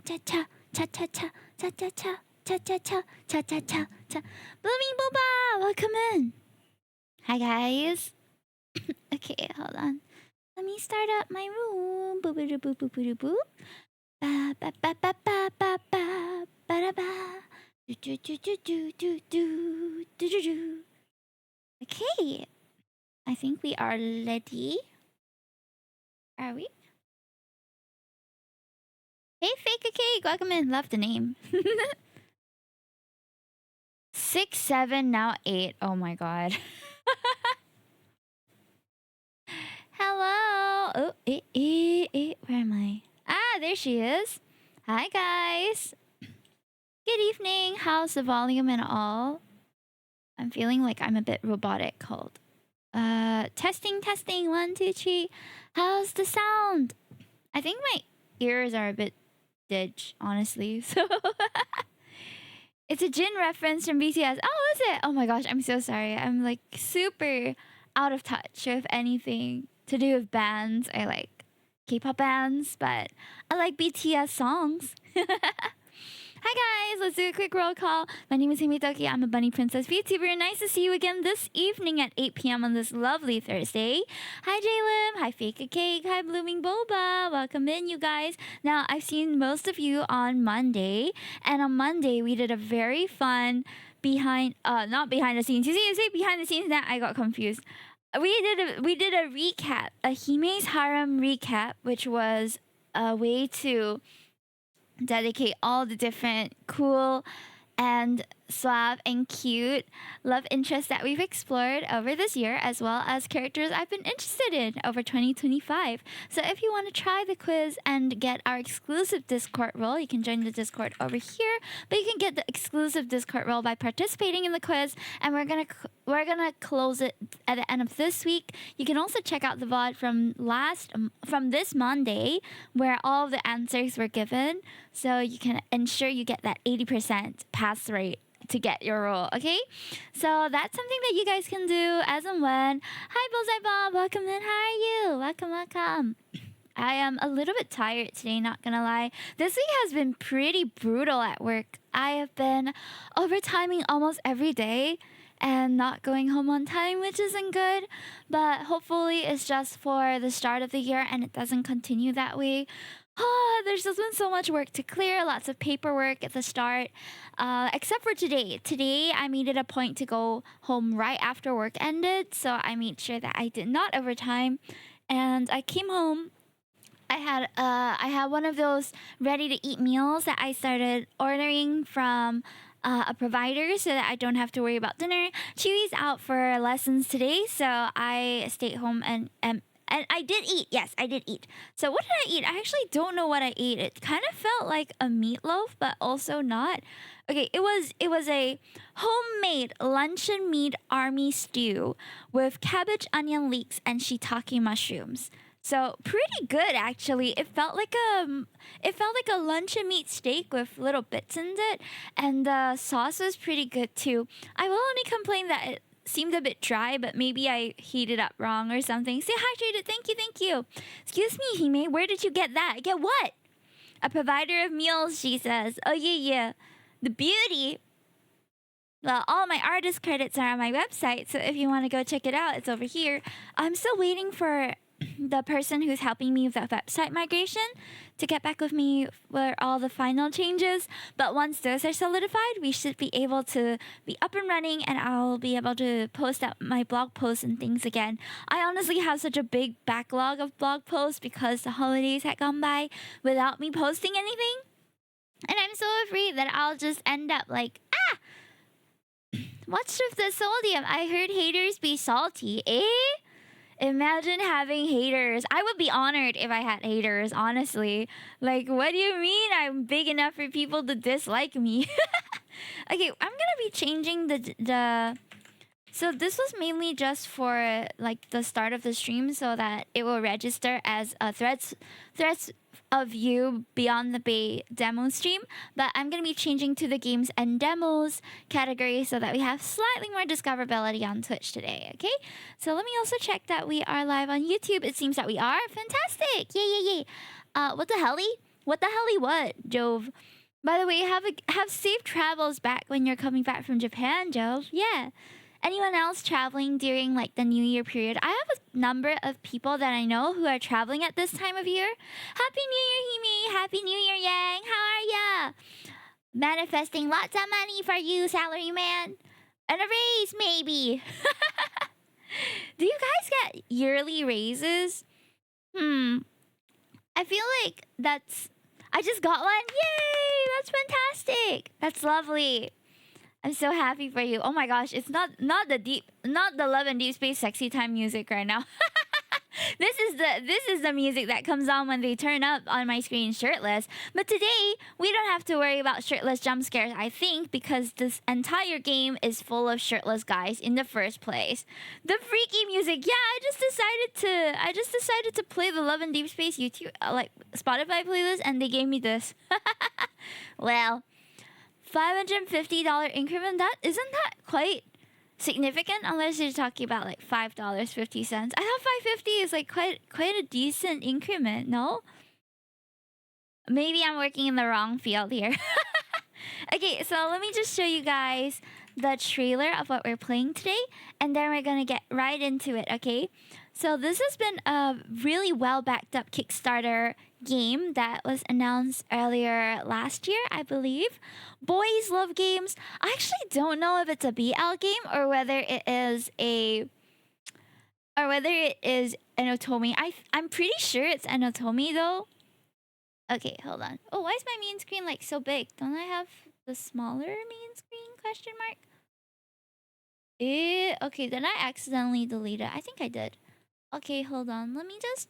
cha cha cha cha cha cha cha cha cha cha cha cha cha cha. Blooming Boba, welcome in. Hi guys. Okay, hold on. Let me start up my room. Boo boo boo boo boo boo. Ba ba ba ba ba ba ba ba da ba. Do do do do do do do do do do. Okay, I think we are ready. Are we? Hey, Fake a Cake, welcome in. Love the name. 6, 7, now 8. Oh my god. Hello. Oh, where am I? Ah, there she is. Hi, guys. Good evening. How's the volume and all? I'm feeling like I'm a bit robotic. Hold. Testing, testing. 1, 2, 3. How's the sound? I think my ears are a bit ditch, honestly. So it's a Jin reference from BTS. Oh, is it? Oh my gosh, I'm so sorry. I'm like super out of touch with anything to do with bands. I like K-pop bands, but I like BTS songs. Hi guys, let's do a quick roll call. My name is Himitoki. I'm a bunny princess VTuber. Nice to see you again this evening at 8 p.m. on this lovely Thursday. Hi Jalem, hi Fake a Cake, hi Blooming Boba. Welcome in, you guys. Now, I've seen most of you on Monday, and on Monday we did a very fun not behind the scenes. You say behind the scenes, that I got confused. We did a recap, a Hime's Harem recap, which was a way to dedicate all the different cool and suave and cute love interests that we've explored over this year, as well as characters I've been interested in over 2025. So if you want to try the quiz and get our exclusive Discord role, you can join the Discord over here, but you can get the exclusive Discord role by participating in the quiz, and we're gonna close it at the end of this week. You can also check out the VOD from this Monday, where all of the answers were given, so you can ensure you get that 80% pass rate to get your role, okay? So that's something that you guys can do as and when. Hi, Bullseye Bob. Welcome in. How are you? Welcome, welcome. I am a little bit tired today, not gonna lie. This week has been pretty brutal at work. I have been overtiming almost every day and not going home on time, which isn't good. But hopefully it's just for the start of the year and it doesn't continue that way. There's just been so much work to clear, lots of paperwork at the start, except for today. Today, I made it a point to go home right after work ended, so I made sure that I did not overtime. And I came home. I had one of those ready-to-eat meals that I started ordering from a provider so that I don't have to worry about dinner. Chewy's out for lessons today, so I stayed home and I did eat. Yes, I did eat. So what did I eat? I actually don't know what I ate. It kind of felt like a meatloaf, but also not. Okay, it was a homemade luncheon meat army stew with cabbage, onion leeks, and shiitake mushrooms. So pretty good actually. It felt like a luncheon meat steak with little bits in it, and the sauce was pretty good too. I will only complain that it seemed a bit dry, but maybe I heated up wrong or something. Stay hydrated. Thank you, thank you. Excuse me, Hime, where did you get that? Get what? A provider of meals, she says. Oh, yeah. The beauty. Well, all my artist credits are on my website, so if you want to go check it out, it's over here. I'm still waiting for the person who's helping me with the website migration to get back with me for all the final changes. But once those are solidified, we should be able to be up and running, and I'll be able to post out my blog posts and things again. I honestly have such a big backlog of blog posts because the holidays had gone by without me posting anything. And I'm so afraid that I'll just end up like, what's with the sodium? I heard haters be salty, eh? Imagine having haters. I would be honored if I had haters, honestly. Like, what do you mean I'm big enough for people to dislike me? Okay, I'm gonna be changing the... So this was mainly just for, like, the start of the stream so that it will register as a threats of you Beyond the Bay demo stream, but I'm going to be changing to the games and demos category so that we have slightly more discoverability on Twitch today, okay? So let me also check that we are live on YouTube. It seems that we are. Fantastic! Yay, yay, yay. What the helly? What the hell? What, Jove? By the way, have safe travels back when you're coming back from Japan, Jove. Yeah. Anyone else traveling during like the New Year period? I have a number of people that I know who are traveling at this time of year. Happy New Year, Himi. Happy New Year, Yang. How are ya? Manifesting lots of money for you, salary man. And a raise, maybe. Do you guys get yearly raises? I feel like I just got one. Yay! That's fantastic. That's lovely. I'm so happy for you. Oh my gosh, it's not the Love and Deep Space sexy time music right now. This is the music that comes on when they turn up on my screen shirtless. But today we don't have to worry about shirtless jump scares, I think, because this entire game is full of shirtless guys in the first place. The freaky music. Yeah, I just decided to play the Love and Deep Space YouTube like Spotify playlist, and they gave me this. Well, $550 increment. Isn't that quite significant? Unless you're talking about like $5.50. I thought $5.50 is like quite a decent increment. No, maybe I'm working in the wrong field here. Okay, so let me just show you guys the trailer of what we're playing today, and then we're gonna get right into it. Okay, so this has been a really well backed up Kickstarter game that was announced earlier last year, I believe. Boys love games. I actually don't know if it's a BL game or whether it is an Otomi. I'm pretty sure it's an Otomi though. Okay, hold on. Oh, why is my main screen like so big? Don't I have the smaller main screen? Question mark. Okay, did I accidentally delete it? I think I did. Okay, hold on. Let me just.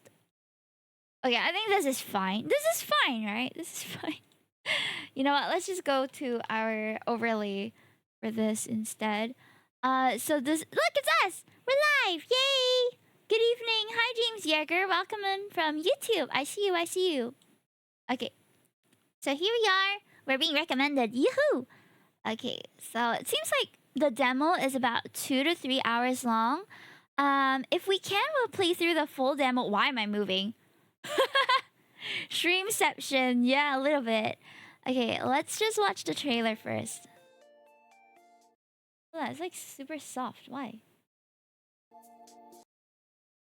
Okay, I think this is fine. This is fine, right? This is fine. You know what? Let's just go to our overlay for this instead. So this, look, it's us. We're live. Yay! Good evening. Hi, James Yeager. Welcome in from YouTube. I see you. Okay. So here we are. We're being recommended. Yoo-hoo! Okay, so it seems like the demo is about 2 to 3 hours long. If we can, we'll play through the full demo. Why am I moving? Streamception, yeah, a little bit. Okay, let's just watch the trailer first. Oh, it's like super soft. Why?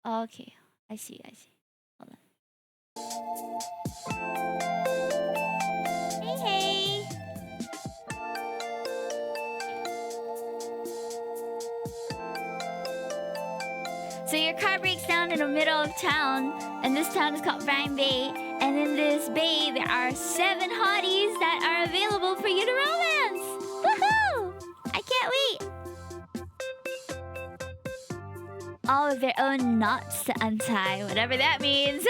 Okay, I see. Hold on. Hey. So your car breaks down in the middle of town, and this town is called Rhyme Bay. And in this bay, there are 7 hotties that are available for you to romance. Woohoo! I can't wait. All of their own knots to untie, whatever that means.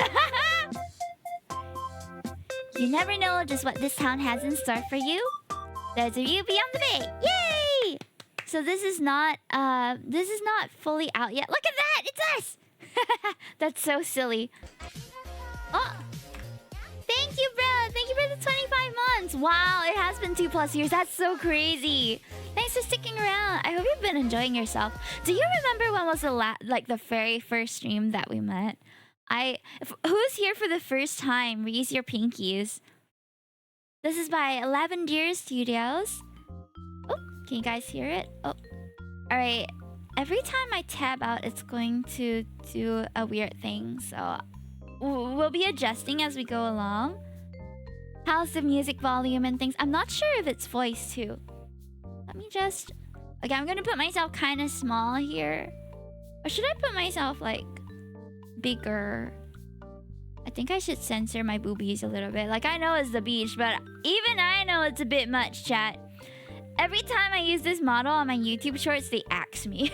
You never know just what this town has in store for you. Those of you beyond the bay. Yay! So this is not fully out yet. Look at that! It's us! That's so silly. Oh! Thank you, bro! Thank you for the 25 months! Wow, it has been 2+ years. That's so crazy. Thanks for sticking around. I hope you've been enjoying yourself. Do you remember when was the very first stream that we met? Who's here for the first time? Raise your pinkies. This is by Lavender Studios. Oh, can you guys hear it? Oh, all right. Every time I tab out, it's going to do a weird thing. So we'll be adjusting as we go along. How's the music volume and things? I'm not sure if it's voice too. Let me just... Okay, I'm gonna put myself kind of small here. Or should I put myself like bigger? I think I should censor my boobies a little bit. Like, I know it's the beach, but even I know it's a bit much, chat. Every time I use this model on my YouTube shorts, they axe me.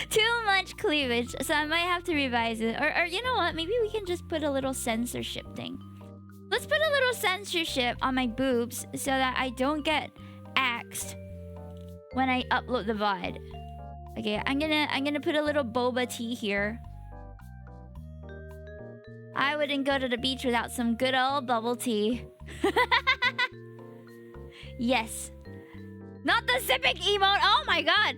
Too much cleavage, so I might have to revise it. Or you know what? Maybe we can just put a little censorship thing. Let's put a little censorship on my boobs so that I don't get axed when I upload the VOD. Okay, I'm gonna put a little boba tea here. I wouldn't go to the beach without some good old bubble tea. Yes. Not the sipping emote. Oh my god.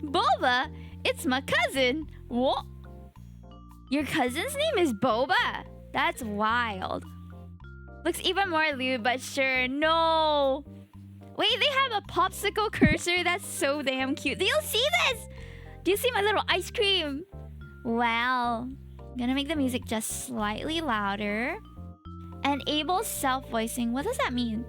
Boba, it's my cousin. What? Your cousin's name is Boba? That's wild. Looks even more lewd, but sure. No. Wait, they have a popsicle cursor? That's so damn cute. Do you see this? Do you see my little ice cream? Wow. I'm gonna make the music just slightly louder. Enable self-voicing. What does that mean?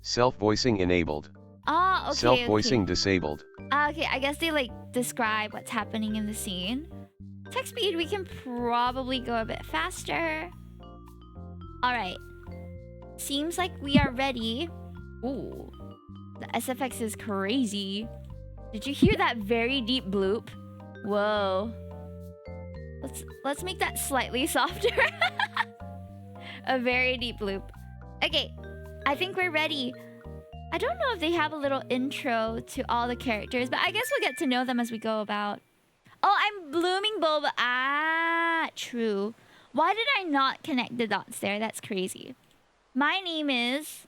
Self-voicing enabled. Ah, okay. Self-voicing disabled. Okay, I guess they like describe what's happening in the scene. Text speed, we can probably go a bit faster. Alright. Seems like we are ready. Ooh. The SFX is crazy. Did you hear that very deep bloop? Whoa. Let's make that slightly softer. A very deep bloop. Okay, I think we're ready. I don't know if they have a little intro to all the characters, but I guess we'll get to know them as we go about. Oh, I'm blooming Boba. Ah, true. Why did I not connect the dots there? That's crazy. My name is...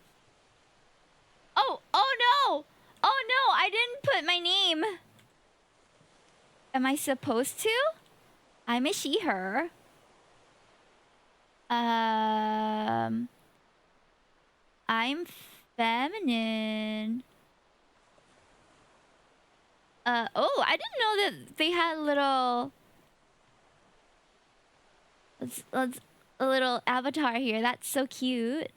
Oh no! Oh no, I didn't put my name. Am I supposed to? I'm a she, her. I'm feminine. Oh, I didn't know that they had little... Let's a little avatar here. That's so cute.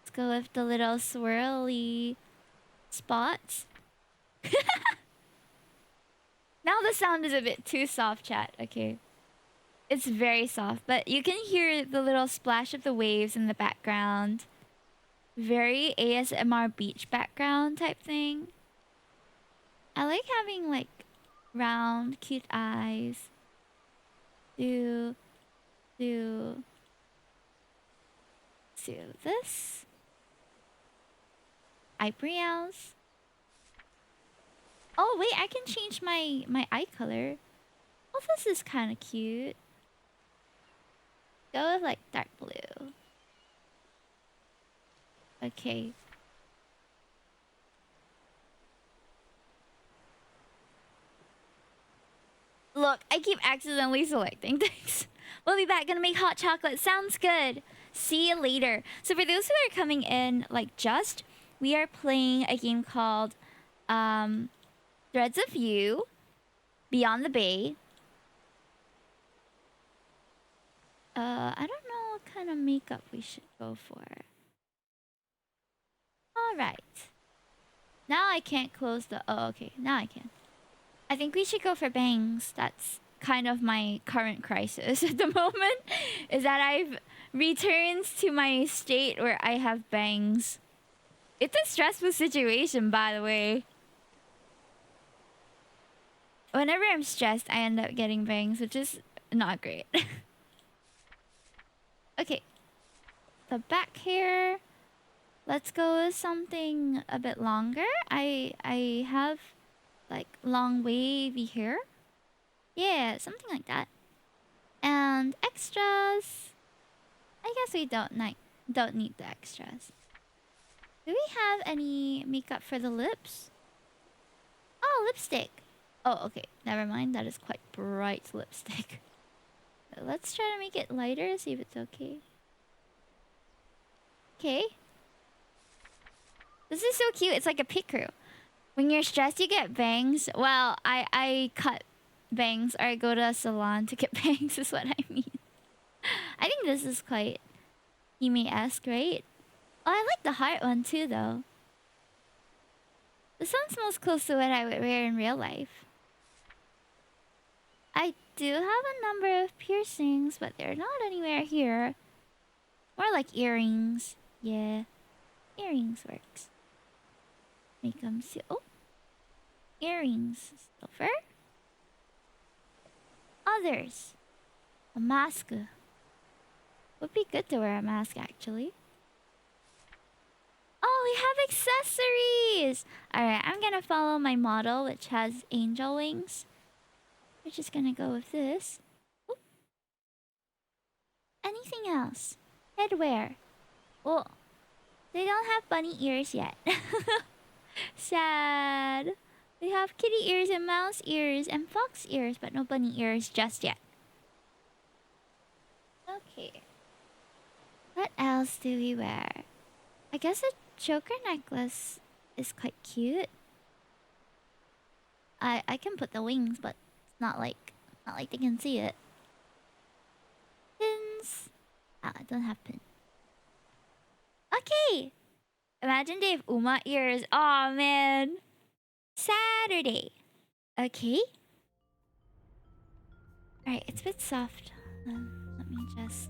Let's go with the little swirly spots. Now the sound is a bit too soft, chat. Okay. It's very soft, but you can hear the little splash of the waves in the background. Very ASMR beach background type thing. I like having like round, cute eyes. Do this. Eyebrows. Oh wait, I can change my eye color. Oh, this is kind of cute. Go with like dark blue. Okay. Look, I keep accidentally selecting things. We'll be back. Gonna make hot chocolate. Sounds good. See you later. So for those who are coming in, like just, we are playing a game called Threads of You, Beyond the Bay. I don't know what kind of makeup we should go for. Alright. Now I can't close the... Oh, okay. Now I can. I think we should go for bangs. That's kind of my current crisis at the moment. Is that I've returned to my state where I have bangs. It's a stressful situation, by the way. Whenever I'm stressed, I end up getting bangs, which is not great. Okay. The back hair. Let's go with something a bit longer. I have like long wavy hair. Yeah, something like that. And extras. I guess we don't need the extras. Do we have any makeup for the lips? Oh, lipstick. Oh, okay. Never mind. That is quite bright lipstick. Let's try to make it lighter, see if it's okay. Okay. This is so cute. It's like a pickerel. When you're stressed, you get bangs. Well, I cut bangs, or I go to a salon to get bangs is what I mean. I think this is quite Hime-esque, right? Oh, I like the heart one too, though. This one's most close to what I would wear in real life. I do have a number of piercings, but they're not anywhere here. More like earrings. Yeah, earrings works. Make them see. Oh, earrings, silver. Others, a mask. Would be good to wear a mask, actually. Oh, we have accessories. All right, I'm gonna follow my model, which has angel wings. We're just gonna go with this. Oop. Anything else? Headwear. Well, they don't have bunny ears yet. Sad. We have kitty ears and mouse ears and fox ears, but no bunny ears just yet. Okay. What else do we wear? I guess a choker necklace is quite cute. I can put the wings, but it's not like they can see it. Pins. Ah, I don't have pin. Okay. Imagine they have Uma ears. Aw, man. Saturday. Okay. Alright, it's a bit soft. Let me just...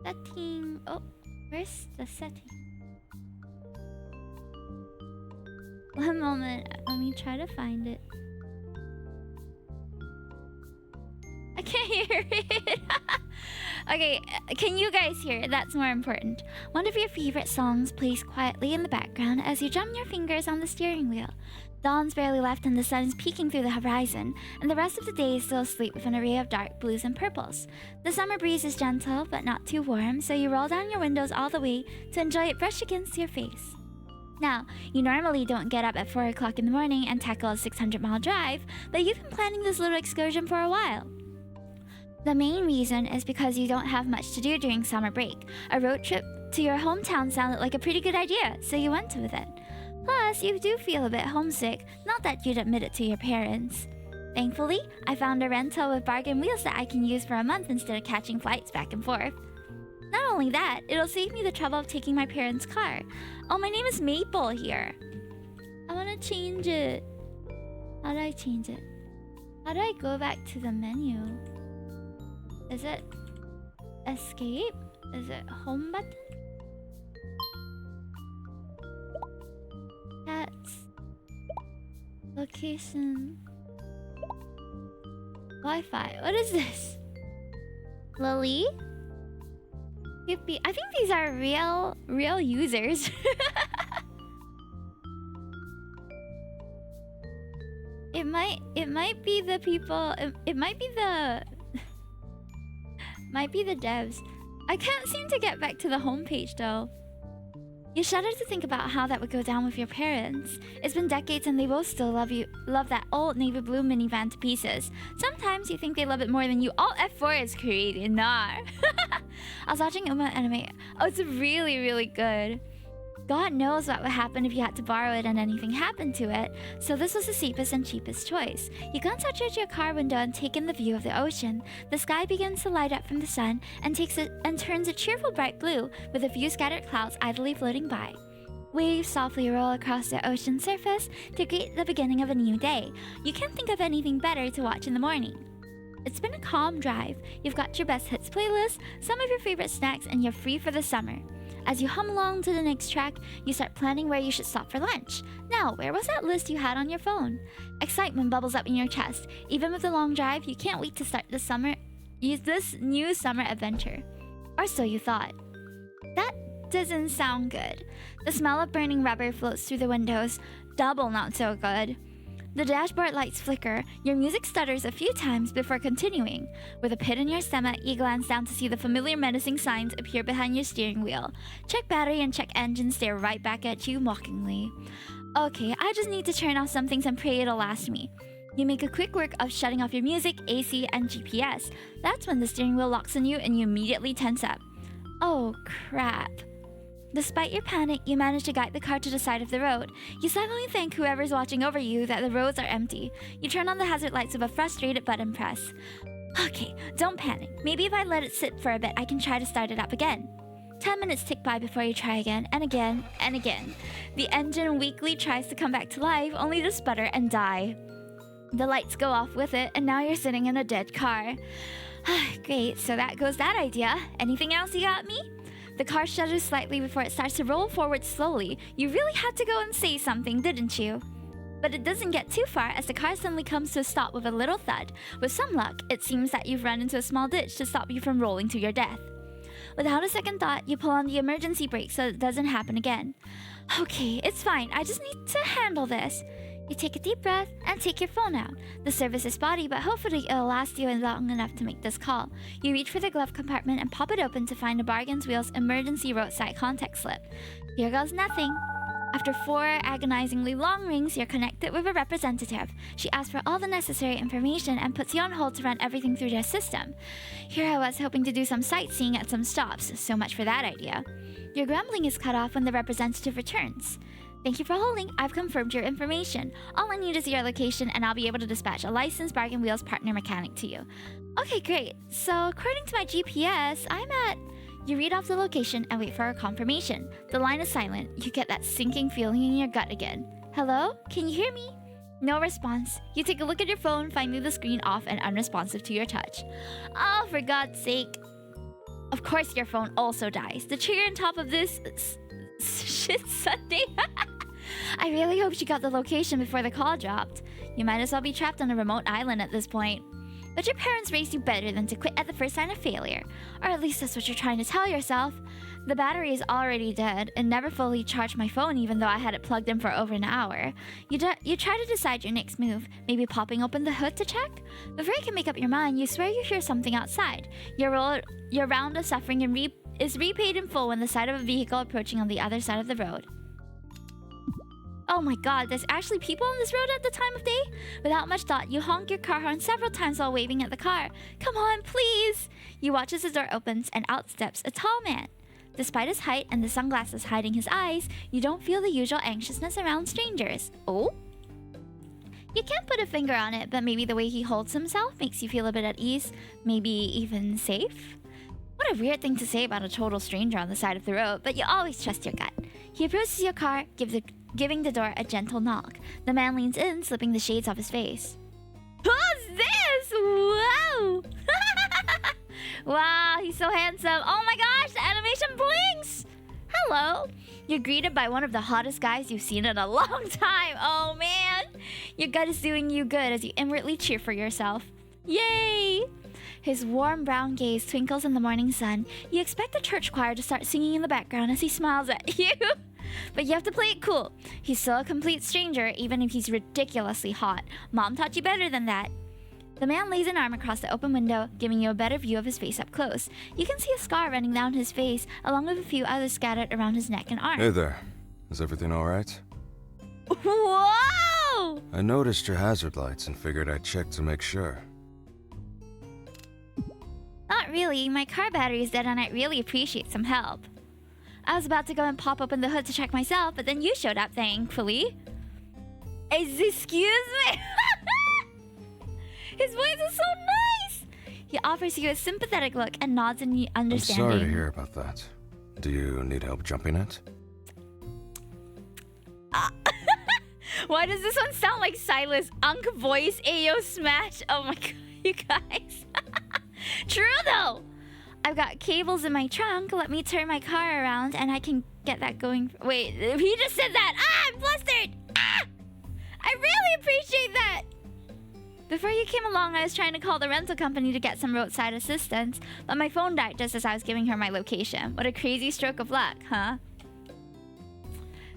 Setting... Oh, where's the setting? One moment. Let me try to find it. I can't hear it. Okay, can you guys hear it? That's more important. One of your favorite songs plays quietly in the background as you drum your fingers on the steering wheel. Dawn's barely left and the sun is peeking through the horizon, and the rest of the day is still asleep with an array of dark blues and purples. The summer breeze is gentle, but not too warm, so you roll down your windows all the way to enjoy it brush against your face. Now, you normally don't get up at 4 o'clock in the morning and tackle a 600-mile drive, but you've been planning this little excursion for a while. The main reason is because you don't have much to do during summer break. A road trip to your hometown sounded like a pretty good idea, so you went with it. Plus, you do feel a bit homesick, not that you'd admit it to your parents. Thankfully, I found a rental with bargain wheels that I can use for a month instead of catching flights back and forth. Not only that, it'll save me the trouble of taking my parents' car. Oh, my name is Maple here. I want to change it. How do I change it? How do I go back to the menu? Is it escape? Is it home button? Cats. Location. Wi-Fi. What is this? Lily? Hippie. I think these are real users. It might be the people. It might be the might be the devs. I can't seem to get back to the homepage though. You shudder to think about how that would go down with your parents. It's been decades and they both still love that old navy blue minivan to pieces. Sometimes you think they love it more than you. Alt F4 is crazy. Nah. I was watching Uma anime. Oh, it's really, really good. God knows what would happen if you had to borrow it and anything happened to it, so this was the safest and cheapest choice. You glance out your car window and take in the view of the ocean. The sky begins to light up from the sun and turns a cheerful bright blue, with a few scattered clouds idly floating by. Waves softly roll across the ocean surface to greet the beginning of a new day. You can't think of anything better to watch in the morning. It's been a calm drive. You've got your best hits playlist, some of your favorite snacks, and you're free for the summer. As you hum along to the next track, you start planning where you should stop for lunch. Now, where was that list you had on your phone? Excitement bubbles up in your chest. Even with the long drive, you can't wait to start this new summer adventure. Or so you thought. That doesn't sound good. The smell of burning rubber floats through the windows. Double not so good. The dashboard lights flicker. Your music stutters a few times before continuing. With a pit in your stomach, you glance down to see the familiar menacing signs appear behind your steering wheel. Check battery and check engine stare right back at you mockingly. Okay, I just need to turn off some things and pray it'll last me. You make a quick work of shutting off your music, AC, and GPS. That's when the steering wheel locks on you and you immediately tense up. Oh, crap. Despite your panic, you manage to guide the car to the side of the road. You suddenly thank whoever's watching over you that the roads are empty. You turn on the hazard lights with a frustrated button press. Okay, don't panic. Maybe if I let it sit for a bit, I can try to start it up again. 10 minutes tick by before you try again, and again, and again. The engine weakly tries to come back to life, only to sputter and die. The lights go off with it, and now you're sitting in a dead car. Great, so that goes that idea. Anything else you got me? The car shudders slightly before it starts to roll forward slowly. You really had to go and say something, didn't you? But it doesn't get too far as the car suddenly comes to a stop with a little thud. With some luck, it seems that you've run into a small ditch to stop you from rolling to your death. Without a second thought, you pull on the emergency brake so it doesn't happen again. Okay, it's fine. I just need to handle this. You take a deep breath and take your phone out. The service is spotty, but hopefully it'll last you long enough to make this call. You reach for the glove compartment and pop it open to find a Bargains Wheels emergency roadside contact slip. Here goes nothing. After 4 agonizingly long rings, you're connected with a representative. She asks for all the necessary information and puts you on hold to run everything through their system. Here I was hoping to do some sightseeing at some stops, so much for that idea. Your grumbling is cut off when the representative returns. Thank you for holding. I've confirmed your information. All I need is your location and I'll be able to dispatch a licensed Bargain Wheels partner mechanic to you. Okay, great. So according to my GPS, I'm at... You read off the location and wait for a confirmation. The line is silent. You get that sinking feeling in your gut again. Hello? Can you hear me? No response. You take a look at your phone, finding the screen off and unresponsive to your touch. Oh, for God's sake. Of course your phone also dies. The trigger on top of this... shit Sunday. I really hope she got the location before the call dropped. You might as well be trapped on a remote island at this point. But your parents raised you better than to quit at the first sign of failure. Or at least that's what you're trying to tell yourself. The battery is already dead and never fully charged my phone even though I had it plugged in for over an hour. You try to decide your next move, maybe popping open the hood to check? Before you can make up your mind, you swear you hear something outside. Your round of suffering is repaid in full when the sight of a vehicle approaching on the other side of the road. Oh my god, there's actually people on this road at the time of day? Without much thought, you honk your car horn several times while waving at the car. Come on, please! You watch as the door opens and out steps a tall man. Despite his height and the sunglasses hiding his eyes, you don't feel the usual anxiousness around strangers. Oh? You can't put a finger on it, but maybe the way he holds himself makes you feel a bit at ease, maybe even safe? What a weird thing to say about a total stranger on the side of the road, but you always trust your gut. He approaches your car, giving the door a gentle knock. The man leans in, slipping the shades off his face. Who's this? Wow! Wow, he's so handsome. Oh my gosh, the animation blinks! Hello. You're greeted by one of the hottest guys you've seen in a long time. Oh man! Your gut is doing you good as you inwardly cheer for yourself. Yay! His warm brown gaze twinkles in the morning sun. You expect the church choir to start singing in the background as he smiles at you. But you have to play it cool. He's still a complete stranger, even if he's ridiculously hot. Mom taught you better than that. The man lays an arm across the open window, giving you a better view of his face up close. You can see a scar running down his face, along with a few others scattered around his neck and arm. Hey there. Is everything alright? Whoa! I noticed your hazard lights and figured I'd check to make sure. Not really. My car battery is dead and I'd really appreciate some help. I was about to go and pop open the hood to check myself, but then you showed up, thankfully. Excuse me? His voice is so nice! He offers you a sympathetic look and nods in understanding. I'm sorry to hear about that. Do you need help jumping it? Why does this one sound like Silas' Unk voice? Ayo smash! Oh my god, you guys. True though! I've got cables in my trunk. Let me turn my car around and I can get that going. Wait, he just said that. Ah, I'm flustered. Ah! I really appreciate that. Before you came along, I was trying to call the rental company to get some roadside assistance, but my phone died just as I was giving her my location. What a crazy stroke of luck, huh?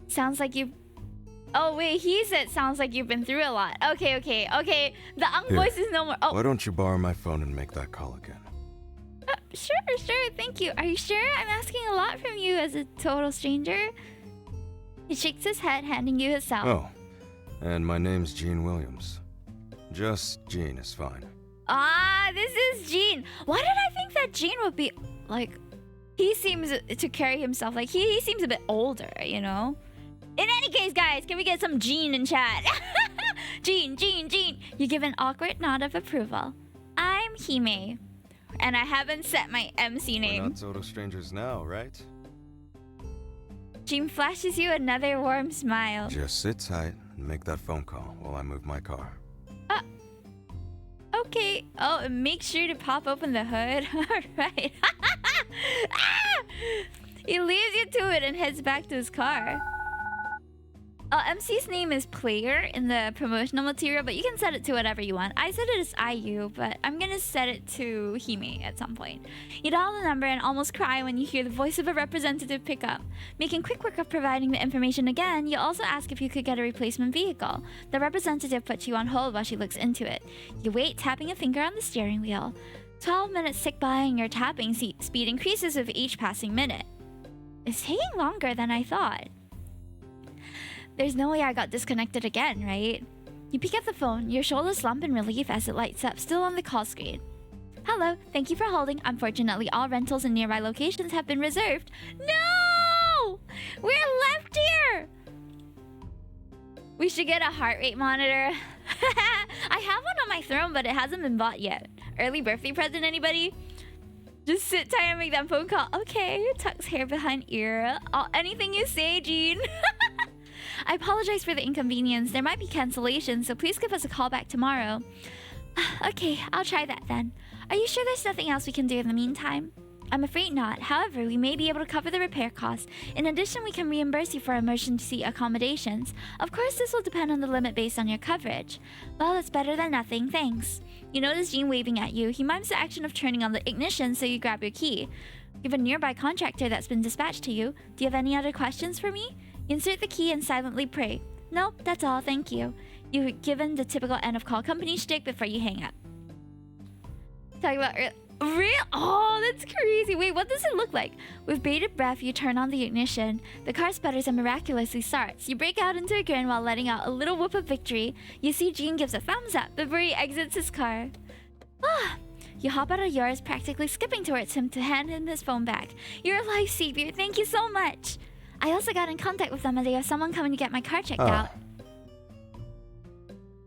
Sounds like you... Oh, wait, he said sounds like you've been through a lot. Okay. The Unk voice is no more... Oh. Why don't you borrow my phone and make that call again? Sure, thank you. Are you sure? I'm asking a lot from you as a total stranger. He shakes his head, handing you his cell. Oh, and my name's Gene Williams. Just Gene is fine. Ah, this is Gene. Why did I think that Gene would be, like... He seems to carry himself, like, he seems a bit older, you know? In any case, guys, can we get some Gene in chat? Gene. You give an awkward nod of approval. I'm Hime. And I haven't set my MC name. We're not total strangers now, right? Gene flashes you another warm smile. Just sit tight and make that phone call while I move my car. Okay. Oh, and make sure to pop open the hood. Alright. He leaves you to it and heads back to his car. MC's name is Player in the promotional material, but you can set it to whatever you want. I set it as IU, but I'm gonna set it to Hime at some point. You dial the number and almost cry when you hear the voice of a representative pick up. Making quick work of providing the information again, you also ask if you could get a replacement vehicle. The representative puts you on hold while she looks into it. You wait, tapping a finger on the steering wheel. 12 minutes tick by and your tapping speed increases with each passing minute. It's taking longer than I thought. There's no way I got disconnected again, right? You pick up the phone, your shoulders slump in relief as it lights up, still on the call screen. Hello, thank you for holding. Unfortunately, all rentals in nearby locations have been reserved. No! We're left here! We should get a heart rate monitor. I have one on my throne, but it hasn't been bought yet. Early birthday present, anybody? Just sit tight and make that phone call. Okay, tucks hair behind ear. Anything you say, Jean. I apologize for the inconvenience. There might be cancellations, so please give us a call back tomorrow. Okay, I'll try that then. Are you sure there's nothing else we can do in the meantime? I'm afraid not. However, we may be able to cover the repair costs. In addition, we can reimburse you for emergency accommodations. Of course, this will depend on the limit based on your coverage. Well, it's better than nothing, thanks. You notice Gene waving at you. He mimes the action of turning on the ignition, so you grab your key. You have a nearby contractor that's been dispatched to you. Do you have any other questions for me? You insert the key and silently pray. Nope, that's all, thank you. You're given the typical end of call company shtick before you hang up. Talking about real? Oh, that's crazy. Wait, what does it look like? With bated breath, you turn on the ignition. The car sputters and miraculously starts. You break out into a grin while letting out a little whoop of victory. You see Gene gives a thumbs up before he exits his car. Ah! You hop out of yours, practically skipping towards him to hand him his phone back. You're a lifesaver. Thank you so much. I also got in contact with them and they have someone coming to get my car checked out.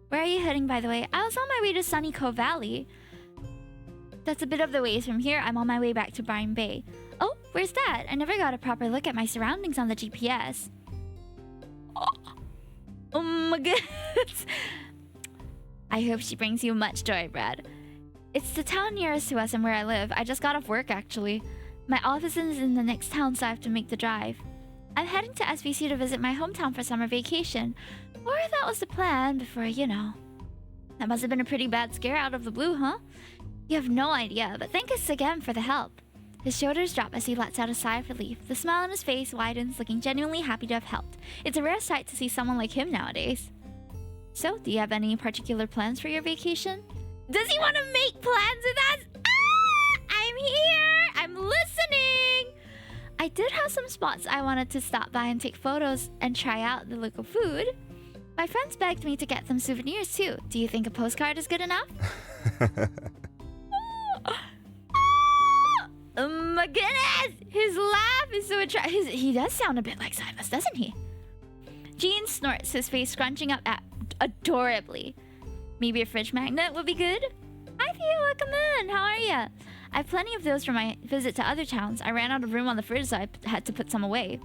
Where are you heading, by the way? I was on my way to Sunny Cove Valley. That's a bit of the ways from here. I'm on my way back to Byron Bay. Oh, where's that? I never got a proper look at my surroundings on the GPS. Oh my goodness. I hope she brings you much joy, Brad. It's the town nearest to us and where I live. I just got off work, actually. My office is in the next town, so I have to make the drive. I'm heading to SVC to visit my hometown for summer vacation. Or that was the plan before, you know. That must have been a pretty bad scare out of the blue, huh? You have no idea, but thank us again for the help. His shoulders drop as he lets out a sigh of relief. The smile on his face widens, looking genuinely happy to have helped. It's a rare sight to see someone like him nowadays. So, do you have any particular plans for your vacation? Does he want to make plans with us? Ah! I'm here! I'm listening! I did have some spots I wanted to stop by and take photos and try out the local food. My friends begged me to get them souvenirs too. Do you think a postcard is good enough? Oh my goodness! His laugh is so attractive. He does sound a bit like Silas, doesn't he? Gene snorts, his face scrunching up adorably. Maybe a fridge magnet would be good? Hi Theo, welcome in. How are ya? I have plenty of those from my visit to other towns. I ran out of room on the fridge, so I had to put some away.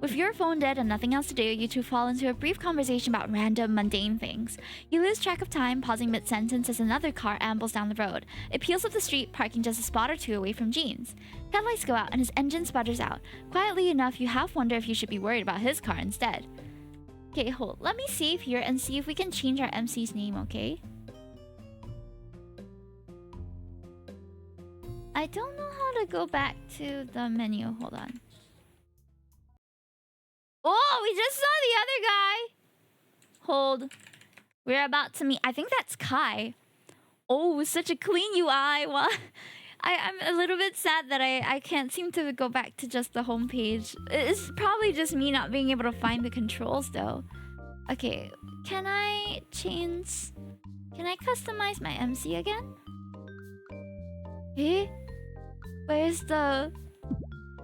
With your phone dead and nothing else to do, you two fall into a brief conversation about random, mundane things. You lose track of time, pausing mid-sentence as another car ambles down the road. It peels up the street, parking just a spot or two away from Gene's. Headlights go out and his engine sputters out. Quietly enough, you half wonder if you should be worried about his car instead. Okay, hold. Let me save here and see if we can change our MC's name, okay? I don't know how to go back to the menu. Hold on. Oh, we just saw the other guy. Hold. We're about to meet. I think that's Kai. Oh, such a clean UI. Well, I'm a little bit sad that I can't seem to go back to just the homepage. It's probably just me not being able to find the controls, though. Okay, can I change... Can I customize my MC again? Eh? Where's the...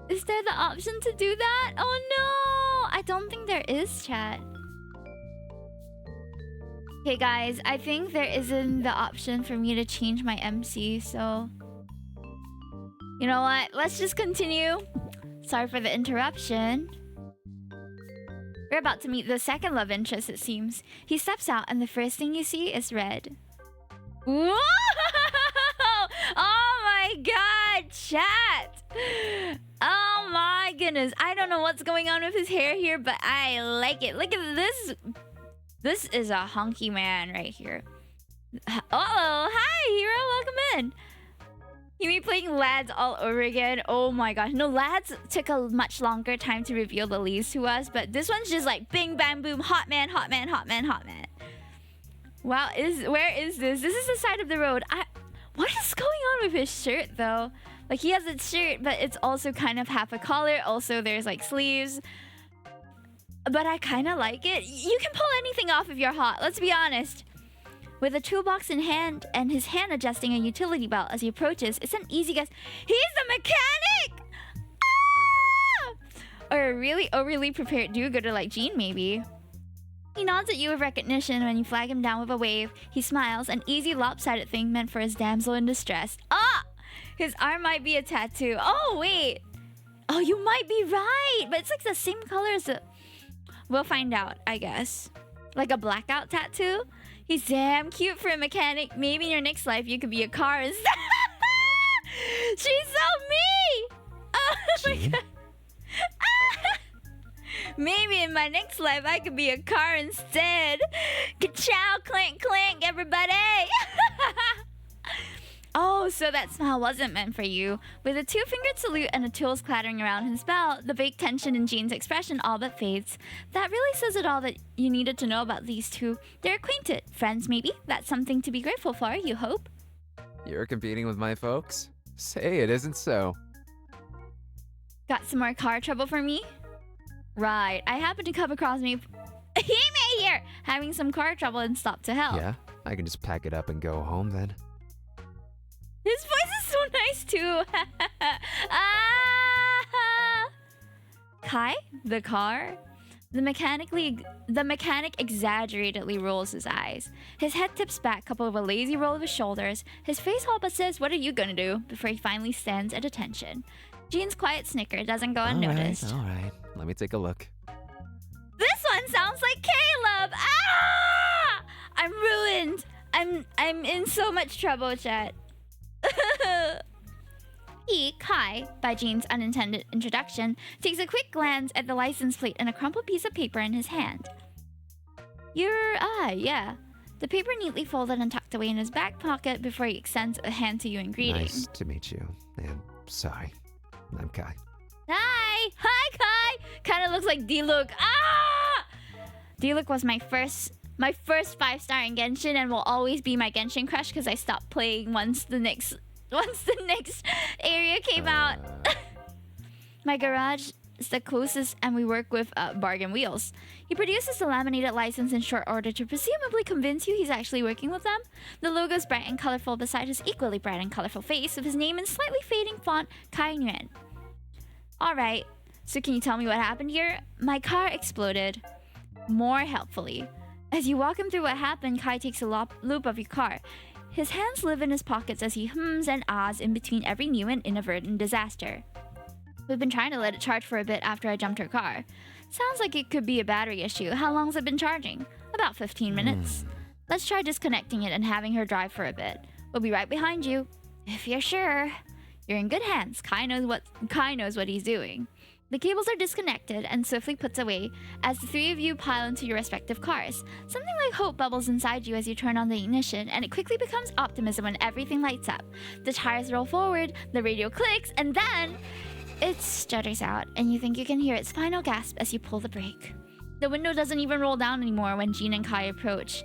Is there the option to do that? Oh no! I don't think there is, chat. Okay guys, I think there isn't the option for me to change my MC, so... You know what? Let's just continue. Sorry for the interruption. We're about to meet the second love interest, it seems. He steps out and the first thing you see is red. Whoa! Oh my god, chat! Oh my goodness. I don't know what's going on with his hair here, but I like it. Look at this. This is a hunky man right here. Uh-oh. Hi, Hero. Welcome in. You mean playing Lads all over again? Oh my gosh. No, Lads took a much longer time to reveal the leads to us, but this one's just like bing, bang, boom. Hot man, hot man, hot man, hot man. Wow, where is this? This is the side of the road. What is going on with his shirt, though? Like, he has a shirt, but it's also kind of half a collar. Also, there's, like, sleeves. but I kind of like it. You can pull anything off if you're hot, let's be honest. With a toolbox in hand and his hand adjusting a utility belt as he approaches, it's an easy guess. He's the mechanic! Ah! Or a really overly prepared do-gooder like Jean, maybe. He nods at you with recognition when you flag him down with a wave. He smiles, an easy lopsided thing meant for his damsel in distress. Ah! His arm might be a tattoo. Oh, wait. Oh, you might be right. But it's like the same color as the... We'll find out, I guess. Like a blackout tattoo? He's damn cute for a mechanic. Maybe in your next life you could be a car instead. She's so me! Oh my Jean? god. Maybe in my next life I could be a car instead. Ka-chow, clank, clank, everybody! Oh, so that smile wasn't meant for you. With a two-fingered salute and the tools clattering around his belt, the fake tension in Jean's expression all but fades. That really says it all that you needed to know about these two. They're acquainted. Friends, maybe? That's something to be grateful for, you hope? You're competing with my folks? Say it isn't so. Got some more car trouble for me? Right, I happened to come across me... He may here! Having some car trouble and stopped to help. Yeah, I can just pack it up and go home then. His voice is so nice too. Ah! Kai, the car? The mechanic exaggeratedly rolls his eyes. His head tips back, coupled with a lazy roll of his shoulders. His face all but says, "What are you gonna do?" before he finally stands at attention. Jean's quiet snicker doesn't go unnoticed. All right. Let me take a look. This one sounds like Caleb. Ah! I'm ruined. I'm in so much trouble, chat. He, Kai, by Jean's unintended introduction, takes a quick glance at the license plate and a crumpled piece of paper in his hand. Yeah. The paper neatly folded and tucked away in his back pocket before he extends a hand to you in greeting. Nice to meet you. And sorry. I'm Kai. Hi, Kai. Kind of looks like D-Look. Ah! D-Look was my first 5-star in Genshin and will always be my Genshin crush because I stopped playing once the next area came out. My garage is the closest and we work with Bargain Wheels. He produces the laminated license in short order to presumably convince you he's actually working with them. The logo is bright and colorful beside his equally bright and colorful face with his name in slightly fading font, Kai Nguyen. Alright, so can you tell me what happened here? My car exploded. More helpfully. As you walk him through what happened, Kai takes a loop of your car. His hands live in his pockets as he hums and ahs in between every new and inadvertent disaster. We've been trying to let it charge for a bit after I jumped her car. Sounds like it could be a battery issue. How long's it been charging? About 15 minutes. Let's try disconnecting it and having her drive for a bit. We'll be right behind you. If you're sure. You're in good hands. Kai knows what he's doing. The cables are disconnected and swiftly puts away as the three of you pile into your respective cars. Something like hope bubbles inside you as you turn on the ignition, and it quickly becomes optimism when everything lights up. The tires roll forward, the radio clicks, and then it stutters out, and you think you can hear its final gasp as you pull the brake. The window doesn't even roll down anymore when Jean and Kai approach.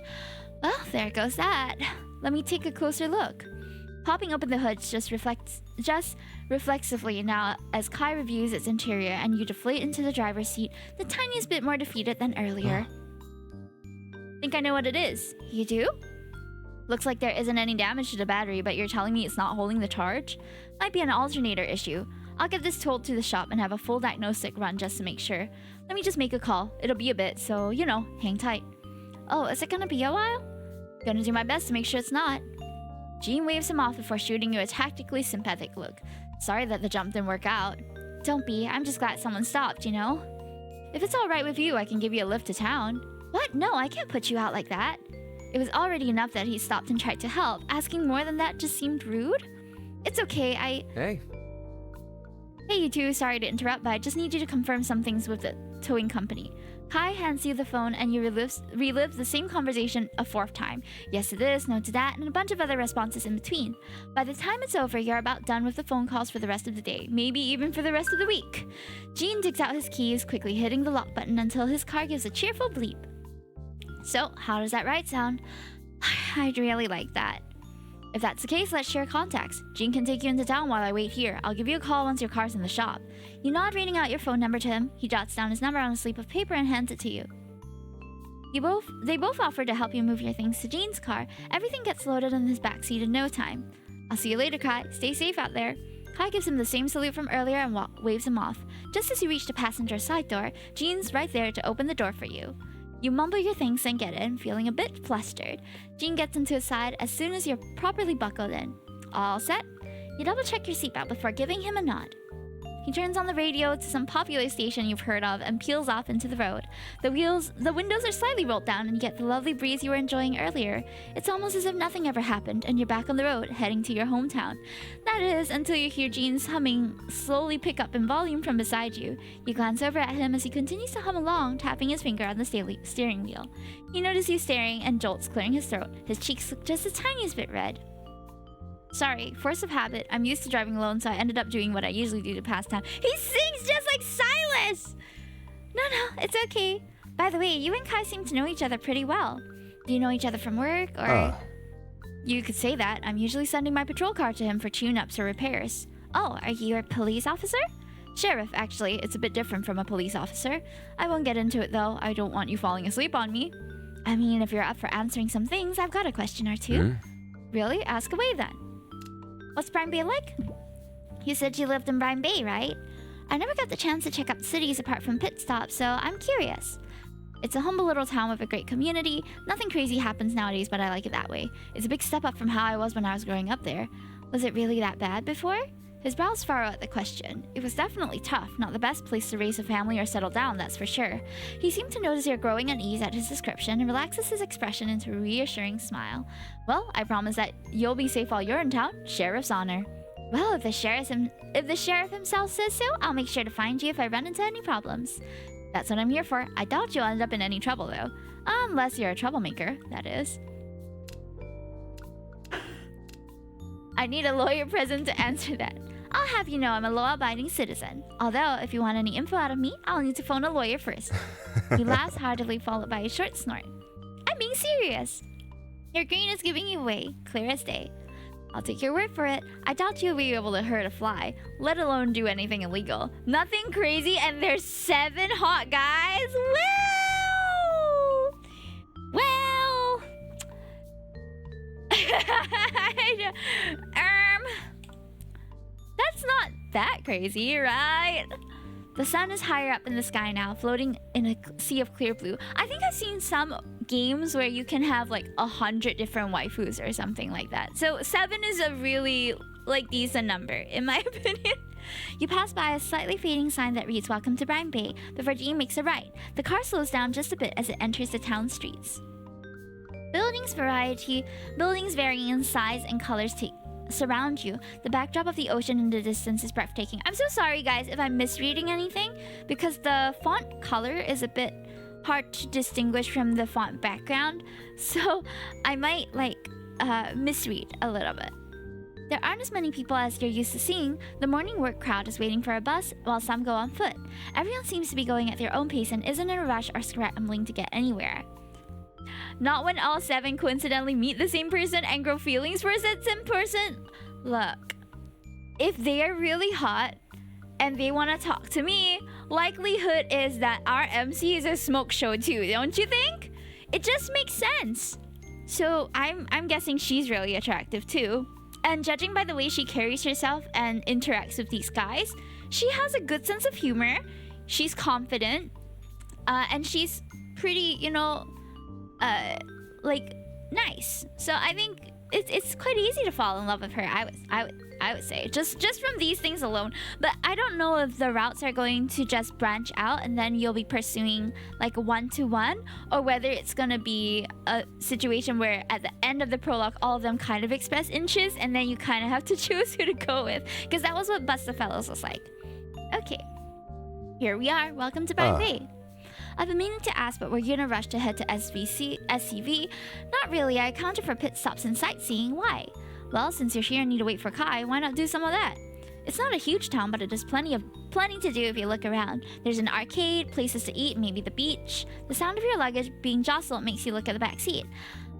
Well, there goes that. Let me take a closer look. Popping open the hood just reflexively now as Kai reviews its interior and you deflate into the driver's seat the tiniest bit more defeated than earlier. Think I know what it is. You do? Looks like there isn't any damage to the battery, but you're telling me it's not holding the charge? Might be an alternator issue. I'll get this towed to the shop and have a full diagnostic run just to make sure. Let me just make a call. It'll be a bit, so, hang tight. Oh, is it gonna be a while? Gonna do my best to make sure it's not. Jean waves him off before shooting you a tactically sympathetic look. Sorry that the jump didn't work out. Don't be, I'm just glad someone stopped, If it's alright with you, I can give you a lift to town. What? No, I can't put you out like that. It was already enough that he stopped and tried to help. Asking more than that just seemed rude. It's okay, Hey. Hey you two, sorry to interrupt, but I just need you to confirm some things with the towing company. Kai hands you the phone and you relive the same conversation a fourth time. Yes to this, no to that, and a bunch of other responses in between. By the time it's over, you're about done with the phone calls for the rest of the day, maybe even for the rest of the week. Jean digs out his keys, quickly hitting the lock button until his car gives a cheerful bleep. So, how does that ride sound? I'd really like that. If that's the case, let's share contacts. Jean can take you into town while I wait here. I'll give you a call once your car's in the shop. You nod, reading out your phone number to him. He jots down his number on a slip of paper and hands it to you. They both offer to help you move your things to Jean's car. Everything gets loaded in his backseat in no time. I'll see you later, Kai. Stay safe out there. Kai gives him the same salute from earlier and waves him off. Just as you reach the passenger side door, Jean's right there to open the door for you. You mumble your things and get in, feeling a bit flustered. Jean gets into his side as soon as you're properly buckled in. All set? You double check your seatbelt before giving him a nod. He turns on the radio to some popular station you've heard of and peels off into the road. The windows are slightly rolled down and you get the lovely breeze you were enjoying earlier. It's almost as if nothing ever happened and you're back on the road, heading to your hometown. That is, until you hear Jean's humming slowly pick up in volume from beside you. You glance over at him as he continues to hum along, tapping his finger on the steering wheel. He notices you staring and jolts, clearing his throat. His cheeks look just the tiniest bit red. Sorry, force of habit. I'm used to driving alone, so I ended up doing what I usually do to pass time. He sings just like Silas! No, it's okay. By the way, you and Kai seem to know each other pretty well. Do you know each other from work, or... You could say that. I'm usually sending my patrol car to him for tune-ups or repairs. Oh, are you a police officer? Sheriff, actually. It's a bit different from a police officer. I won't get into it, though. I don't want you falling asleep on me. I mean, if you're up for answering some things, I've got a question or two. Really? Ask away, then. What's Brine Bay like? You said you lived in Brine Bay, right? I never got the chance to check out the cities apart from pit stops, so I'm curious. It's a humble little town with a great community. Nothing crazy happens nowadays, but I like it that way. It's a big step up from how I was when I was growing up there. Was it really that bad before? His brows furrow at the question. It was definitely tough, not the best place to raise a family or settle down, that's for sure. He seemed to notice your growing unease at his description and relaxes his expression into a reassuring smile. Well, I promise that you'll be safe while you're in town. Sheriff's honor. Well, if the sheriff himself says so, I'll make sure to find you if I run into any problems. That's what I'm here for. I doubt you'll end up in any trouble, though. Unless you're a troublemaker, that is. I need a lawyer present to answer that. I'll have you know I'm a law-abiding citizen. Although, if you want any info out of me, I'll need to phone a lawyer first. He laughs heartily, followed by a short snort. I'm being serious. Your green is giving you away, clear as day. I'll take your word for it. I doubt you'll be able to hurt a fly, let alone do anything illegal. Nothing crazy, and there's 7 hot guys? Well... That's not that crazy, right? The sun is higher up in the sky now, floating in a sea of clear blue. I think I've seen some games where you can have like 100 different waifus or something like that. So 7 is a really decent number, in my opinion. You pass by a slightly fading sign that reads "Welcome to Brine Bay" before Jean makes a right. The car slows down just a bit as it enters the town streets. Buildings varying in size and colors surround you. The backdrop of the ocean in the distance is breathtaking. I'm so sorry, guys, if I'm misreading anything, because the font color is a bit hard to distinguish from the font background, so I might misread a little bit. There aren't as many people as you're used to seeing. The morning work crowd is waiting for a bus, while some go on foot. Everyone seems to be going at their own pace and isn't in a rush or scrambling to get anywhere. Not when all 7 coincidentally meet the same person and grow feelings for said same person. Look, if they are really hot and they want to talk to me, likelihood is that our MC is a smoke show too, don't you think? It just makes sense. So I'm guessing she's really attractive too. And judging by the way she carries herself and interacts with these guys, she has a good sense of humor. She's confident, and she's pretty, nice. So I think it's quite easy to fall in love with her. I would say just from these things alone. But I don't know if the routes are going to just branch out and then you'll be pursuing like 1-to-1, or whether it's gonna be a situation where at the end of the prologue all of them kind of express interest and then you kind of have to choose who to go with, because that was what Bust the Fellows was like. Okay, here we are. Welcome to Brine Bay. I've been meaning to ask, but we're gonna rush to head to SCV. Not really, I accounted for pit stops and sightseeing. Why? Well, since you're here and need to wait for Kai, why not do some of that? It's not a huge town, but it has plenty of plenty to do if you look around. There's an arcade, places to eat, maybe the beach. The sound of your luggage being jostled makes you look at the back seat.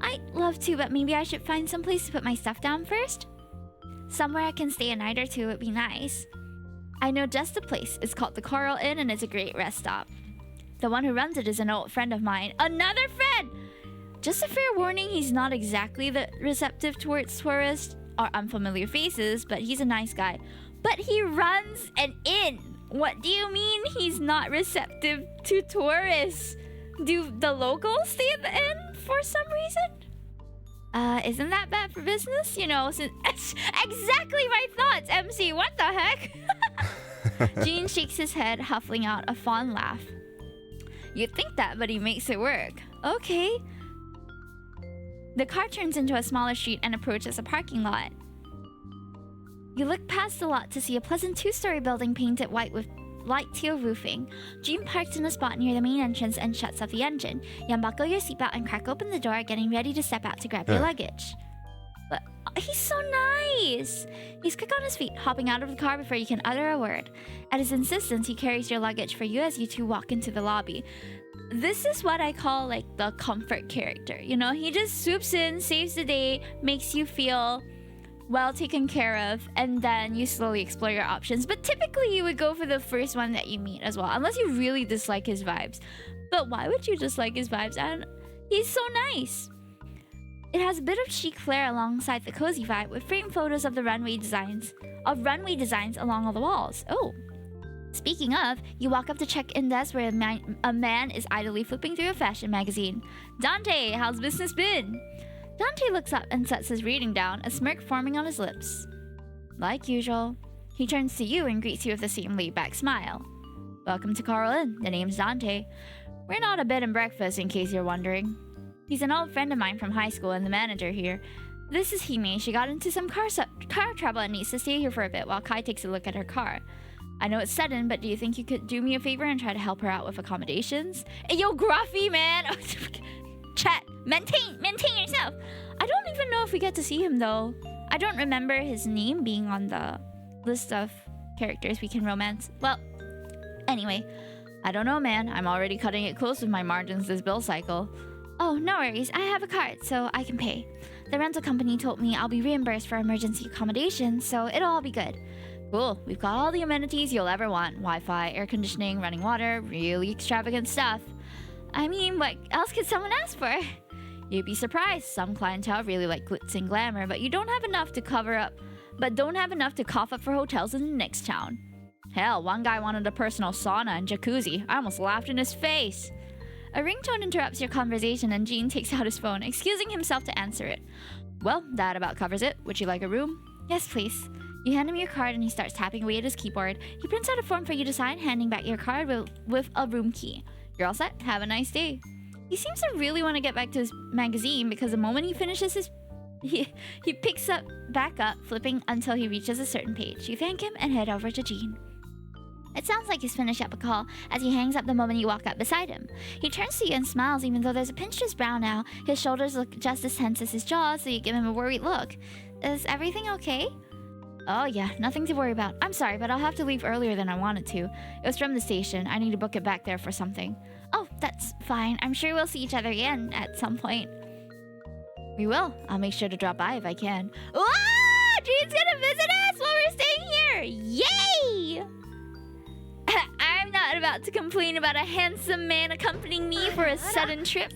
I'd love to, but maybe I should find some place to put my stuff down first. Somewhere I can stay a night or two would be nice. I know just the place. It's called the Coral Inn and it's a great rest stop. The one who runs it is an old friend of mine. Another friend! Just a fair warning, he's not exactly the receptive towards tourists or unfamiliar faces, but he's a nice guy. But he runs an inn. What do you mean he's not receptive to tourists? Do the locals stay at the inn for some reason? Isn't that bad for business? You know, since exactly my thoughts, MC. What the heck? Gene shakes his head, huffling out a fond laugh. You'd think that, but he makes it work. Okay. The car turns into a smaller street and approaches a parking lot. You look past the lot to see a pleasant two-story building painted white with light teal roofing. Gene parks in a spot near the main entrance and shuts off the engine. You unbuckle your seatbelt and crack open the door, getting ready to step out to grab your luggage. But he's so nice! He's quick on his feet, hopping out of the car before you can utter a word. At his insistence, he carries your luggage for you as you two walk into the lobby. This is what I call like the comfort character. You know, he just swoops in, saves the day, makes you feel well taken care of, and then you slowly explore your options. But typically you would go for the first one that you meet as well, unless you really dislike his vibes. But why would you dislike his vibes? And he's so nice. It has a bit of chic flair alongside the cozy vibe, with framed photos of the runway designs along all the walls. Oh. Speaking of, you walk up to check-in desk where a man is idly flipping through a fashion magazine. Dante, how's business been? Dante looks up and sets his reading down, a smirk forming on his lips. Like usual, he turns to you and greets you with the same laid-back smile. Welcome to Coral Inn. The name's Dante. We're not a bed and breakfast, in case you're wondering. He's an old friend of mine from high school and the manager here. This is Hime. She got into some car trouble and needs to stay here for a bit while Kai takes a look at her car. I know it's sudden, but do you think you could do me a favor and try to help her out with accommodations? Hey, yo, Gruffy, man! Chat, maintain yourself! I don't even know if we get to see him, though. I don't remember his name being on the list of characters we can romance. Well, anyway, I don't know, man. I'm already cutting it close with my margins this bill cycle. Oh, no worries. I have a card, so I can pay. The rental company told me I'll be reimbursed for emergency accommodations, so it'll all be good. Cool, we've got all the amenities you'll ever want. Wi-Fi, air conditioning, running water, really extravagant stuff. I mean, what else could someone ask for? You'd be surprised. Some clientele really like glitz and glamour, but don't have enough to cough up for hotels in the next town. Hell, one guy wanted a personal sauna and jacuzzi. I almost laughed in his face. A ringtone interrupts your conversation and Gene takes out his phone, excusing himself to answer it. Well, that about covers it. Would you like a room? Yes, please. You hand him your card and he starts tapping away at his keyboard. He prints out a form for you to sign, handing back your card with a room key. You're all set. Have a nice day. He seems to really want to get back to his magazine because the moment he finishes he picks back up, flipping until he reaches a certain page. You thank him and head over to Gene. It sounds like he's finished up a call as he hangs up the moment you walk up beside him. He turns to you and smiles even though there's a pinch to his brow now. His shoulders look just as tense as his jaw, so you give him a worried look. Is everything okay? Oh yeah, nothing to worry about. I'm sorry, but I'll have to leave earlier than I wanted to. It was from the station. I need to book it back there for something. Oh, that's fine. I'm sure we'll see each other again at some point. We will. I'll make sure to drop by if I can. Ah! Gene's gonna visit us while we're staying here! Yay! I'm not about to complain about a handsome man accompanying me for a sudden trip.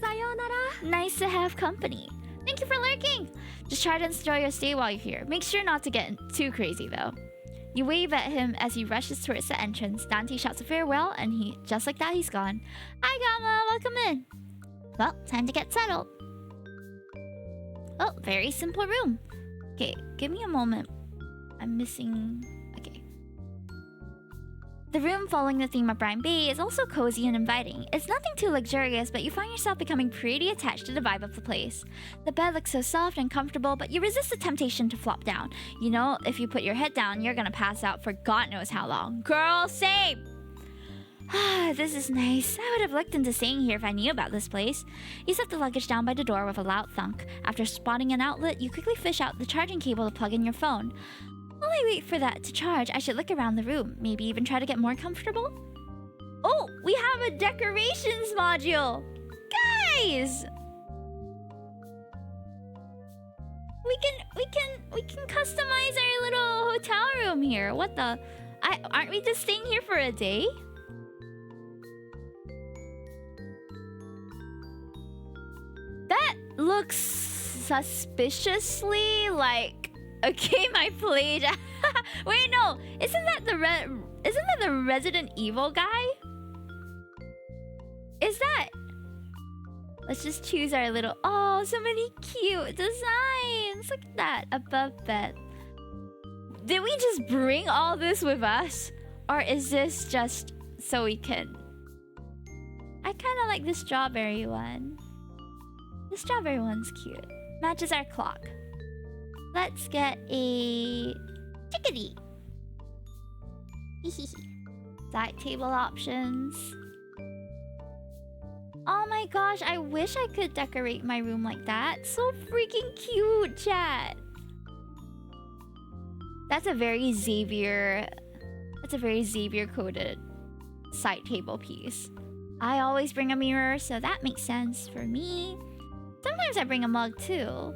Nice to have company. Thank you for lurking. Just try to enjoy your stay while you're here. Make sure not to get too crazy, though. You wave at him as he rushes towards the entrance. Dante shouts a farewell, and just like that, he's gone. Hi, Gamma. Welcome in. Well, time to get settled. Oh, very simple room. Okay, give me a moment. I'm missing... Okay. The room, following the theme of Prime Bay, is also cozy and inviting. It's nothing too luxurious, but you find yourself becoming pretty attached to the vibe of the place. The bed looks so soft and comfortable, but you resist the temptation to flop down. You know, if you put your head down, you're gonna pass out for God knows how long. Girl, same! This is nice. I would have looked into staying here if I knew about this place. You set the luggage down by the door with a loud thunk. After spotting an outlet, you quickly fish out the charging cable to plug in your phone. While I wait for that to charge, I should look around the room. Maybe even try to get more comfortable. Oh, we have a decorations module! Guys! We can customize our little hotel room here. What the? Aren't we just staying here for a day? That looks suspiciously like a game I played. Wait, no. Isn't that the Resident Evil guy? Is that? Let's just choose our little... Oh, so many cute designs. Look at that. Above bed. Did we just bring all this with us? Or is this just so we can... I kind of like the strawberry one. The strawberry one's cute. Matches our clock. Let's get a... chickadee. Side table options. Oh my gosh, I wish I could decorate my room like that. So freaking cute, chat. That's a very Xavier coded side table piece. I always bring a mirror, so that makes sense for me. Sometimes I bring a mug too.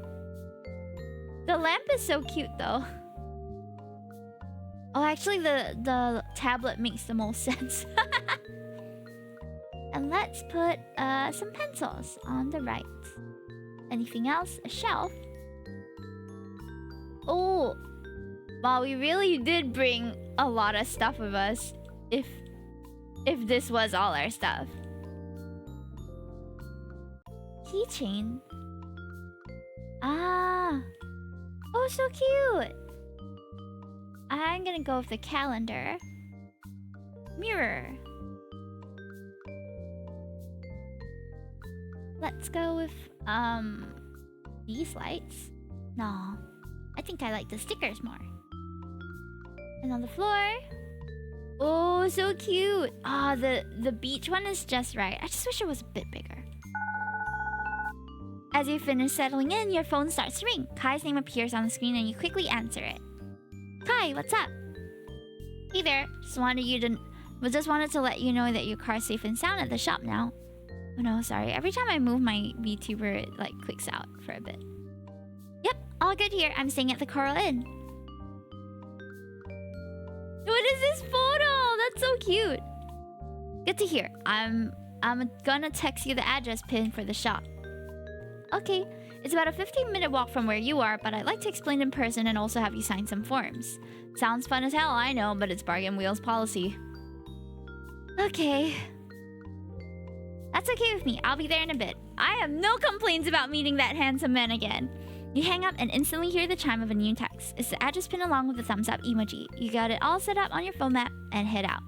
The lamp is so cute though. Oh, actually the tablet makes the most sense. And let's put some pencils on the right. Anything else? A shelf. Oh, wow, we really did bring a lot of stuff with us. If this was all our stuff. Keychain. Ah. Oh, so cute. I'm gonna go with the calendar. Mirror. Let's go with these lights. No, I think I like the stickers more. And on the floor. Oh, so cute. Ah, the beach one is just right. I just wish it was a bit bigger. As you finish settling in, your phone starts to ring. Kai's name appears on the screen and you quickly answer it. Kai, what's up? Hey there. Just wanted to let you know that your car's safe and sound at the shop now. Oh no, sorry. Every time I move my VTuber, it like clicks out for a bit. Yep, all good here. I'm staying at the Coral Inn. What is this photo? That's so cute. Good to hear. I'm gonna text you the address pin for the shop. Okay, it's about a 15-minute walk from where you are, but I'd like to explain in person and also have you sign some forms. Sounds fun as hell, I know, but it's Bargain Wheel's policy. Okay. That's okay with me. I'll be there in a bit. I have no complaints about meeting that handsome man again. You hang up and instantly hear the chime of a new text. It's the address pin along with the thumbs up emoji. You got it all set up on your phone map and head out.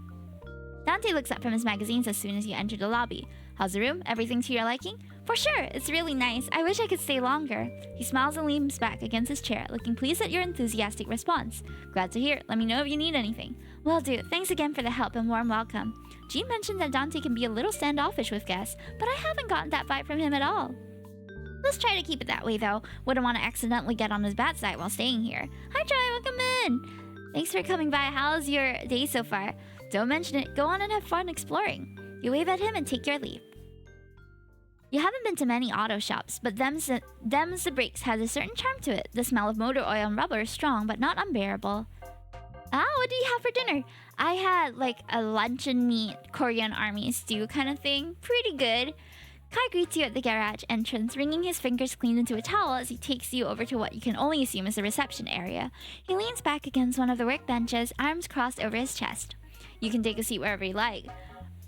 Dante looks up from his magazines as soon as you enter the lobby. How's the room? Everything to your liking? For sure, it's really nice. I wish I could stay longer. He smiles and leans back against his chair, looking pleased at your enthusiastic response. Glad to hear it. Let me know if you need anything. Will do. Thanks again for the help and warm welcome. Jean mentioned that Dante can be a little standoffish with guests, but I haven't gotten that vibe from him at all. Let's try to keep it that way, though. Wouldn't want to accidentally get on his bad side while staying here. Hi, Troy. Welcome in. Thanks for coming by. How's your day so far? Don't mention it. Go on and have fun exploring. You wave at him and take your leave. You haven't been to many auto shops, but them's the Brakes has a certain charm to it. The smell of motor oil and rubber is strong, but not unbearable. Ah, what did you have for dinner? I had like a luncheon meat Korean army stew kind of thing. Pretty good. Kai greets you at the garage entrance, wringing his fingers clean into a towel as he takes you over to what you can only assume is the reception area. He leans back against one of the workbenches, arms crossed over his chest. You can take a seat wherever you like.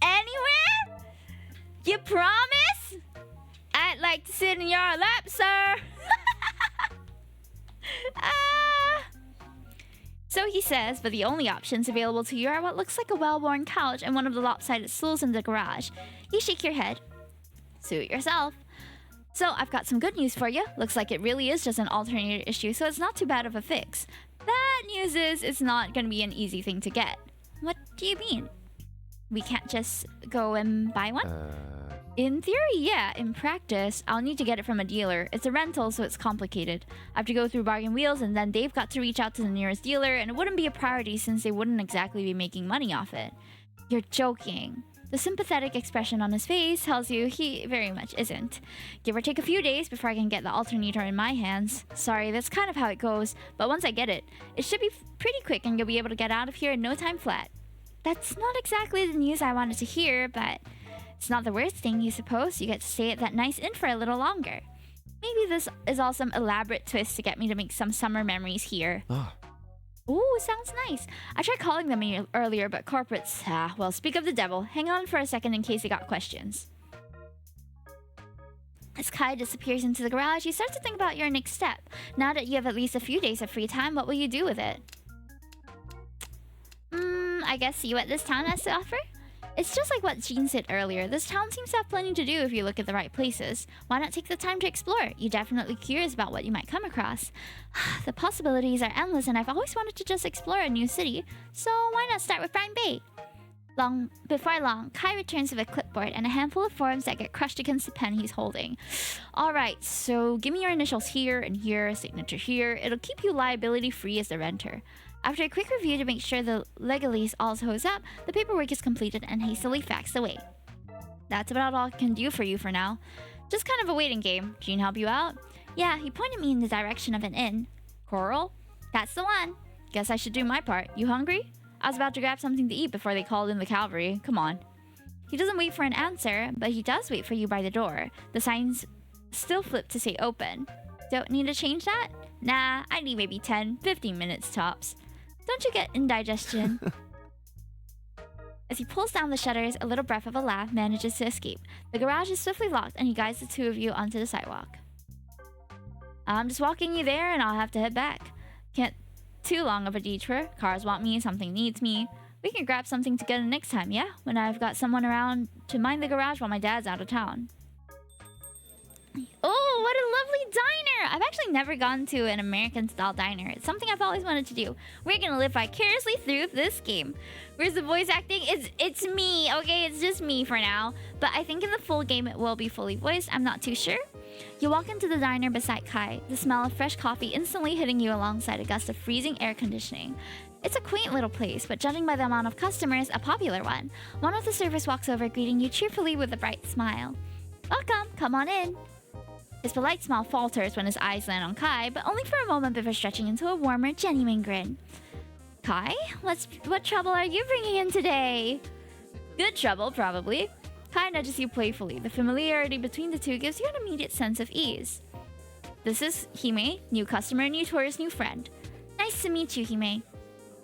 Anywhere? You promise? I'd like to sit in your lap, sir. So he says, but the only options available to you are what looks like a well-worn couch and one of the lopsided stools in the garage. You shake your head. Suit yourself. So I've got some good news for you. Looks like it really is just an alternator issue, so it's not too bad of a fix. Bad news is it's not going to be an easy thing to get. What do you mean? We can't just go and buy one? In theory, yeah. In practice, I'll need to get it from a dealer. It's a rental, so it's complicated. I have to go through bargain wheels, and then they've got to reach out to the nearest dealer, and it wouldn't be a priority since they wouldn't exactly be making money off it. You're joking. The sympathetic expression on his face tells you he very much isn't. Give or take a few days before I can get the alternator in my hands. Sorry, that's kind of how it goes, but once I get it, it should be pretty quick and you'll be able to get out of here in no time flat. That's not exactly the news I wanted to hear, but it's not the worst thing, you suppose. You get to stay at that nice inn for a little longer. Maybe this is all some elaborate twist to get me to make some summer memories here. Ooh, sounds nice. I tried calling them earlier, but corporates, well, speak of the devil. Hang on for a second in case you got questions. As Kai disappears into the garage, you start to think about your next step. Now that you have at least a few days of free time, what will you do with it? I guess see what this town has to offer? It's just like what Jean said earlier. This town seems to have plenty to do if you look at the right places. Why not take the time to explore? You're definitely curious about what you might come across. The possibilities are endless, and I've always wanted to just explore a new city. So why not start with Brine Bay? Before long, Kai returns with a clipboard and a handful of forms that get crushed against the pen he's holding. Alright, so give me your initials here and here, signature here. It'll keep you liability free as the renter. After a quick review to make sure the legalese all holds up, the paperwork is completed and hastily faxed away. That's about all I can do for you for now. Just kind of a waiting game. Gene help you out? Yeah, he pointed me in the direction of an inn. Coral? That's the one. Guess I should do my part. You hungry? I was about to grab something to eat before they called in the cavalry. Come on. He doesn't wait for an answer, but he does wait for you by the door. The signs still flip to say open. Don't need to change that? Nah, I need maybe 10, 15 minutes tops. Don't you get indigestion? As he pulls down the shutters, a little breath of a laugh manages to escape. The garage is swiftly locked, and he guides the two of you onto the sidewalk. I'm just walking you there, and I'll have to head back. Can't too long of a detour. Cars want me, something needs me. We can grab something together next time, yeah? When I've got someone around to mind the garage while my dad's out of town. Oh, what a lovely diner! I've actually never gone to an American-style diner. It's something I've always wanted to do. We're gonna live vicariously through this game. Where's the voice acting? It's me, okay? It's just me for now. But I think in the full game it will be fully voiced. I'm not too sure. You walk into the diner beside Kai, the smell of fresh coffee instantly hitting you alongside a gust of freezing air conditioning. It's a quaint little place, but judging by the amount of customers, a popular one. One of the servers walks over, greeting you cheerfully with a bright smile. Welcome, come on in. His polite smile falters when his eyes land on Kai, but only for a moment before stretching into a warmer, genuine grin. Kai, what trouble are you bringing in today? Good trouble, probably. Kai nudges you playfully. The familiarity between the two gives you an immediate sense of ease. This is Hime, new customer, new tourist, new friend. Nice to meet you, Hime.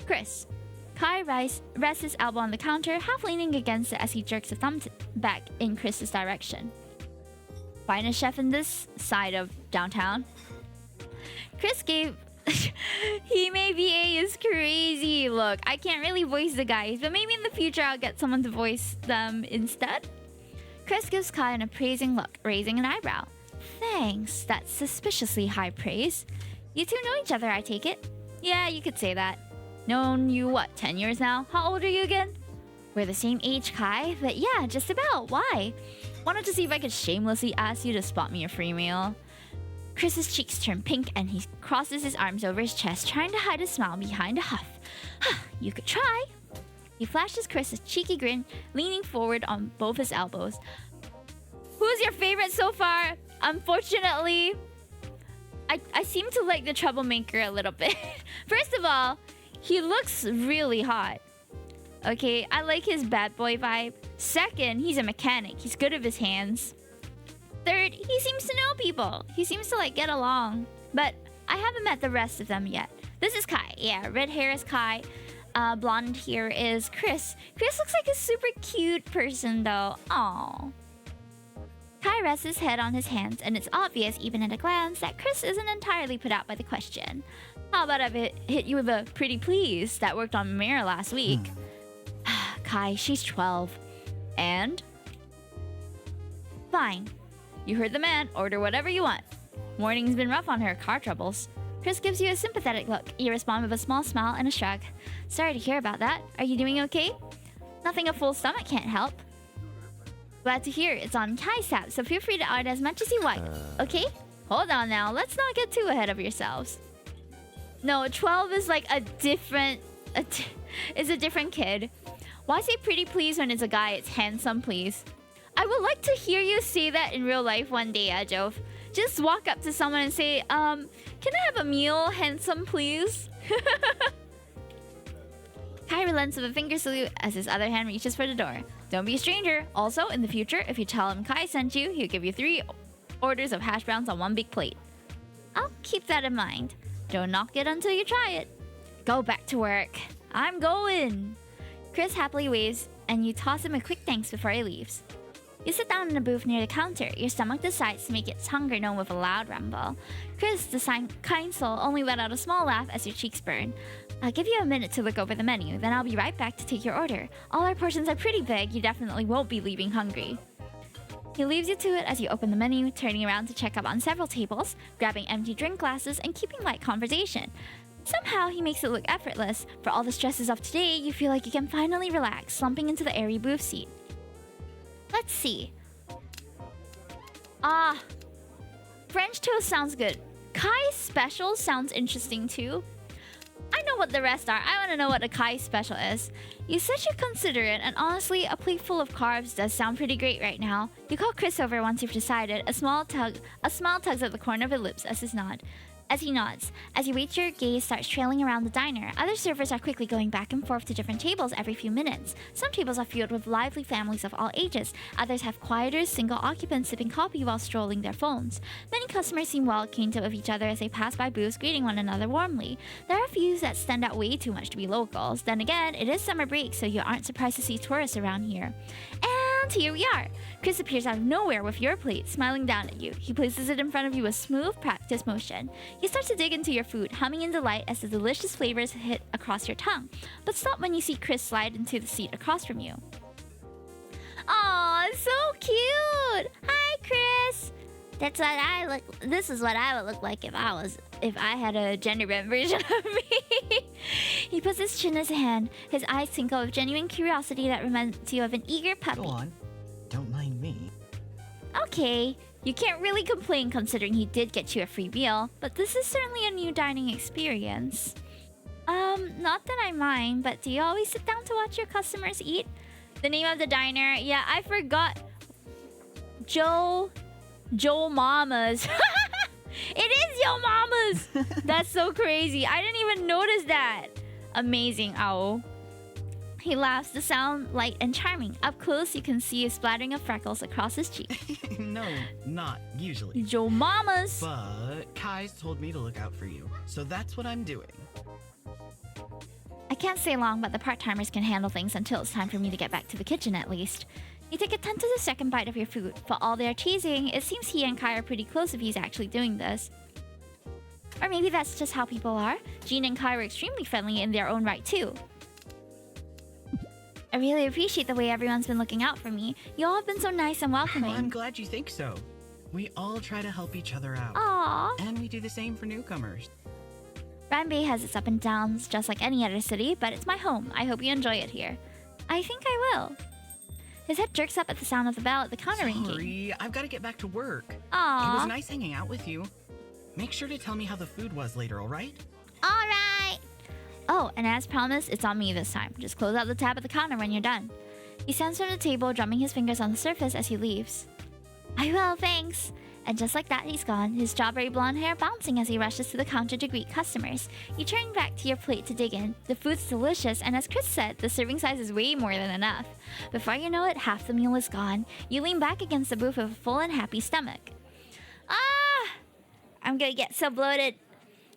Chris. Kai rests his elbow on the counter, half leaning against it as he jerks a thumb back in Chris's direction. Finest chef in this side of downtown. Chris gave... Hime VA is crazy. Look, I can't really voice the guys, but maybe in the future I'll get someone to voice them instead. Chris gives Kai an appraising look, raising an eyebrow. Thanks, that's suspiciously high praise. You two know each other, I take it? Yeah, you could say that. Known you, what, 10 years now? How old are you again? We're the same age, Kai, but yeah, just about. Why? Wanted to see if I could shamelessly ask you to spot me a free meal. Chris's cheeks turn pink and he crosses his arms over his chest, trying to hide a smile behind a huff. You could try. He flashes Chris a cheeky grin, leaning forward on both his elbows. Who's your favorite so far? Unfortunately, I seem to like the troublemaker a little bit. First of all, he looks really hot. Okay, I like his bad boy vibe. Second, he's a mechanic. He's good with his hands. Third, he seems to know people. He seems to get along. But I haven't met the rest of them yet. This is Kai. Yeah, red hair is Kai. Blonde here is Chris. Chris looks like a super cute person though. Aww. Kai rests his head on his hands, and it's obvious even at a glance that Chris isn't entirely put out by the question. How about I hit you with a pretty please that worked on Mira last week? Kai, she's 12. And? Fine. You heard the man. Order whatever you want. Morning's been rough on her. Car troubles. Chris gives you a sympathetic look. You respond with a small smile and a shrug. Sorry to hear about that. Are you doing okay? Nothing a full stomach can't help. Glad to hear it's on Kai's tab, so feel free to order as much as you want. Okay? Hold on now, let's not get too ahead of yourselves. No, 12 is like a different... is a different kid. Why say pretty please when it's a guy? It's handsome please. I would like to hear you say that in real life one day, Ajov. Just walk up to someone and say, can I have a meal, handsome please? Kai relents with a finger salute as his other hand reaches for the door. Don't be a stranger. Also, in the future, if you tell him Kai sent you, he'll give you 3 orders of hash browns on 1 big plate. I'll keep that in mind. Don't knock it until you try it. Go back to work. I'm going. Chris happily waves, and you toss him a quick thanks before he leaves. You sit down in a booth near the counter. Your stomach decides to make its hunger known with a loud rumble. Chris, the kind soul, only let out a small laugh as your cheeks burn. I'll give you a minute to look over the menu, then I'll be right back to take your order. All our portions are pretty big, you definitely won't be leaving hungry. He leaves you to it as you open the menu, turning around to check up on several tables, grabbing empty drink glasses, and keeping light conversation. Somehow, he makes it look effortless. For all the stresses of today, you feel like you can finally relax, slumping into the airy booth seat. Let's see. French toast sounds good. Kai's special sounds interesting too. I know what the rest are. I want to know what a Kai special is. You said you'd consider it, and honestly, a plate full of carbs does sound pretty great right now. You call Chris over once you've decided. A smile tugs at the corner of his lips as he nods. As you wait, your gaze starts trailing around the diner. Other servers are quickly going back and forth to different tables every few minutes. Some tables are filled with lively families of all ages. Others have quieter, single occupants sipping coffee while strolling their phones. Many customers seem well acquainted with each other as they pass by booths, greeting one another warmly. There are a few that stand out way too much to be locals. Then again, it is summer break, so you aren't surprised to see tourists around here. And here we are. Chris appears out of nowhere with your plate, smiling down at you. He places it in front of you with smooth, practiced motion. You start to dig into your food, humming in delight as the delicious flavors hit across your tongue, but stop when you see Chris slide into the seat across from you. Aw, so cute! Hi, Chris! This is what I would look like if I had a gender-bent version of me. He puts his chin in his hand, his eyes twinkle with genuine curiosity that reminds you of an eager puppy. Go on. Don't mind me. Okay, you can't really complain considering he did get you a free meal, but this is certainly a new dining experience. Not that I mind, but do you always sit down to watch your customers eat? The name of the diner? Yeah, I forgot. Joe Mama's. It is Yo Mama's! That's so crazy. I didn't even notice that. Amazing, owl. He laughs to sound light and charming. Up close, you can see a splattering of freckles across his cheek. No, not usually. Joe Mama's! But Kai's told me to look out for you, so that's what I'm doing. I can't stay long, but the part-timers can handle things until it's time for me to get back to the kitchen at least. You take a 10 to the second bite of your food. For all their teasing, it seems he and Kai are pretty close if he's actually doing this. Or maybe that's just how people are. Jean and Kai were extremely friendly in their own right too. I really appreciate the way everyone's been looking out for me. You all have been so nice and welcoming. Well, I'm glad you think so. We all try to help each other out. Aww. And we do the same for newcomers. Ranbei has its up and downs just like any other city, but it's my home. I hope you enjoy it here. I think I will. His head jerks up at the sound of the bell at the counter ringing. Sorry, I've got to get back to work. Aww. It was nice hanging out with you. Make sure to tell me how the food was later, alright? Alright! Oh, and as promised, it's on me this time. Just close out the tab at the counter when you're done. He stands from the table, drumming his fingers on the surface as he leaves. I will, thanks. And just like that, he's gone, his strawberry blonde hair bouncing as he rushes to the counter to greet customers. You turn back to your plate to dig in. The food's delicious, and as Chris said, the serving size is way more than enough. Before you know it, half the meal is gone. You lean back against the booth with a full and happy stomach. Ah! I'm gonna get so bloated.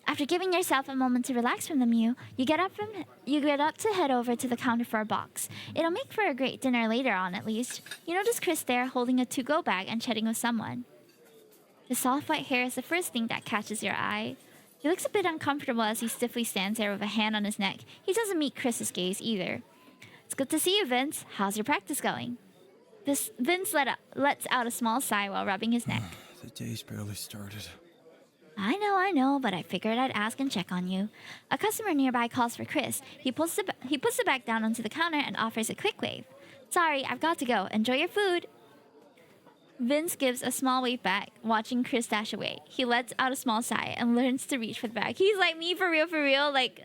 After giving yourself a moment to relax from the meal, you get up to head over to the counter for a box. It'll make for a great dinner later on, at least. You notice Chris there holding a to-go bag and chatting with someone. His soft white hair is the first thing that catches your eye. He looks a bit uncomfortable as he stiffly stands there with a hand on his neck. He doesn't meet Chris's gaze either. It's good to see you, Vince. How's your practice going? Vince lets out a small sigh while rubbing his neck. The day's barely started. I know, but I figured I'd ask and check on you. A customer nearby calls for Chris. He puts the bag down onto the counter and offers a quick wave. Sorry, I've got to go. Enjoy your food. Vince gives a small wave back, watching Chris dash away. He lets out a small sigh and learns to reach for the bag. He's like me for real, like,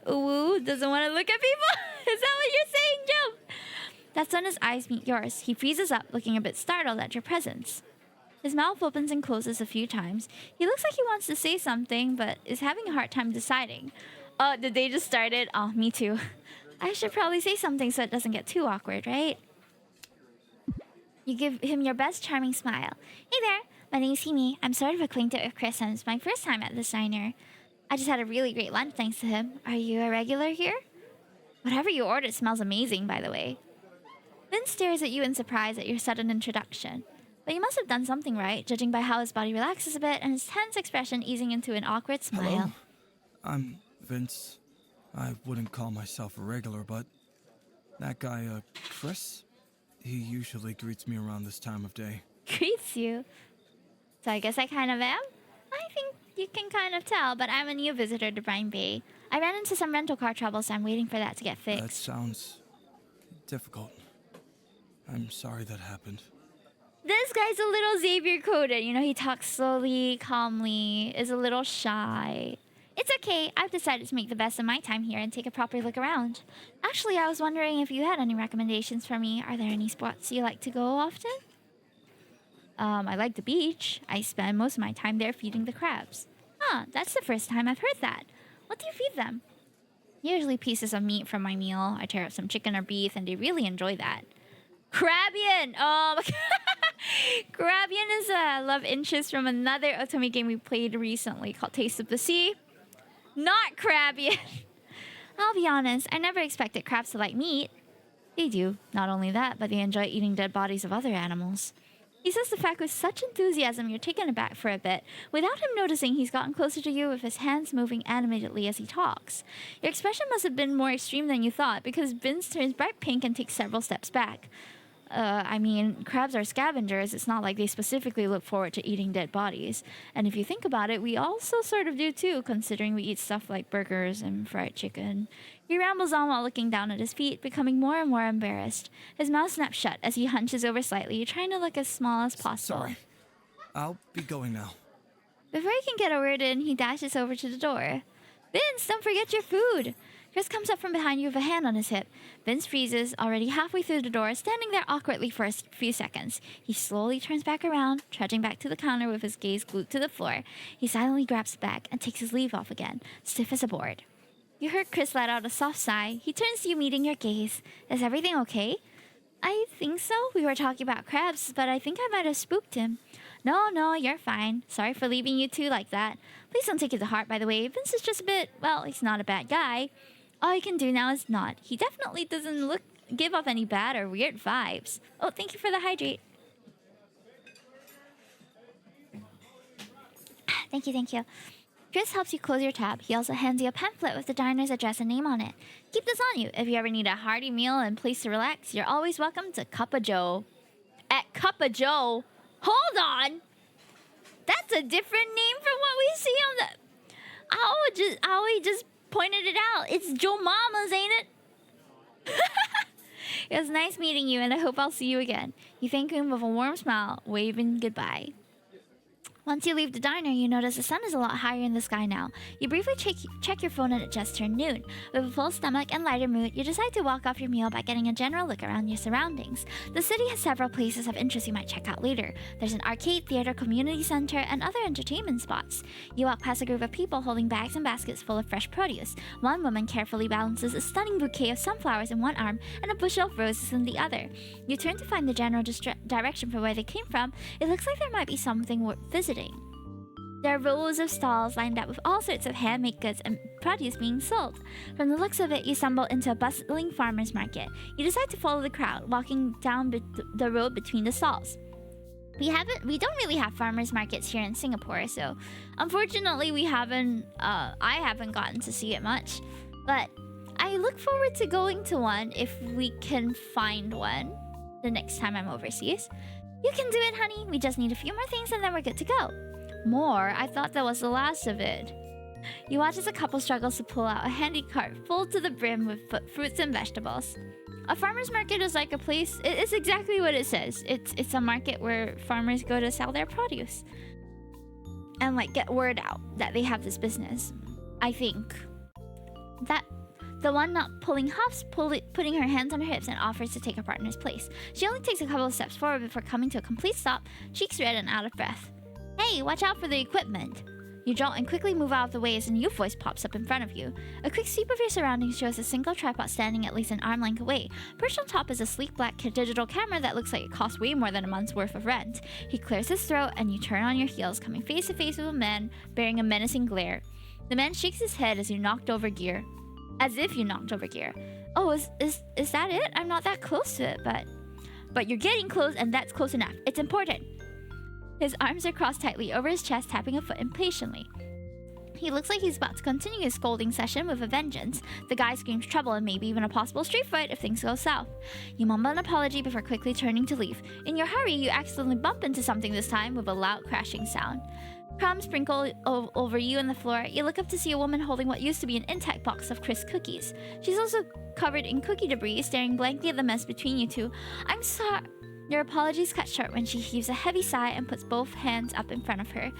ooh, doesn't want to look at people. Is that what you're saying, Joe? That's when his eyes meet yours. He freezes up, looking a bit startled at your presence. His mouth opens and closes a few times. He looks like he wants to say something, but is having a hard time deciding. Oh, the day just started? Oh, me too. I should probably say something so it doesn't get too awkward, right? You give him your best charming smile. Hey there, my name's Himi. I'm sort of acquainted with Chris and it's my first time at this diner. I just had a really great lunch thanks to him. Are you a regular here? Whatever you ordered smells amazing, by the way. Vince stares at you in surprise at your sudden introduction. But you must have done something right, judging by how his body relaxes a bit and his tense expression easing into an awkward smile. Hello, I'm Vince. I wouldn't call myself a regular, but that guy, Chris, he usually greets me around this time of day. Greets you? So I guess I kind of am? I think you can kind of tell, but I'm a new visitor to Brine Bay. I ran into some rental car trouble, so I'm waiting for that to get fixed. That sounds difficult. I'm sorry that happened. This guy's a little Xavier coded. You know, he talks slowly, calmly, is a little shy. It's okay. I've decided to make the best of my time here and take a proper look around. Actually, I was wondering if you had any recommendations for me. Are there any spots you like to go often? I like the beach. I spend most of my time there feeding the crabs. Huh, that's the first time I've heard that. What do you feed them? Usually pieces of meat from my meal. I tear up some chicken or beef, and they really enjoy that. Crabian! Oh, Crabian is a love interest from another Otome game we played recently called Taste of the Sea. Not Crabian! I'll be honest, I never expected crabs to like meat. They do. Not only that, but they enjoy eating dead bodies of other animals. He says the fact with such enthusiasm you're taken aback for a bit. Without him noticing, he's gotten closer to you with his hands moving animatedly as he talks. Your expression must have been more extreme than you thought, because Vince turns bright pink and takes several steps back. I mean, crabs are scavengers. It's not like they specifically look forward to eating dead bodies. And if you think about it, we also sort of do too, considering we eat stuff like burgers and fried chicken. He rambles on while looking down at his feet, becoming more and more embarrassed. His mouth snaps shut as he hunches over slightly, trying to look as small as possible. Sorry. I'll be going now. Before he can get a word in, he dashes over to the door. Vince, don't forget your food! Chris comes up from behind you with a hand on his hip. Vince freezes, already halfway through the door, standing there awkwardly for a few seconds. He slowly turns back around, trudging back to the counter with his gaze glued to the floor. He silently grabs the bag and takes his leave off again, stiff as a board. You heard Chris let out a soft sigh. He turns to you, meeting your gaze. Is everything okay? I think so. We were talking about crabs, but I think I might have spooked him. No, you're fine. Sorry for leaving you two like that. Please don't take it to heart, by the way. Vince is just a bit, well, he's not a bad guy. All you can do now is nod. He definitely doesn't give off any bad or weird vibes. Oh, thank you for the hydrate. Thank you. Chris helps you close your tab. He also hands you a pamphlet with the diner's address and name on it. Keep this on you. If you ever need a hearty meal and place to relax, you're always welcome to Cup of Joe. At Cup of Joe? Hold on! That's a different name from what we see on the... Aoi just pointed it out. It's Joe Mama's, ain't it? It was nice meeting you, and I hope I'll see you again. You thank him with a warm smile, waving goodbye. Once you leave the diner, you notice the sun is a lot higher in the sky now. You briefly check your phone and it just turned noon. With a full stomach and lighter mood, you decide to walk off your meal by getting a general look around your surroundings. The city has several places of interest you might check out later. There's an arcade, theater, community center, and other entertainment spots. You walk past a group of people holding bags and baskets full of fresh produce. One woman carefully balances a stunning bouquet of sunflowers in one arm and a bushel of roses in the other. You turn to find the general direction for where they came from. It looks like there might be something worth visiting. There are rows of stalls lined up with all sorts of handmade goods and produce being sold. From the looks of it, you stumble into a bustling farmer's market. You decide to follow the crowd, walking down the road between the stalls. We don't really have farmers markets here in Singapore, so unfortunately I haven't gotten to see it much. But I look forward to going to one if we can find one the next time I'm overseas. You can do it, honey. We just need a few more things and then we're good to go. more. I thought that was the last of it. You watch as a couple struggles to pull out a handy cart full to the brim with fruits and vegetables. A farmer's market is like a place. It's exactly what it says. It's a market where farmers go to sell their produce and like get word out that they have this business. I think that the one not pulling huffs, putting her hands on her hips and offers to take her partner's place. She only takes a couple of steps forward before coming to a complete stop, cheeks red and out of breath. Hey, watch out for the equipment. You jolt and quickly move out of the way as a new voice pops up in front of you. A quick sweep of your surroundings shows a single tripod standing at least an arm length away. Perched on top is a sleek black digital camera that looks like it costs way more than a month's worth of rent. He clears his throat and you turn on your heels, coming face to face with a man bearing a menacing glare. The man shakes his head as you knocked over gear. As if you knocked over gear. Oh, is that it? I'm not that close to it, but you're getting close and that's close enough. It's important. His arms are crossed tightly over his chest, tapping a foot impatiently. He looks like he's about to continue his scolding session with a vengeance. The guy screams trouble and maybe even a possible street fight if things go south. You mumble an apology before quickly turning to leave. In your hurry, you accidentally bump into something this time with a loud crashing sound. Crumbs sprinkle over you and the floor. You look up to see a woman holding what used to be an intact box of crisp cookies. She's also covered in cookie debris, staring blankly at the mess between you two. I'm sorry. Your apologies cut short when she heaves a heavy sigh and puts both hands up in front of her.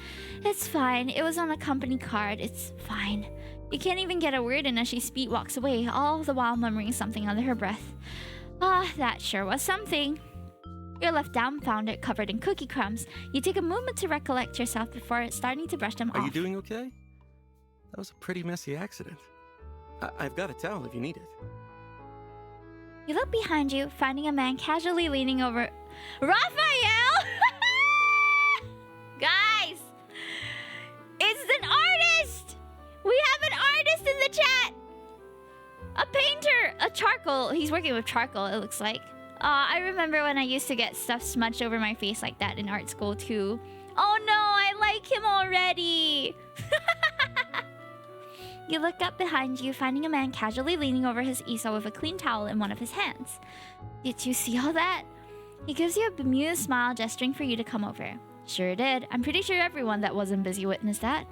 It's fine. It was on a company card. It's fine. You can't even get a word in as she speed walks away, all the while murmuring something under her breath. Ah, that sure was something. You're left dumbfounded, covered in cookie crumbs. You take a moment to recollect yourself before starting to brush them off. Are you doing okay? That was a pretty messy accident. I've got a towel if you need it. You look behind you, finding a man casually leaning over... Raphael! Guys! It's an artist! We have an artist in the chat! A painter! A charcoal. He's working with charcoal, it looks like. I remember when I used to get stuff smudged over my face like that in art school too. Oh no, I like him already! You look up behind you, finding a man casually leaning over his easel with a clean towel in one of his hands. Did you see all that? He gives you a bemused smile, gesturing for you to come over. Sure did. I'm pretty sure everyone that wasn't busy witnessed that.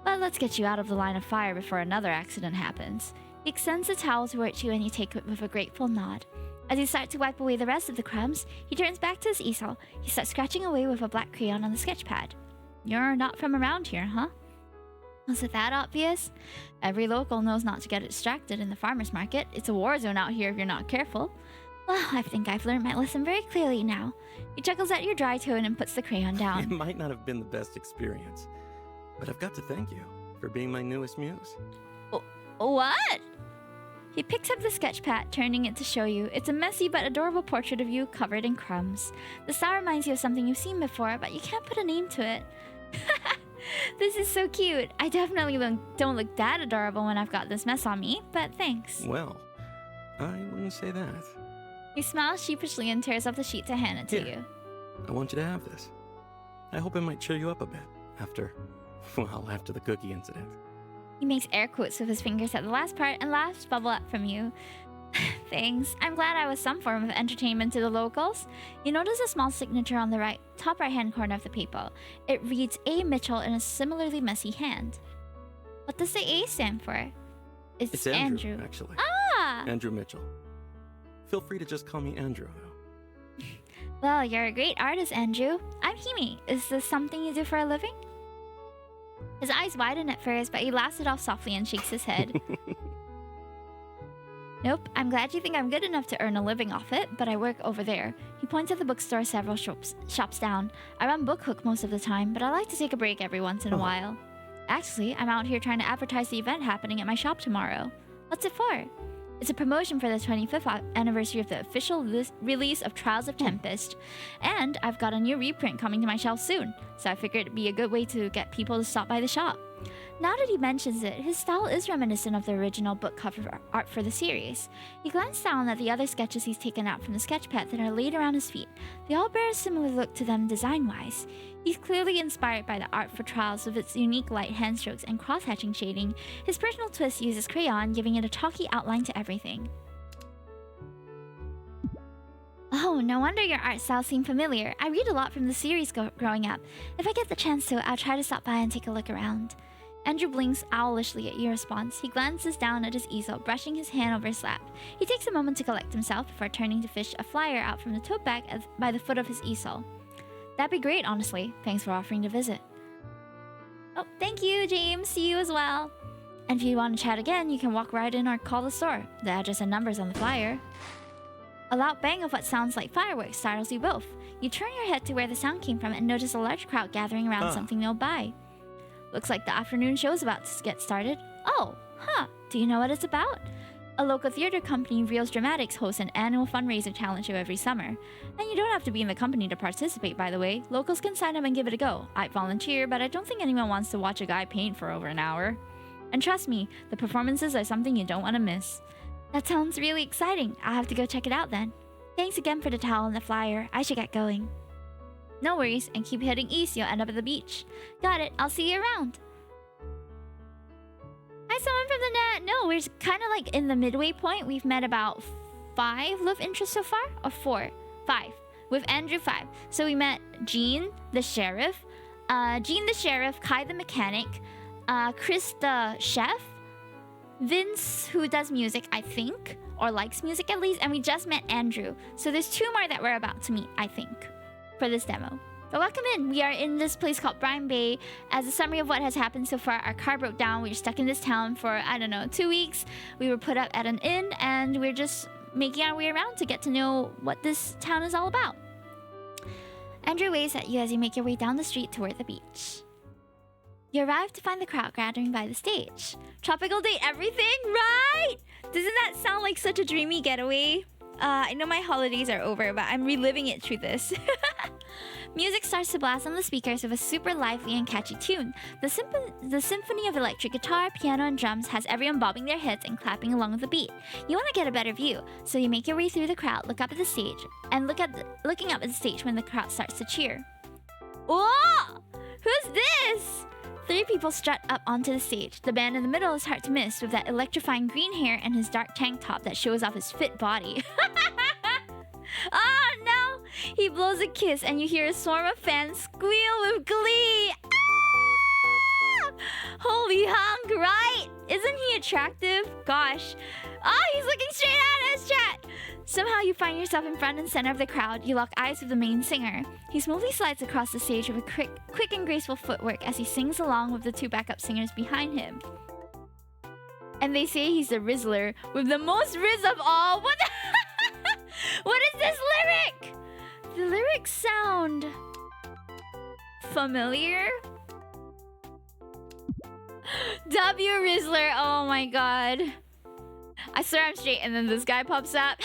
But let's get you out of the line of fire before another accident happens. He extends the towel towards you and you take it with a grateful nod. As you start to wipe away the rest of the crumbs, he turns back to his easel. He starts scratching away with a black crayon on the sketch pad. You're not from around here, huh? Was it that obvious? Every local knows not to get distracted in the farmer's market. It's a war zone out here if you're not careful. Well, I think I've learned my lesson very clearly now. He chuckles at your dry tone and puts the crayon It down. might not have been the best experience, but I've got to thank you for being my newest muse. What? He picks up the sketch pad, turning it to show you. It's a messy but adorable portrait of you covered in crumbs. The style reminds you of something you've seen before, but you can't put a name to it. This is so cute. I definitely don't look that adorable when I've got this mess on me, but thanks. Well, I wouldn't say that. He smiles sheepishly and tears off the sheet to hand it to Here. you. I want you to have this. I hope it might cheer you up a bit after the cookie incident. He makes air quotes with his fingers at the last part and laughs bubble up from you. Thanks. I'm glad I was some form of entertainment to the locals. You notice a small signature on the top right-hand corner of the paper. It reads A. Mitchell in a similarly messy hand. What does the A stand for? It's Andrew, actually. Ah! Andrew Mitchell. Feel free to just call me Andrew, though. Well, you're a great artist, Andrew. I'm Himi. Is this something you do for a living? His eyes widen at first, but he laughs it off softly and shakes his head. Nope, I'm glad you think I'm good enough to earn a living off it, but I work over there. He points at the bookstore several shops down. I run Book Hook most of the time, but I like to take a break every once in a while. Actually, I'm out here trying to advertise the event happening at my shop tomorrow. What's it for? It's a promotion for the 25th anniversary of the official release of Trials of Tempest. And I've got a new reprint coming to my shelf soon, so I figured it'd be a good way to get people to stop by the shop. Now that he mentions it, his style is reminiscent of the original book cover art for the series. He glanced down at the other sketches he's taken out from the sketch pad that are laid around his feet. They all bear a similar look to them design-wise. He's clearly inspired by the art for Trials with its unique light handstrokes and cross-hatching shading. His personal twist uses crayon, giving it a chalky outline to everything. Oh, no wonder your art style seemed familiar. I read a lot from the series growing up. If I get the chance to, I'll try to stop by and take a look around. Andrew blinks owlishly at your response. He glances down at his easel, brushing his hand over his lap. He takes a moment to collect himself before turning to fish a flyer out from the tote bag by the foot of his easel. That'd be great, honestly. Thanks for offering to visit. Oh, thank you, James. See you as well. And if you want to chat again, you can walk right in or call the store. The address and numbers on the flyer. A loud bang of what sounds like fireworks startles you both. You turn your head to where the sound came from and notice a large crowd gathering around something nearby. Looks like the afternoon show's about to get started. Oh, huh. Do you know what it's about? A local theater company, Reels Dramatics, hosts an annual fundraiser talent show every summer. And you don't have to be in the company to participate, by the way. Locals can sign up and give it a go. I'd volunteer, but I don't think anyone wants to watch a guy paint for over an hour. And trust me, the performances are something you don't want to miss. That sounds really exciting. I'll have to go check it out then. Thanks again for the towel and the flyer. I should get going. No worries, and keep heading east. You'll end up at the beach. Got it. I'll see you around. Hi, someone from the net. No, we're kind of like in the midway point. We've met about 5 love interests so far, or 4? 5. With Andrew, 5. So we met Jean, the sheriff, Kai the mechanic, Chris the chef, Vince, who does music, I think, or likes music at least, and we just met Andrew. So there's 2 more that we're about to meet, I think, for this demo. But welcome in. We are in this place called Brine Bay. As a summary of what has happened so far, our car broke down. We were stuck in this town for, I don't know, 2 weeks. We were put up at an inn, and we're just making our way around to get to know what this town is all about. Andrew waves at you as you make your way down the street toward the beach. You arrive to find the crowd gathering by the stage. Tropical date everything, right? Doesn't that sound like such a dreamy getaway? I know my holidays are over, but I'm reliving it through this. Music starts to blast on the speakers with a super lively and catchy tune. The symphony of electric guitar, piano, and drums has everyone bobbing their heads and clapping along with the beat. You want to get a better view, so you make your way through the crowd, look up at the stage, and looking up at the stage when the crowd starts to cheer. Whoa! Who's this? 3 people strut up onto the stage. The man in the middle is hard to miss with that electrifying green hair and his dark tank top that shows off his fit body. Oh no! He blows a kiss and you hear a swarm of fans squeal with glee. Ah! Holy hunk, right? Isn't he attractive? Gosh. He's looking straight at us, chat! Somehow you find yourself in front and center of the crowd. You lock eyes with the main singer. He smoothly slides across the stage with a quick and graceful footwork as he sings along with the 2 backup singers behind him. And they say he's the Rizzler with the most Riz of all. What the What is this lyric? The lyrics sound familiar. W Rizzler, oh my god. I swear I'm straight and then this guy pops up.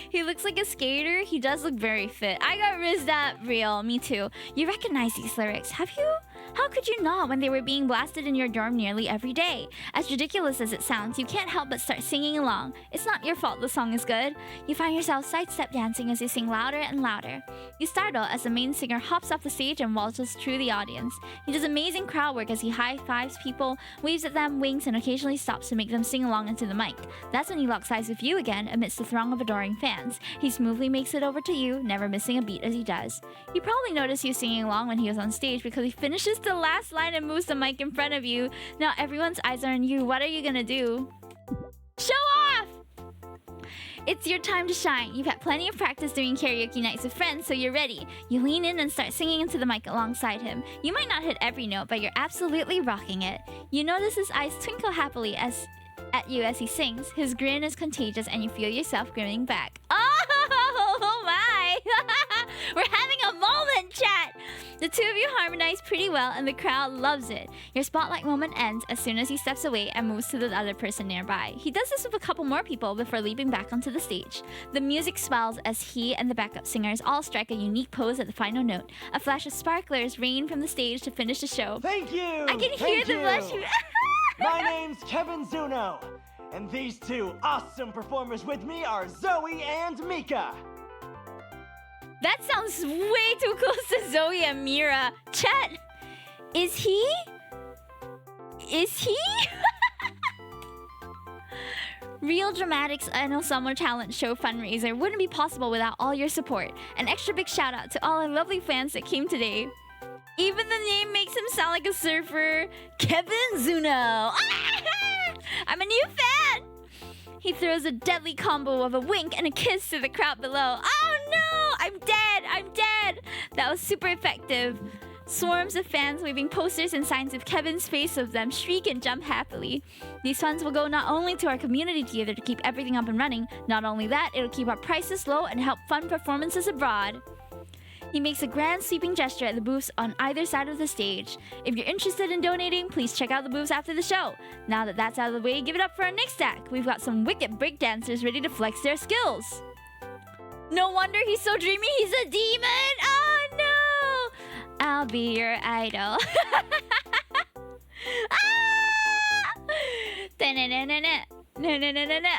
He looks like a skater. He does look very fit. I got rizzed up real. Me too. You recognize these lyrics, have you? How could you not when they were being blasted in your dorm nearly every day? As ridiculous as it sounds, you can't help but start singing along. It's not your fault the song is good. You find yourself sidestep dancing as you sing louder and louder. You startle as the main singer hops off the stage and waltzes through the audience. He does amazing crowd work as he high-fives people, waves at them, winks, and occasionally stops to make them sing along into the mic. That's when he locks eyes with you again amidst the throng of adoring fans. He smoothly makes it over to you, never missing a beat as he does. You probably noticed you singing along when he was on stage because he finishes the last line and moves the mic in front of you. Now everyone's eyes are on you. What are you gonna do? Show off! It's your time to shine. You've had plenty of practice doing karaoke nights with friends, so you're ready. You lean in and start singing into the mic alongside him. You might not hit every note, but you're absolutely rocking it. You notice his eyes twinkle happily at you as he sings. His grin is contagious and you feel yourself grinning back. Oh my! We're having a moment, chat! The 2 of you harmonize pretty well and the crowd loves it. Your spotlight moment ends as soon as he steps away and moves to the other person nearby. He does this with a couple more people before leaping back onto the stage. The music swells as he and the backup singers all strike a unique pose at the final note. A flash of sparklers rain from the stage to finish the show. Thank you! I can hear the blush. My name's Kevin Zuno, and these 2 awesome performers with me are Zoe and Mika. That sounds way too close to Zoe and Mira. Chat, is he? Real Dramatics Annual Summer Talent Show fundraiser wouldn't be possible without all your support. An extra big shout out to all our lovely fans that came today. Even the name makes him sound like a surfer. Kevin Zuno. I'm a new fan. He throws a deadly combo of a wink and a kiss to the crowd below. Oh no! I'm dead! I'm dead! That was super effective. Swarms of fans waving posters and signs with Kevin's face of them shriek and jump happily. These funds will go not only to our community theater to keep everything up and running, not only that, it'll keep our prices low and help fund performances abroad. He makes a grand sweeping gesture at the booths on either side of the stage. If you're interested in donating, please check out the booths after the show. Now that that's out of the way, give it up for our next act. We've got some wicked breakdancers ready to flex their skills. No wonder he's so dreamy, he's a demon! Oh no! I'll be your idol. Ah! Da-na-na-na-na. Na-na-na-na-na.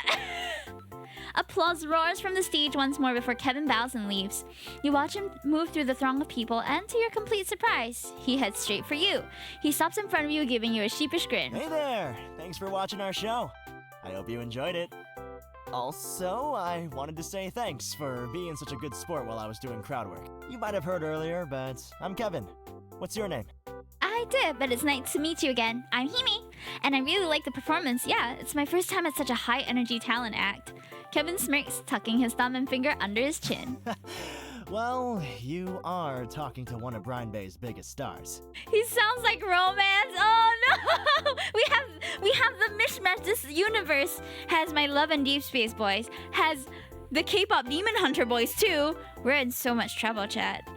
Applause roars from the stage once more before Kevin bows and leaves. You watch him move through the throng of people, and to your complete surprise, he heads straight for you. He stops in front of you, giving you a sheepish grin. Hey there! Thanks for watching our show. I hope you enjoyed it. Also, I wanted to say thanks for being such a good sport while I was doing crowd work. You might have heard earlier, but I'm Kevin. What's your name? I did, but it's nice to meet you again. I'm Himi, and I really like the performance. Yeah, it's my first time at such a high-energy talent act. Kevin smirks, tucking his thumb and finger under his chin. Well, you are talking to one of Brian Bay's biggest stars. He sounds like romance. Oh no! We have the mishmash. This universe has my Love and Deep Space boys, has the K-pop Demon Hunter boys too. We're in so much trouble, chat.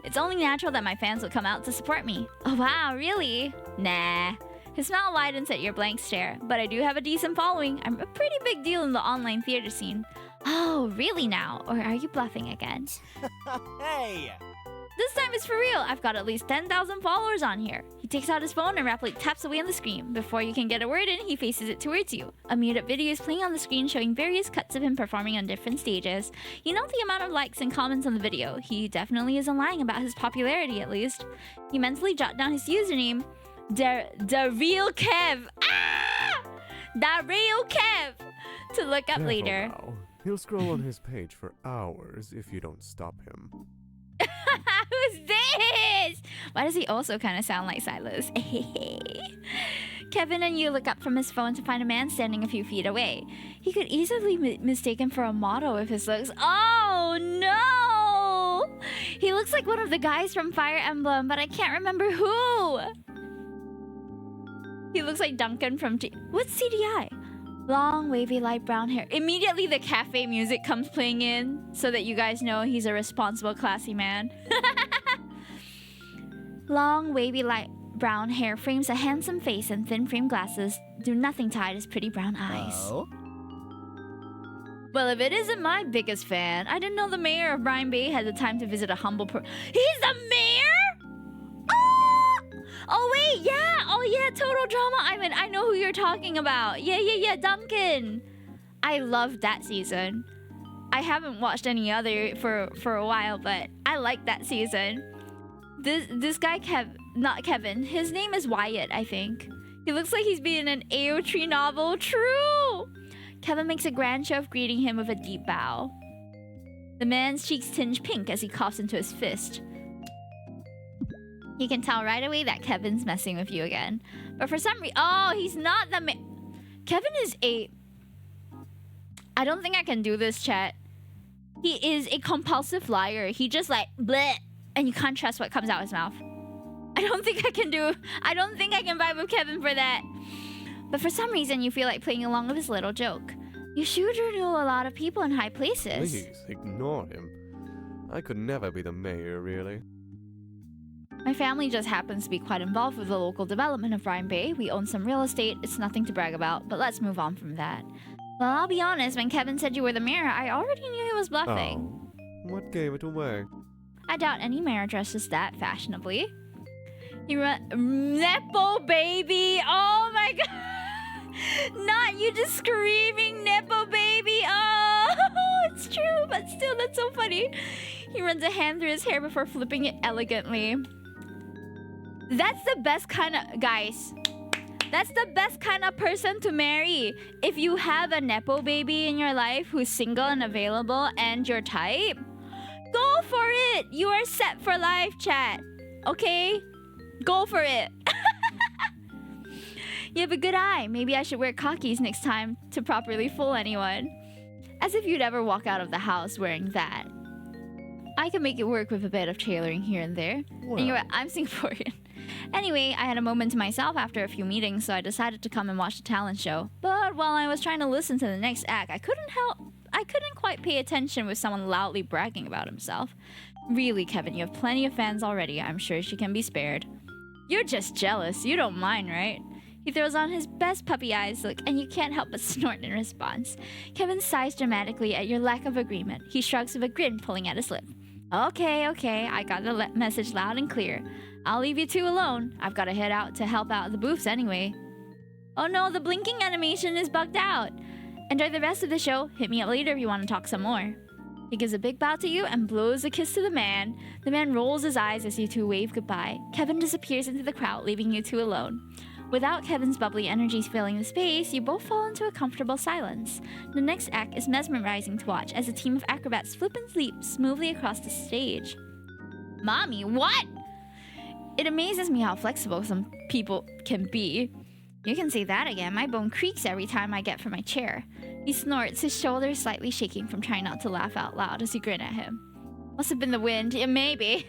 It's only natural that my fans would come out to support me. Oh wow, really? Nah. His smile widens at your blank stare, but I do have a decent following. I'm a pretty big deal in the online theater scene. Oh, really now? Or are you bluffing again? Hey! This time it's for real. I've got at least 10,000 followers on here. He takes out his phone and rapidly taps away on the screen. Before you can get a word in, he faces it towards you. A mute-up video is playing on the screen showing various cuts of him performing on different stages. You know the amount of likes and comments on the video. He definitely isn't lying about his popularity, at least. You mentally jot down his username. The real Kev. Ah! The real Kev. To look up later. Now. He'll scroll on his page for hours if you don't stop him. Who's this? Why does he also kind of sound like Silas? Kevin and you look up from his phone to find a man standing a few feet away. He could easily be mistaken for a model with his looks. Oh no! He looks like one of the guys from Fire Emblem, but I can't remember who. He looks like Duncan from what's CDI? Long, wavy, light brown hair. Immediately the cafe music comes playing in so that you guys know he's a responsible, classy man. Long, wavy, light brown hair frames a handsome face, and thin frame glasses do nothing to hide his pretty brown eyes. Oh? Well, if it isn't my biggest fan, I didn't know the mayor of Brian Bay had the time to visit a humble He's the mayor?! Oh wait, yeah! Oh yeah, Total Drama. I know who you're talking about. Yeah, Duncan. I loved that season. I haven't watched any other for a while, but I like that season. This guy not Kevin. His name is Wyatt, I think. He looks like he's been in an AO3 novel. True. Kevin makes a grand show of greeting him with a deep bow. The man's cheeks tinge pink as he coughs into his fist. You can tell right away that Kevin's messing with you again. But for some reason... Oh, he's not the Kevin is a... I don't think I can do this, chat. He is a compulsive liar. He just like... bleh, and you can't trust what comes out of his mouth. I don't think I can vibe with Kevin for that. But for some reason, you feel like playing along with his little joke. You sure do know a lot of people in high places. Please, ignore him. I could never be the mayor, really. My family just happens to be quite involved with the local development of Brian Bay. We own some real estate. It's nothing to brag about, but let's move on from that. Well, I'll be honest, when Kevin said you were the mayor, I already knew he was bluffing. Oh, what gave it away? I doubt any mayor dresses that fashionably. Nepo baby! Oh my god! Not you just screaming Nepo baby! Oh, it's true, but still, that's so funny. He runs a hand through his hair before flipping it elegantly. That's the best kind of... Guys, That's the best kind of person to marry. If you have a Nepo baby in your life who's single and available and your type, go for it. You are set for life, chat. Okay? Go for it. You have a good eye. Maybe I should wear khakis next time to properly fool anyone. As if you'd ever walk out of the house wearing that. I can make it work with a bit of tailoring here and there. Well. And you're right, I'm Singaporean. Anyway, I had a moment to myself after a few meetings, so I decided to come and watch the talent show. But while I was trying to listen to the next act, I couldn't quite pay attention with someone loudly bragging about himself. Really, Kevin, you have plenty of fans already. I'm sure she can be spared. You're just jealous. You don't mind, right? He throws on his best puppy eyes look, and you can't help but snort in response. Kevin sighs dramatically at your lack of agreement. He shrugs with a grin pulling at his lip. Okay, I got the message loud and clear. I'll leave you two alone. I've got to head out to help out the booths anyway. Oh no, the blinking animation is bugged out. Enjoy the rest of the show. Hit me up later if you want to talk some more. He gives a big bow to you and blows a kiss to the man. The man rolls his eyes as you two wave goodbye. Kevin disappears into the crowd, leaving you two alone. Without Kevin's bubbly energies filling the space, you both fall into a comfortable silence. The next act is mesmerizing to watch as a team of acrobats flip and leap smoothly across the stage. Mommy, what? It amazes me how flexible some people can be. You can say that again. My bone creaks every time I get from my chair. He snorts, his shoulders slightly shaking from trying not to laugh out loud as you grin at him. Must have been the wind. Yeah, maybe.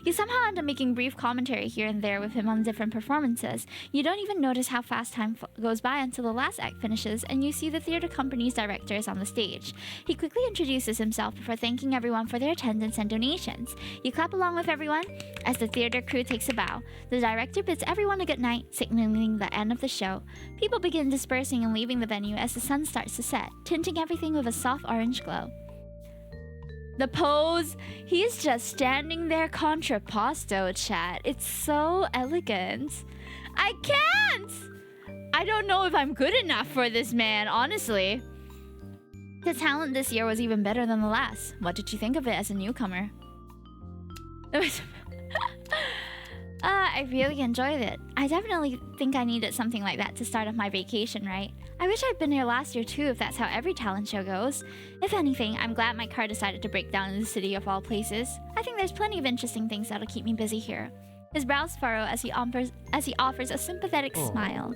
You somehow end up making brief commentary here and there with him on different performances. You don't even notice how fast time goes by until the last act finishes and you see the theater company's director is on the stage. He quickly introduces himself before thanking everyone for their attendance and donations. You clap along with everyone as the theater crew takes a bow. The director bids everyone a good night, signaling the end of the show. People begin dispersing and leaving the venue as the sun starts to set, tinting everything with a soft orange glow. The pose, he's just standing there contrapposto, chat. It's so elegant. I can't! I don't know if I'm good enough for this man, honestly. The talent this year was even better than the last. What did you think of it as a newcomer? I really enjoyed it. I definitely think I needed something like that to start off my vacation, right? I wish I'd been here last year too, if that's how every talent show goes. If anything, I'm glad my car decided to break down in the city of all places. I think there's plenty of interesting things that'll keep me busy here. His brows furrow as he offers a sympathetic smile.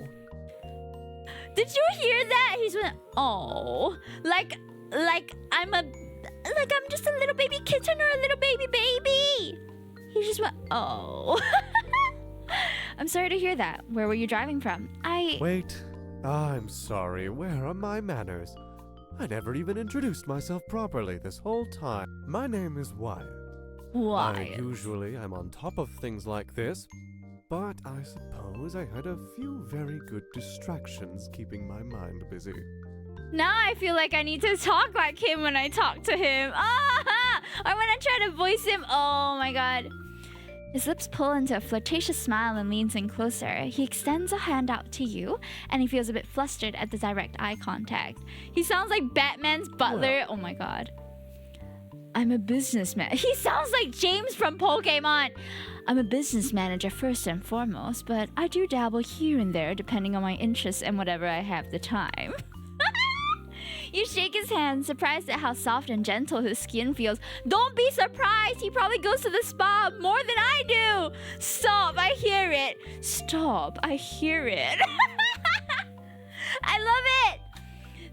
Did you hear that? He's went, oh, like I'm just a little baby kitten or a little baby. He just went, oh. I'm sorry to hear that. Where were you driving from? Wait, I'm sorry. Where are my manners? I never even introduced myself properly this whole time. My name is Wyatt. Why? Usually I'm on top of things like this, but I suppose I had a few very good distractions keeping my mind busy. Now I feel like I need to talk like him when I talk to him. Ah! Or when I try to voice him. Oh my god. His lips pull into a flirtatious smile and leans in closer. He extends a hand out to you, and he feels a bit flustered at the direct eye contact. He sounds like Batman's butler. Oh my god. I'm a businessman. He sounds like James from Pokemon. I'm a business manager first and foremost, but I do dabble here and there depending on my interests and whatever I have the time. You shake his hand, surprised at how soft and gentle his skin feels. Don't be surprised! He probably goes to the spa more than I do! Stop, I hear it! Stop, I hear it! I love it!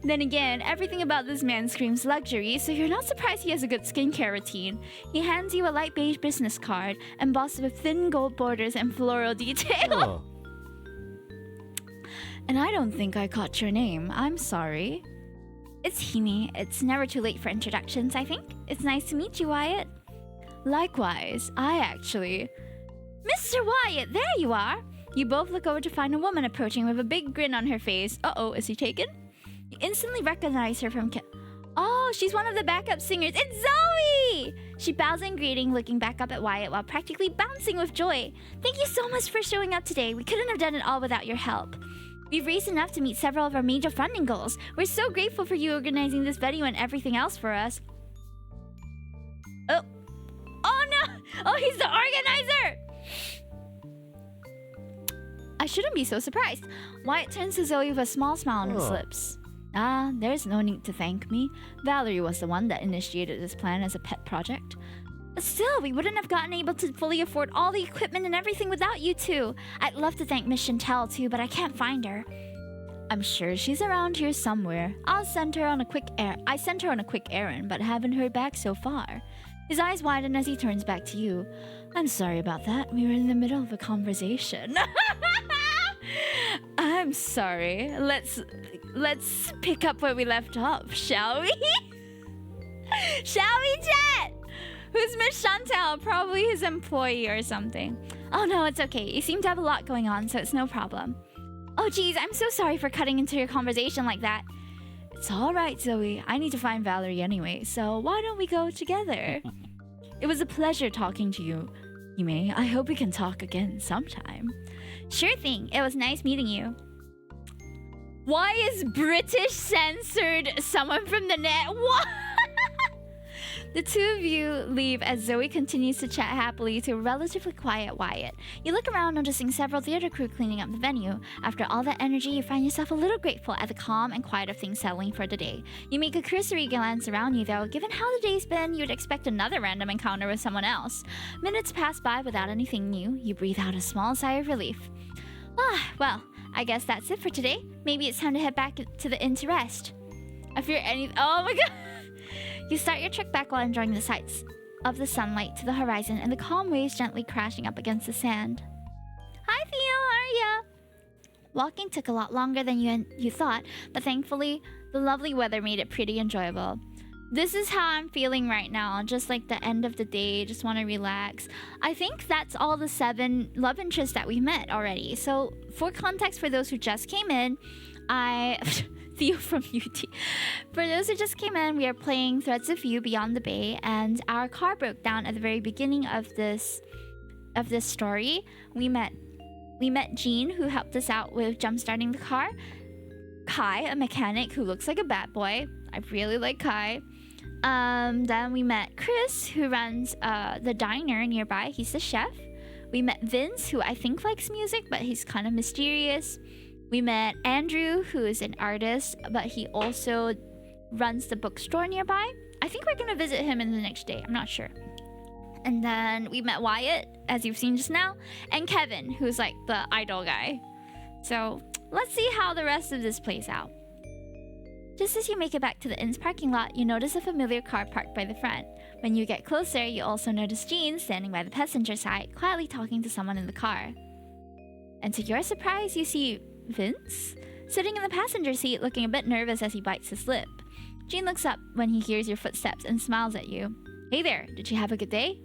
Then again, everything about this man screams luxury, so you're not surprised he has a good skincare routine. He hands you a light beige business card, embossed with thin gold borders and floral detail. Oh. And I don't think I caught your name. I'm sorry. It's Hime. It's never too late for introductions, I think. It's nice to meet you, Wyatt. Likewise, Mr. Wyatt, there you are! You both look over to find a woman approaching with a big grin on her face. Uh-oh, is he taken? You instantly recognize her from Oh, she's one of the backup singers. It's Zoe! She bows in greeting, looking back up at Wyatt while practically bouncing with joy. Thank you so much for showing up today. We couldn't have done it all without your help. We've raised enough to meet several of our major funding goals. We're so grateful for you organizing this venue and everything else for us. Oh no! Oh, he's the organizer! I shouldn't be so surprised. Wyatt turns to Zoe with a small smile on his Oh. lips. Ah, there's no need to thank me. Valerie was the one that initiated this plan as a pet project. But still, we wouldn't have gotten able to fully afford all the equipment and everything without you two. I'd love to thank Miss Chantel too, but I can't find her. I'm sure she's around here somewhere. I sent her on a quick errand, but haven't heard back so far. His eyes widen as he turns back to you. I'm sorry about that. We were in the middle of a conversation. I'm sorry. Let's pick up where we left off, shall we? Shall we, chat? Who's Miss Chantel? Probably his employee or something. Oh no, it's okay. You seem to have a lot going on, so it's no problem. Oh geez, I'm so sorry for cutting into your conversation like that. It's alright, Zoe. I need to find Valerie anyway, so why don't we go together? It was a pleasure talking to you, Hime. I hope we can talk again sometime. Sure thing. It was nice meeting you. Why is British censored someone from the net? What? The two of you leave as Zoe continues to chat happily to a relatively quiet Wyatt. You look around, noticing several theater crew cleaning up the venue. After all that energy, you find yourself a little grateful at the calm and quiet of things settling for the day. You make a cursory glance around you, though. Given how the day's been, you'd expect another random encounter with someone else. Minutes pass by without anything new. You breathe out a small sigh of relief. Ah, well, I guess that's it for today. Maybe it's time to head back to the inn to rest. I fear any... Oh my god! You start your trek back while enjoying the sights of the sunlight to the horizon and the calm waves gently crashing up against the sand. Hi Theo, how are ya? Walking took a lot longer than you thought, but thankfully the lovely weather made it pretty enjoyable. This is how I'm feeling right now, just like the end of the day, just want to relax. I think that's all the 7 love interests that we met already. So for context for those who just came in, Theo from UT. For those who just came in, we are playing Threads of You Beyond the Bay, and our car broke down at the very beginning of this story. We met Jean, who helped us out with jump-starting the car. Kai, a mechanic who looks like a bad boy. I really like Kai. Then we met Chris, who runs the diner nearby. He's the chef. We met Vince, who I think likes music, but he's kind of mysterious. We met Andrew, who is an artist, but he also runs the bookstore nearby. I think we're going to visit him in the next day. I'm not sure. And then we met Wyatt, as you've seen just now, and Kevin, who's like the idol guy. So let's see how the rest of this plays out. Just as you make it back to the inn's parking lot, you notice a familiar car parked by the front. When you get closer, you also notice Jean standing by the passenger side, quietly talking to someone in the car. And to your surprise, you see Vince sitting in the passenger seat, looking a bit nervous as he bites his lip. Jean looks up when he hears your footsteps and smiles at you. Hey there, did you have a good day?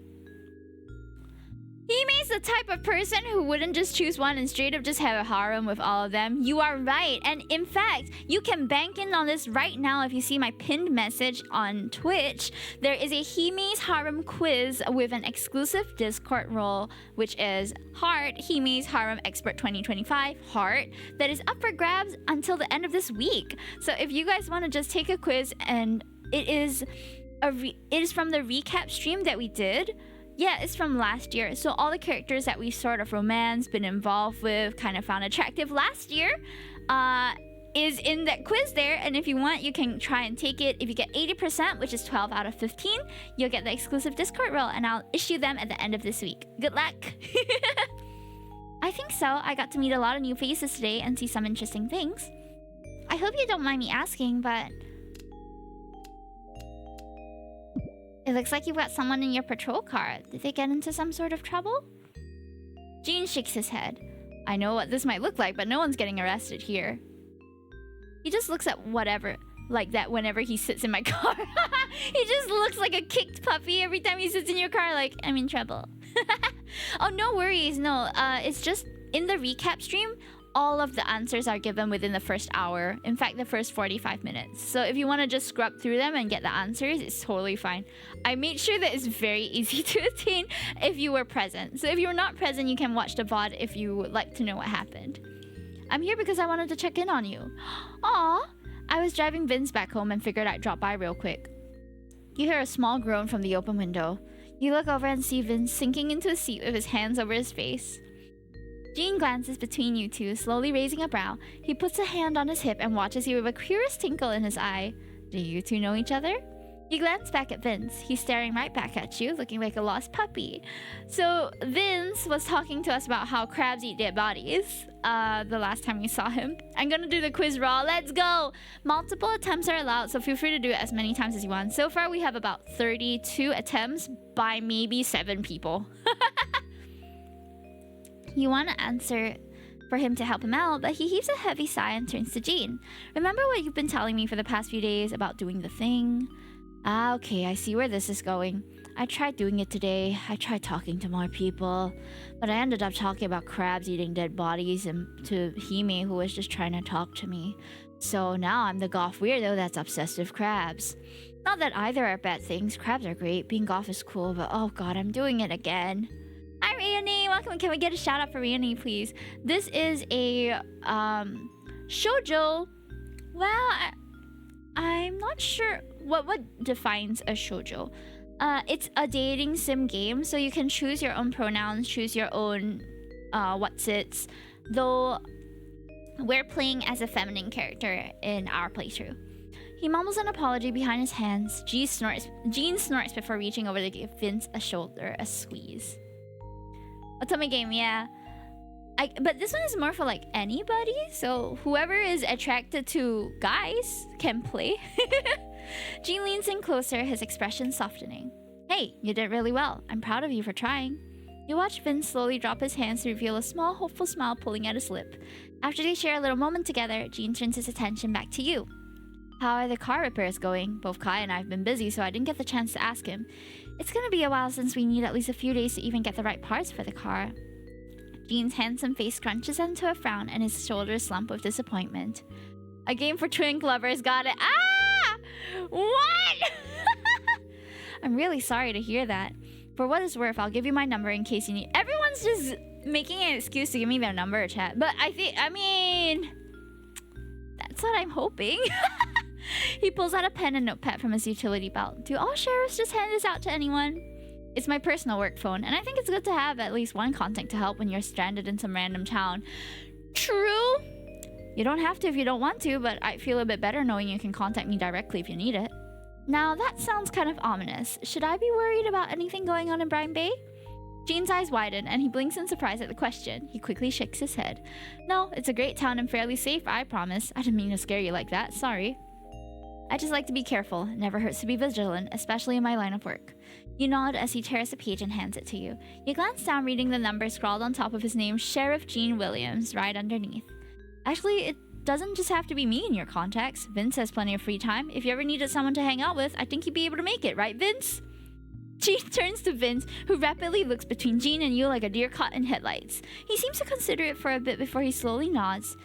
Hime's the type of person who wouldn't just choose one and straight up just have a harem with all of them. You are right, and in fact, you can bank in on this right now if you see my pinned message on Twitch. There is a Hime's harem quiz with an exclusive Discord role, which is Heart, Hime's Harem Expert 2025, Heart, that is up for grabs until the end of this week. So if you guys want to just take a quiz, and it is from the recap stream that we did. Yeah, it's from last year. So all the characters that we sort of romanced, been involved with, kind of found attractive last year, is in that quiz there. And if you want, you can try and take it. If you get 80%, which is 12 out of 15, you'll get the exclusive Discord role, and I'll issue them at the end of this week. Good luck! I think so. I got to meet a lot of new faces today and see some interesting things. I hope you don't mind me asking, but... it looks like you've got someone in your patrol car. Did they get into some sort of trouble? Jean shakes his head. I know what this might look like, but no one's getting arrested here. He just looks at whatever like that whenever he sits in my car. He just looks like a kicked puppy every time he sits in your car, like, I'm in trouble. Oh, no worries. No, it's just in the recap stream, all of the answers are given within the first hour. In fact, the first 45 minutes. So if you want to just scrub through them and get the answers, it's totally fine. I made sure that it's very easy to attain if you were present. So if you're not present, you can watch the VOD if you would like to know what happened. I'm here because I wanted to check in on you. Aw, I was driving Vince back home and figured I'd drop by real quick. You hear a small groan from the open window. You look over and see Vince sinking into a seat with his hands over his face. Jean glances between you two, slowly raising a brow. He puts a hand on his hip and watches you with a curious twinkle in his eye. Do you two know each other? You glance back at Vince. He's staring right back at you, looking like a lost puppy. So Vince was talking to us about how crabs eat dead bodies the last time we saw him. I'm gonna do the quiz raw. Let's go! Multiple attempts are allowed, so feel free to do it as many times as you want. So far, we have about 32 attempts by maybe 7 people. You want to answer for him to help him out, but he heaves a heavy sigh and turns to Jean. Remember what you've been telling me for the past few days about doing the thing? Ah, okay, I see where this is going. I tried doing it today. I tried talking to more people, but I ended up talking about crabs eating dead bodies and to Hime, who was just trying to talk to me. So now I'm the goth weirdo that's obsessed with crabs. Not that either are bad things. Crabs are great. Being goth is cool, but oh god, I'm doing it again. Hi, Rioni. Welcome. Can we get a shout out for Rioni, please? This is a shoujo. Well, I'm not sure what defines a shoujo. It's a dating sim game, so you can choose your own pronouns, choose your own what's-its. Though we're playing as a feminine character in our playthrough. He mumbles an apology behind his hands. Jean snorts before reaching over to give Vince a squeeze. Otome game, yeah. But this one is more for like anybody, so whoever is attracted to guys can play. Jean leans in closer, his expression softening. Hey, you did really well. I'm proud of you for trying. You watch Vince slowly drop his hands to reveal a small, hopeful smile pulling at his lip. After they share a little moment together, Jean turns his attention back to you. How are the car repairs going? Both Kai and I have been busy, so I didn't get the chance to ask him. It's gonna be a while since we need at least a few days to even get the right parts for the car. Jean's handsome face crunches into a frown and his shoulders slump with disappointment. A game for twink lovers, got it. Ah! What? I'm really sorry to hear that. For what it's worth, I'll give you my number in case you need. Everyone's just making an excuse to give me their number or chat. But I mean, that's what I'm hoping. He pulls out a pen and notepad from his utility belt. Do all sheriffs just hand this out to anyone? It's my personal work phone, and I think it's good to have at least one contact to help when you're stranded in some random town. True. You don't have to if you don't want to, but I feel a bit better knowing you can contact me directly if you need it. Now, that sounds kind of ominous. Should I be worried about anything going on in Brine Bay? Jean's eyes widen, and he blinks in surprise at the question. He quickly shakes his head. No, it's a great town and fairly safe, I promise. I didn't mean to scare you like that, sorry. I just like to be careful. It never hurts to be vigilant, especially in my line of work. You nod as he tears a page and hands it to you. You glance down, reading the number scrawled on top of his name, Sheriff Jean Williams, right underneath. Actually, it doesn't just have to be me in your contacts. Vince has plenty of free time. If you ever needed someone to hang out with, I think he'd be able to make it, right, Vince? Jean turns to Vince, who rapidly looks between Jean and you like a deer caught in headlights. He seems to consider it for a bit before he slowly nods.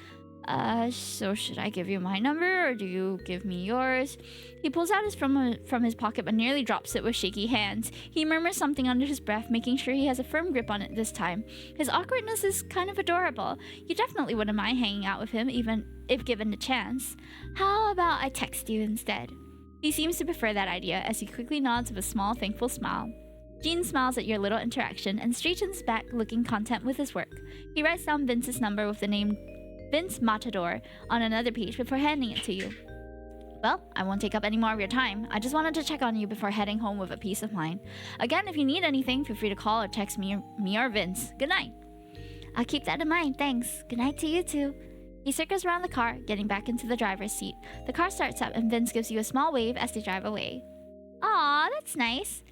So should I give you my number, or do you give me yours? He pulls out his from his pocket but nearly drops it with shaky hands. He murmurs something under his breath, making sure he has a firm grip on it this time. His awkwardness is kind of adorable. You definitely wouldn't mind hanging out with him, even if given the chance. How about I text you instead? He seems to prefer that idea as he quickly nods with a small, thankful smile. Jean smiles at your little interaction and straightens back, looking content with his work. He writes down Vince's number with the name Vince Matador on another page before handing it to you. Well, I won't take up any more of your time. I just wanted to check on you before heading home with a peace of mind. Again, if you need anything, feel free to call or text me or Vince. Good night. I'll keep that in mind, thanks. Good night to you too. He circles around the car, getting back into the driver's seat. The car starts up and Vince gives you a small wave as they drive away. Aw, that's nice.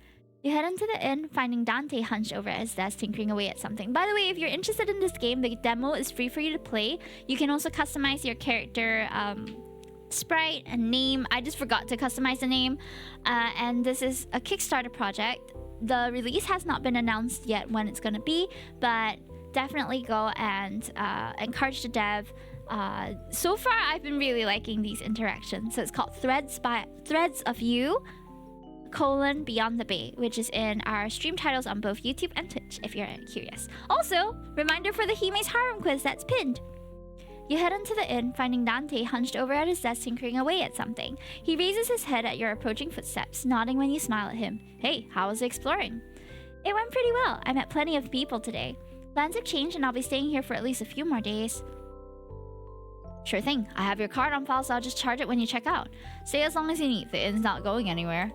You head into the inn, finding Dante hunched over at his desk tinkering away at something. By the way, if you're interested in this game, the demo is free for you to play. You can also customize your character sprite and name. I just forgot to customize the name. And this is a Kickstarter project. The release has not been announced yet when it's going to be, but definitely go and encourage the dev. So far, I've been really liking these interactions. So it's called Threads of You: Beyond the Bay, which is in our stream titles on both YouTube and Twitch, if you're curious. Also, reminder for the Hime's Harem quiz that's pinned. You head into the inn, finding Dante hunched over at his desk tinkering away at something. He raises his head at your approaching footsteps, nodding when you smile at him. Hey, how was exploring? It went pretty well. I met plenty of people today. Plans have changed and I'll be staying here for at least a few more days. Sure thing. I have your card on file, so I'll just charge it when you check out. Stay as long as you need. The inn's not going anywhere.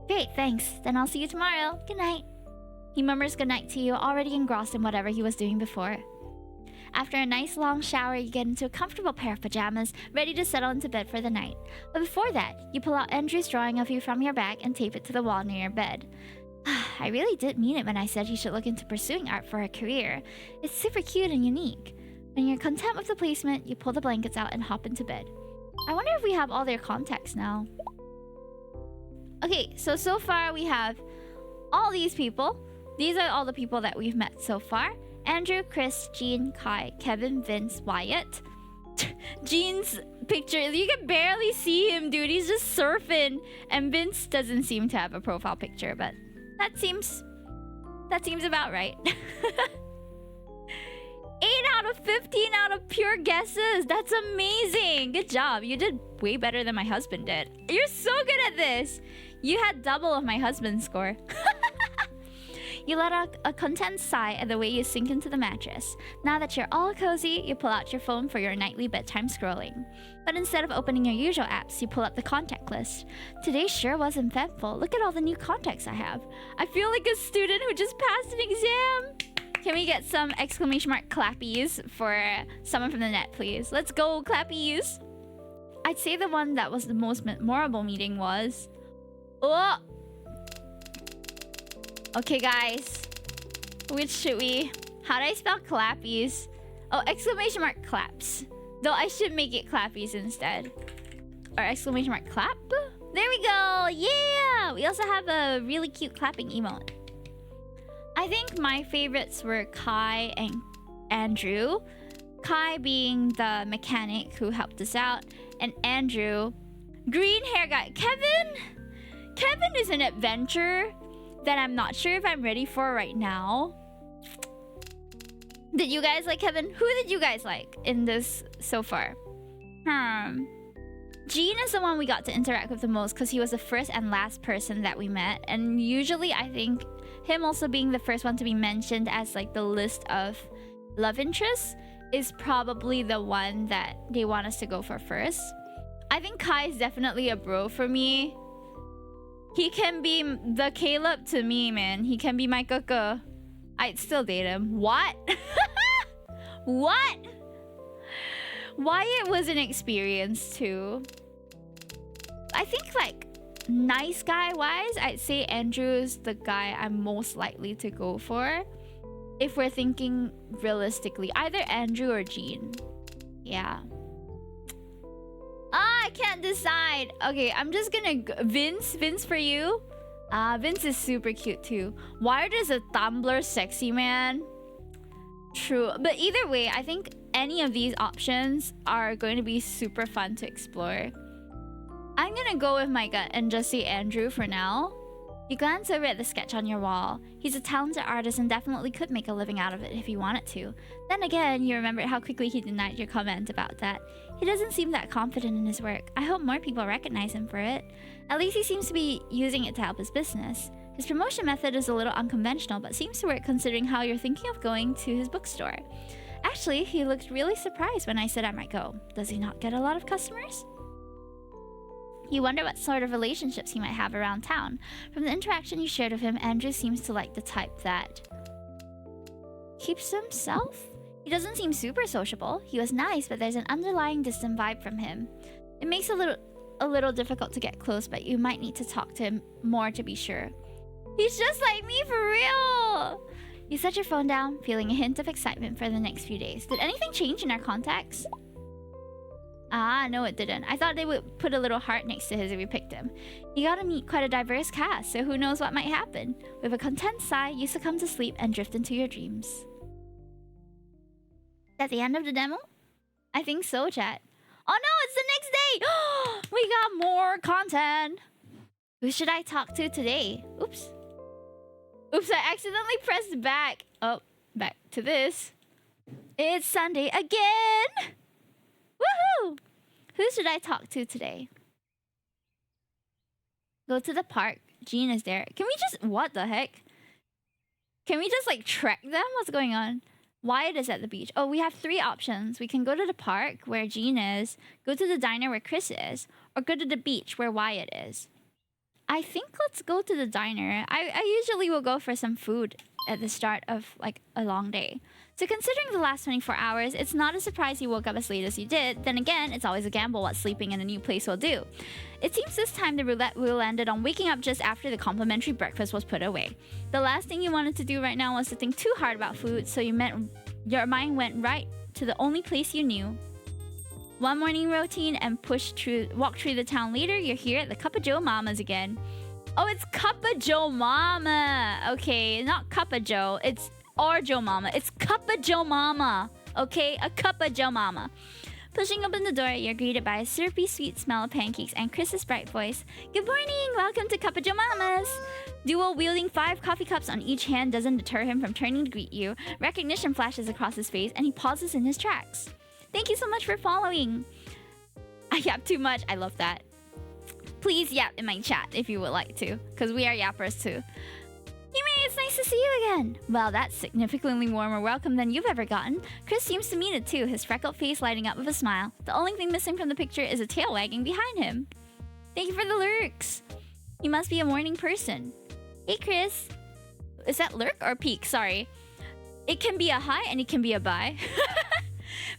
Great, thanks. Then I'll see you tomorrow. Good night. He murmurs goodnight to you, already engrossed in whatever he was doing before. After a nice long shower, you get into a comfortable pair of pajamas, ready to settle into bed for the night. But before that, you pull out Andrew's drawing of you from your bag and tape it to the wall near your bed. I really did mean it when I said you should look into pursuing art for a career. It's super cute and unique. When you're content with the placement, you pull the blankets out and hop into bed. I wonder if we have all their contacts now. Okay, so far we have all these people. These are all the people that we've met so far. Andrew, Chris, Jean, Kai, Kevin, Vince, Wyatt. Jean's picture, you can barely see him, dude. He's just surfing. And Vince doesn't seem to have a profile picture, but that seems about right. 8 out of 15 out of pure guesses. That's amazing. Good job. You did way better than my husband did. You're so good at this. You had double of my husband's score. You let out a content sigh at the way you sink into the mattress. Now that you're all cozy, you pull out your phone for your nightly bedtime scrolling. But instead of opening your usual apps, you pull up the contact list. Today sure was eventful. Look at all the new contacts I have. I feel like a student who just passed an exam. Can we get some exclamation mark clappies for someone from the net, please? Let's go, clappies. I'd say the one that was the most memorable meeting was... Oh! Okay, guys. Which should we... How do I spell clappies? Oh, exclamation mark claps. Though I should make it clappies instead. Or exclamation mark clap? There we go! Yeah! We also have a really cute clapping emote. I think my favorites were Kai and Andrew. Kai being the mechanic who helped us out. And Andrew, green hair guy. Kevin is an adventure that I'm not sure if I'm ready for right now. Did you guys like Kevin? Who did you guys like in this so far? Gene is the one we got to interact with the most because he was the first and last person that we met. And usually I think him also being the first one to be mentioned as like the list of love interests is probably the one that they want us to go for first. I think Kai is definitely a bro for me. He can be the Caleb to me, man. He can be my kaka. I'd still date him. What? What? Wyatt was an experience too. I think like nice guy wise, I'd say Andrew's the guy I'm most likely to go for. If we're thinking realistically, either Andrew or Jean. Yeah. I can't decide. Okay, I'm just gonna Vince for you. Vince is super cute too. Wired is a Tumblr sexy man. True, but either way, I think any of these options are going to be super fun to explore. I'm gonna go with my gut and just say Andrew for now. You glance over at the sketch on your wall. He's a talented artist and definitely could make a living out of it if he wanted to. Then again, you remember how quickly he denied your comment about that. He doesn't seem that confident in his work. I hope more people recognize him for it. At least he seems to be using it to help his business. His promotion method is a little unconventional, but seems to work considering how you're thinking of going to his bookstore. Actually, he looked really surprised when I said I might go. Does he not get a lot of customers? You wonder what sort of relationships he might have around town. From the interaction you shared with him, Andrew seems to like the type that keeps to himself. He doesn't seem super sociable. He was nice, but there's an underlying distant vibe from him. It makes it a little difficult to get close, but you might need to talk to him more to be sure. He's just like me for real! You set your phone down, feeling a hint of excitement for the next few days. Did anything change in our contacts? Ah, no it didn't. I thought they would put a little heart next to his if we picked him. You gotta meet quite a diverse cast, so who knows what might happen. With a content sigh, you succumb to sleep and drift into your dreams. At the end of the demo? I think so, chat. Oh no, it's the next day! We got more content! Who should I talk to today? Oops. Oops, I accidentally pressed back. Oh, back to this. It's Sunday again! Woohoo! Who should I talk to today? Go to the park. Jean is there. Can we just... What the heck? Can we just like track them? What's going on? Wyatt is at the beach. Oh, we have 3 options. We can go to the park where Jean is, go to the diner where Chris is, or go to the beach where Wyatt is. I think let's go to the diner. I usually will go for some food at the start of like a long day. So considering the last 24 hours, it's not a surprise you woke up as late as you did. Then again, it's always a gamble what sleeping in a new place will do. It seems this time the roulette wheel landed on waking up just after the complimentary breakfast was put away. The last thing you wanted to do right now was to think too hard about food, so your mind went right to the only place you knew. One morning routine and walk through the town later, you're here at the Cup of Joe Mama's again. Oh, it's Cup of Joe Mama. Okay, not Cup of Joe. Or Joe Mama. It's Cup of Joe Mama. Okay, a Cup of Joe Mama. Pushing open the door, you're greeted by a syrupy sweet smell of pancakes and Chris's bright voice. Good morning! Welcome to Cup of Joe Mama's! Duo wielding 5 coffee cups on each hand doesn't deter him from turning to greet you. Recognition flashes across his face and he pauses in his tracks. Thank you so much for following. I yap too much. I love that. Please yap in my chat if you would like to, because we are yappers too. Yume, it's nice to see you again. Well, that's significantly warmer welcome than you've ever gotten. Chris seems to mean it too, his freckled face lighting up with a smile. The only thing missing from the picture is a tail wagging behind him. Thank you for the lurks. You must be a morning person. Hey, Chris. Is that lurk or peek? Sorry. It can be a hi and it can be a bye.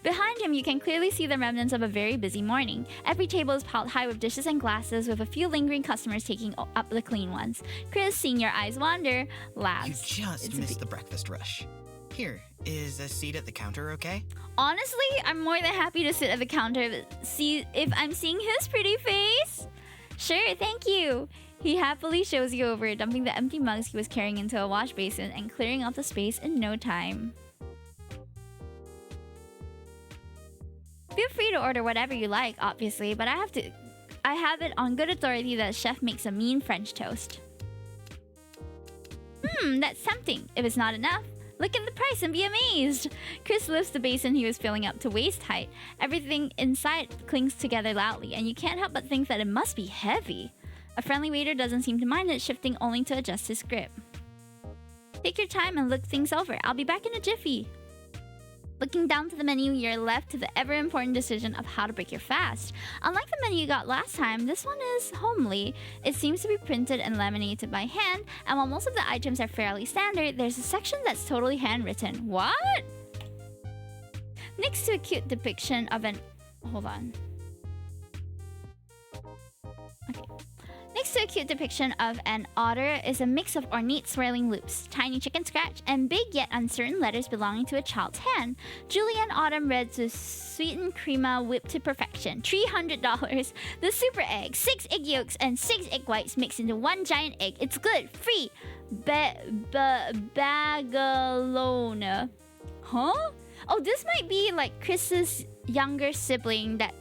Behind him, you can clearly see the remnants of a very busy morning. Every table is piled high with dishes and glasses, with a few lingering customers taking up the clean ones. Chris, seeing your eyes wander, laughs. You just missed the breakfast rush. Here, is a seat at the counter okay? Honestly, I'm more than happy to sit at the counter see if I'm seeing his pretty face. Sure, thank you. He happily shows you over, dumping the empty mugs he was carrying into a wash basin and clearing out the space in no time. Feel free to order whatever you like, obviously, but I have it on good authority that the chef makes a mean French toast. That's tempting. If it's not enough, look at the price and be amazed. Chris lifts the basin he was filling up to waist height. Everything inside clings together loudly, and you can't help but think that it must be heavy. A friendly waiter doesn't seem to mind it, shifting only to adjust his grip. Take your time and look things over. I'll be back in a jiffy. Looking down to the menu, you're left to the ever-important decision of how to break your fast. Unlike the menu you got last time, this one is homely. It seems to be printed and laminated by hand, and while most of the items are fairly standard, there's a section that's totally handwritten. What? Next to a cute depiction of an... Hold on. Okay. Next to a cute depiction of an otter is a mix of ornate swirling loops, tiny chicken scratch, and big yet uncertain letters belonging to a child's hand. Julian Autumn Reds with sweetened crema whipped to perfection. $300. The super egg, 6 egg yolks and 6 egg whites mixed into one giant egg. It's good, free. Bagalona. Huh? Oh, this might be like Chris's younger sibling that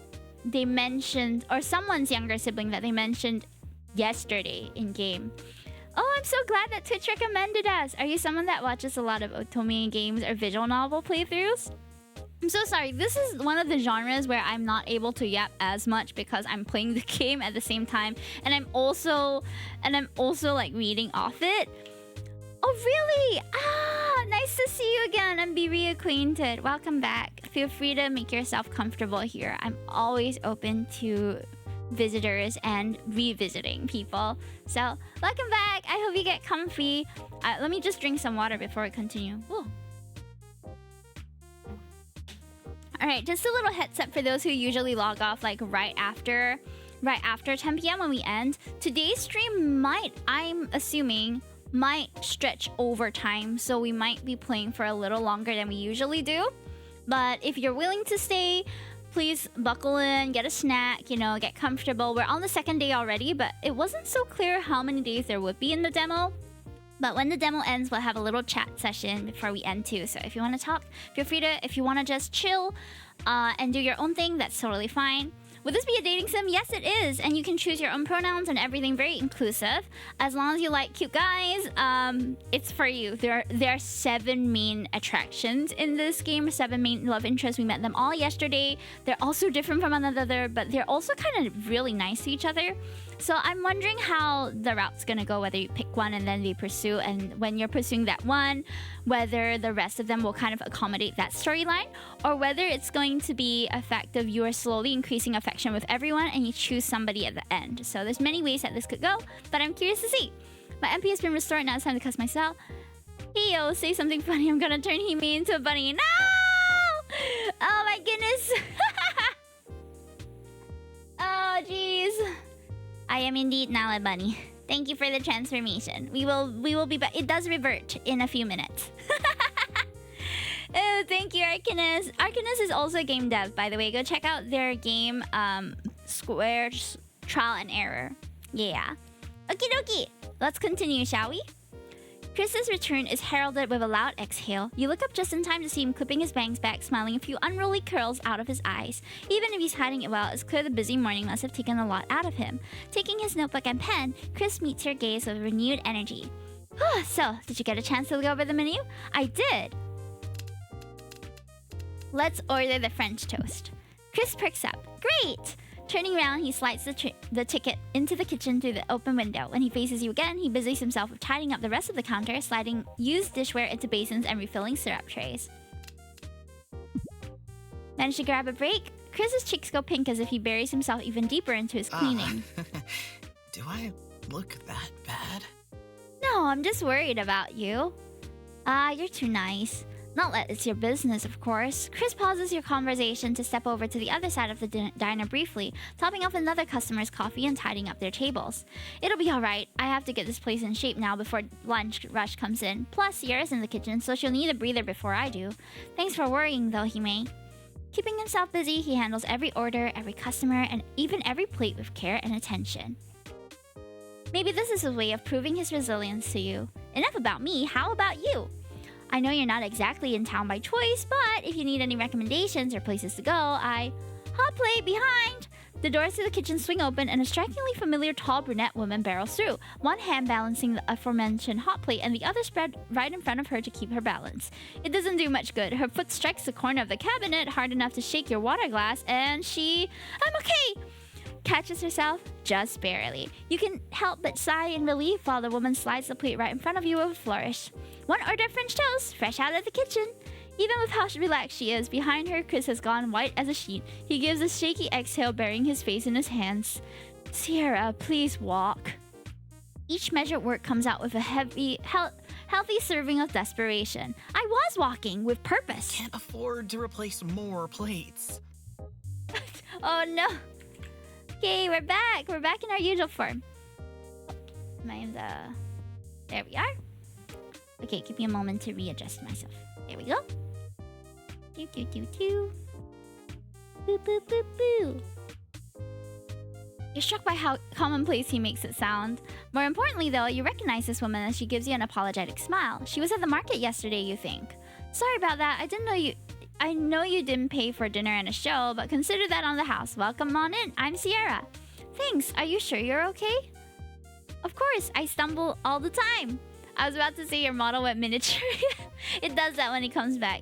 they mentioned, or someone's younger sibling that they mentioned yesterday in game. Oh, I'm so glad that Twitch recommended us. Are you someone that watches a lot of otome games or visual novel playthroughs? I'm so sorry. This is one of the genres where I'm not able to yap as much because I'm playing the game at the same time, and I'm also like reading off it. Oh, really? Ah, nice to see you again and be reacquainted. Welcome back. Feel free to make yourself comfortable here. I'm always open to visitors and revisiting people. So, welcome back. I hope you get comfy. Let me just drink some water before we continue. Ooh. Alright, just a little heads up for those who usually log off like right after 10 p.m. when we end. Today's stream I'm assuming, might stretch over time, so we might be playing for a little longer than we usually do. But if you're willing to stay, please buckle in, get a snack, get comfortable. We're on the 2nd day already, but it wasn't so clear how many days there would be in the demo. But when the demo ends, we'll have a little chat session before we end too. So if you want to talk, feel free to. If you want to just chill and do your own thing, that's totally fine. Would this be a dating sim? Yes, it is. And you can choose your own pronouns and everything, very inclusive. As long as you like cute guys, it's for you. There are 7 main attractions in this game, 7 main love interests. We met them all yesterday. They're also different from one another, but they're also kind of really nice to each other. So I'm wondering how the route's gonna go, whether you pick one and then they pursue, and when you're pursuing that one, whether the rest of them will kind of accommodate that storyline, or whether it's going to be a fact of you are slowly increasing affection with everyone and you choose somebody at the end. So there's many ways that this could go, but I'm curious to see. My MP has been restored, now it's time to cuss myself. Hey yo, say something funny, I'm gonna turn Hime into a bunny. No! Oh my goodness! Oh jeez. I am indeed now a bunny. Thank you for the transformation. We will be back. It does revert in a few minutes. Oh, thank you, Arcanus. Arcanus is also a game dev, by the way. Go check out their game, Square's Trial and Error. Yeah. Okie dokie. Let's continue, shall we? Chris's return is heralded with a loud exhale. You look up just in time to see him clipping his bangs back, smiling a few unruly curls out of his eyes. Even if he's hiding it well, it's clear the busy morning must have taken a lot out of him. Taking his notebook and pen, Chris meets your gaze with renewed energy. So, did you get a chance to look over the menu? I did! Let's order the French toast. Chris perks up. Great! Turning around, he slides the ticket into the kitchen through the open window. When he faces you again, he busies himself with tidying up the rest of the counter, sliding used dishware into basins and refilling syrup trays. Managed to grab a break? Chris's cheeks go pink as if he buries himself even deeper into his cleaning. Do I look that bad? No, I'm just worried about you. You're too nice. Not that it's your business, of course. Chris pauses your conversation to step over to the other side of the diner briefly, topping off another customer's coffee and tidying up their tables. It'll be alright. I have to get this place in shape now before lunch rush comes in. Plus, Sierra's in the kitchen, so she'll need a breather before I do. Thanks for worrying, though, Hime. Keeping himself busy, he handles every order, every customer, and even every plate with care and attention. Maybe this is a way of proving his resilience to you. Enough about me, how about you? I know you're not exactly in town by choice, but if you need any recommendations or places to go, Hot plate behind! The doors to the kitchen swing open and a strikingly familiar tall brunette woman barrels through, one hand balancing the aforementioned hot plate and the other spread right in front of her to keep her balance. It doesn't do much good. Her foot strikes the corner of the cabinet hard enough to shake your water glass, and I'm okay! Catches herself just barely. You can help but sigh in relief while the woman slides the plate right in front of you with a flourish. One order of French toast, fresh out of the kitchen. Even with how relaxed she is, behind her, Chris has gone white as a sheet. He gives a shaky exhale, burying his face in his hands. Sierra, please walk. Each measured word comes out with a healthy serving of desperation. I was walking with purpose. Can't afford to replace more plates. Oh no. Okay, we're back. We're back in our usual form. There we are. Okay, give me a moment to readjust myself. There we go. Boo, boo, boo, boo. You're struck by how commonplace he makes it sound. More importantly, though, you recognize this woman as she gives you an apologetic smile. She was at the market yesterday, you think. Sorry about that. I know you didn't pay for dinner and a show, but consider that on the house. Welcome on in. I'm Sierra. Thanks. Are you sure you're okay? Of course. I stumble all the time. I was about to say your model went miniature. It does that when he comes back.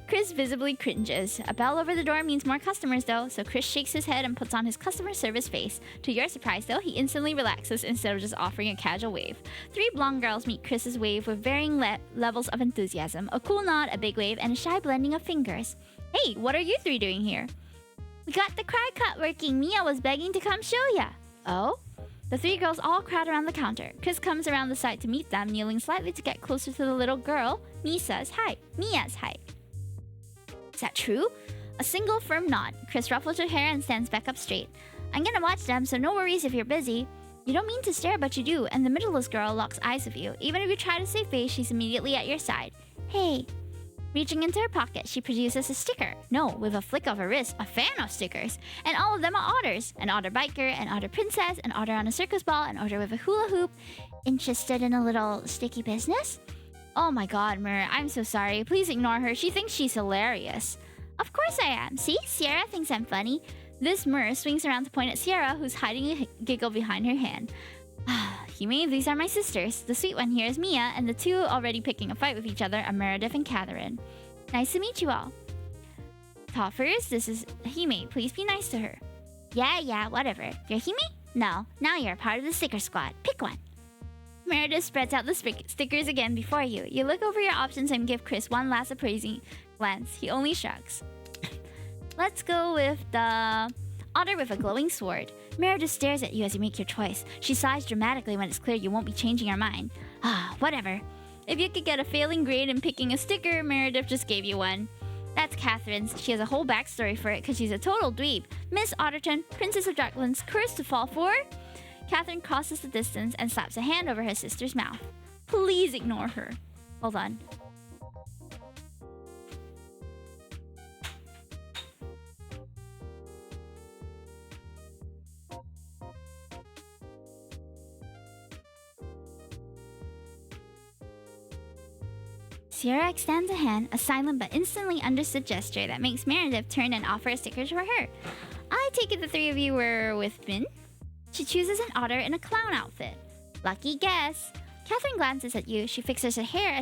Chris visibly cringes. A bell over the door means more customers, though, so Chris shakes his head and puts on his customer service face. To your surprise, though, he instantly relaxes instead of just offering a casual wave. 3 blonde girls meet Chris's wave with varying levels of enthusiasm. A cool nod, a big wave, and a shy blending of fingers. Hey, what are you 3 doing here? We got the cry cut working. Mia was begging to come show ya. Oh? The 3 girls all crowd around the counter. Chris comes around the side to meet them, kneeling slightly to get closer to the little girl. Mia's height. Is that true? A single firm nod. Chris ruffles her hair and stands back up straight. I'm gonna watch them, so no worries if you're busy. You don't mean to stare, but you do, and the middleless girl locks eyes with you. Even if you try to save face, she's immediately at your side. Hey. Reaching into her pocket, she produces a sticker. No, with a flick of her wrist, a fan of stickers. And all of them are otters. An otter biker, an otter princess, an otter on a circus ball, an otter with a hula hoop. Interested in a little sticky business? Oh my god, Mer, I'm so sorry. Please ignore her. She thinks she's hilarious. Of course I am. See? Sierra thinks I'm funny. This Myrrh swings around to point at Sierra, who's hiding a giggle behind her hand. Hime, these are my sisters. The sweet one here is Mia, and the two already picking a fight with each other are Meredith and Catherine. Nice to meet you all. Toffers, this is Hime. Please be nice to her. Yeah, whatever. You're Hime? No, now you're a part of the sticker squad. Pick one. Meredith spreads out the stickers again before you. You look over your options and give Chris one last appraising glance. He only shrugs. Let's go with the otter with a glowing sword. Meredith stares at you as you make your choice. She sighs dramatically when it's clear you won't be changing your mind. Whatever. If you could get a failing grade in picking a sticker, Meredith just gave you one. That's Catherine's. She has a whole backstory for it because she's a total dweeb. Miss Otterton, Princess of Darklands, cursed to fall for. Catherine crosses the distance and slaps a hand over her sister's mouth. Please ignore her. Hold on. Sierra extends a hand, a silent but instantly understood gesture that makes Meredith turn and offer a sticker for her. I take it the three of you were with Min? She chooses an otter in a clown outfit. Lucky guess. Catherine glances at you. She fixes her hair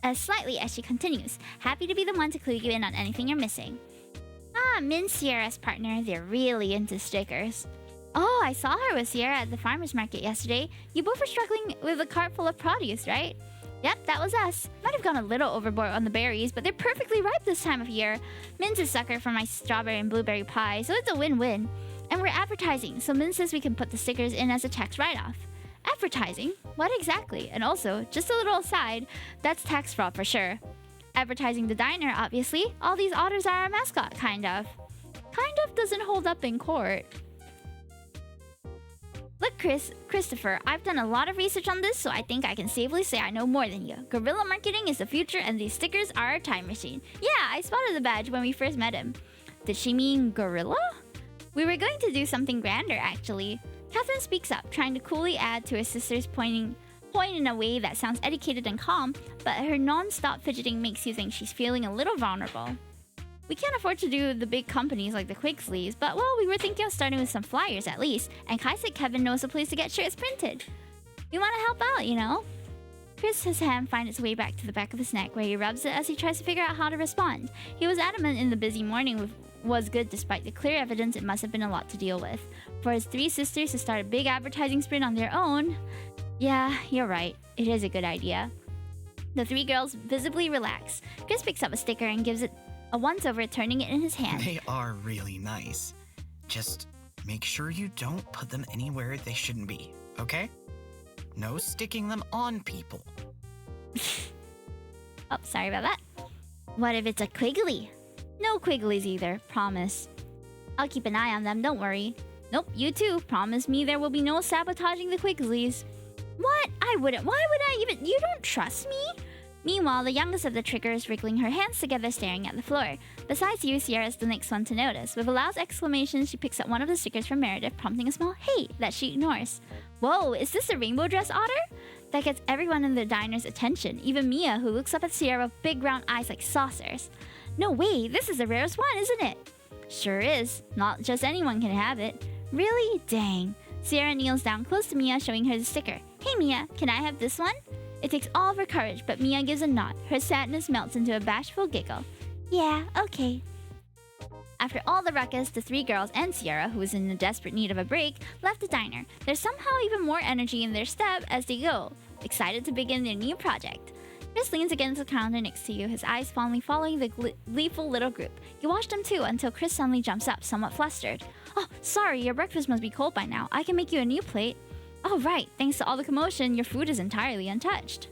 as slightly as she continues, happy to be the one to clue you in on anything you're missing. Min Sierra's partner. They're really into stickers. Oh, I saw her with Sierra at the farmer's market yesterday. You both were struggling with a cart full of produce, right? Yep, that was us. Might have gone a little overboard on the berries, but they're perfectly ripe this time of year. Min's a sucker for my strawberry and blueberry pie, so it's a win-win. And we're advertising, so Min says we can put the stickers in as a tax write-off. Advertising? What exactly? And also, just a little aside, that's tax fraud for sure. Advertising the diner, obviously. All these otters are our mascot, kind of. Kind of doesn't hold up in court. Look, Christopher, I've done a lot of research on this, so I think I can safely say I know more than you. Guerrilla marketing is the future, and these stickers are a time machine. Yeah, I spotted the badge when we first met him. Did she mean gorilla? We were going to do something grander, actually. Catherine speaks up, trying to coolly add to her sister's point in a way that sounds educated and calm, but her non-stop fidgeting makes you think she's feeling a little vulnerable. We can't afford to do the big companies like the Quigsleeves, but well, we were thinking of starting with some flyers at least, and Kai said Kevin knows a place to get shirts printed. We want to help out, you know? Chris's hand finds its way back to the back of his neck, where he rubs it as he tries to figure out how to respond. He was adamant in the busy morning was good despite the clear evidence it must have been a lot to deal with. For his three sisters to start a big advertising sprint on their own, yeah, you're right, it is a good idea. The three girls visibly relax. Chris picks up a sticker and gives it a once-over, turning it in his hand. They are really nice. Just make sure you don't put them anywhere they shouldn't be, okay? No sticking them on people. Oh, sorry about that. What if it's a Quigley? No Quigleys either, promise. I'll keep an eye on them, don't worry. Nope, you too. Promise me there will be no sabotaging the Quigsleys. What? I wouldn't. Why would I even? You don't trust me? Meanwhile, the youngest of the triggers wriggling her hands together staring at the floor. Besides you, Sierra's the next one to notice. With a loud exclamation, she picks up one of the stickers from Meredith, prompting a small hey that she ignores. Whoa, is this a rainbow dress otter? That gets everyone in the diner's attention, even Mia, who looks up at Sierra with big round eyes like saucers. No way, this is the rarest one, isn't it? Sure is. Not just anyone can have it. Really? Dang. Sierra kneels down close to Mia, showing her the sticker. Hey Mia, can I have this one? It takes all of her courage, but Mia gives a nod. Her sadness melts into a bashful giggle. Yeah, okay. After all the ruckus, the three girls and Sierra, who was in a desperate need of a break, left the diner. There's somehow even more energy in their step as they go, excited to begin their new project. Chris leans against the counter next to you, his eyes fondly following the gleeful little group. You watch them too until Chris suddenly jumps up, somewhat flustered. Oh, sorry, your breakfast must be cold by now. I can make you a new plate. Oh, right. Thanks to all the commotion, your food is entirely untouched.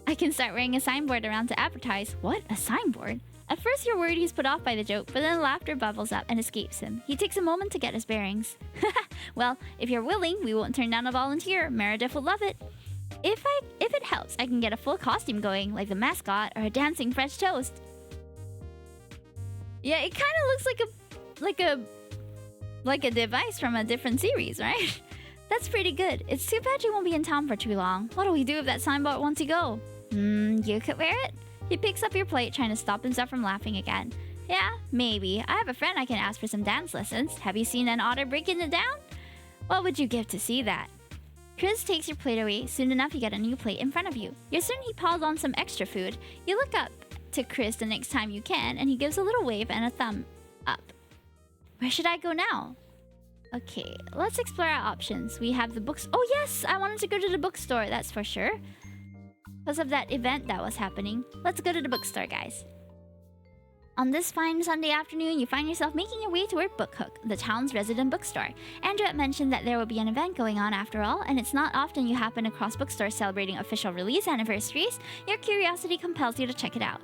I can start wearing a signboard around to advertise. What? A signboard? At first you're worried he's put off by the joke, but then laughter bubbles up and escapes him. He takes a moment to get his bearings. Well, if you're willing, we won't turn down a volunteer. Meredith will love it. If it helps, I can get a full costume going, like the mascot or a dancing French toast. Yeah, it kind of looks like a device from a different series, right? That's pretty good. It's too bad you won't be in town for too long. What'll we do with that signboard once you go? You could wear it? He picks up your plate, trying to stop himself from laughing again. Yeah, maybe. I have a friend I can ask for some dance lessons. Have you seen an otter breaking it down? What would you give to see that? Chris takes your plate away. Soon enough, you get a new plate in front of you. You're certain he piled on some extra food. You look up to Chris the next time you can, and he gives a little wave and a thumb up. Where should I go now? Okay, let's explore our options. We have the books. Oh yes, I wanted to go to the bookstore, that's for sure. Because of that event that was happening. Let's go to the bookstore, guys. On this fine Sunday afternoon, you find yourself making your way toward Bookhook, the town's resident bookstore. Andrew had mentioned that there will be an event going on after all, and it's not often you happen across bookstores celebrating official release anniversaries. Your curiosity compels you to check it out.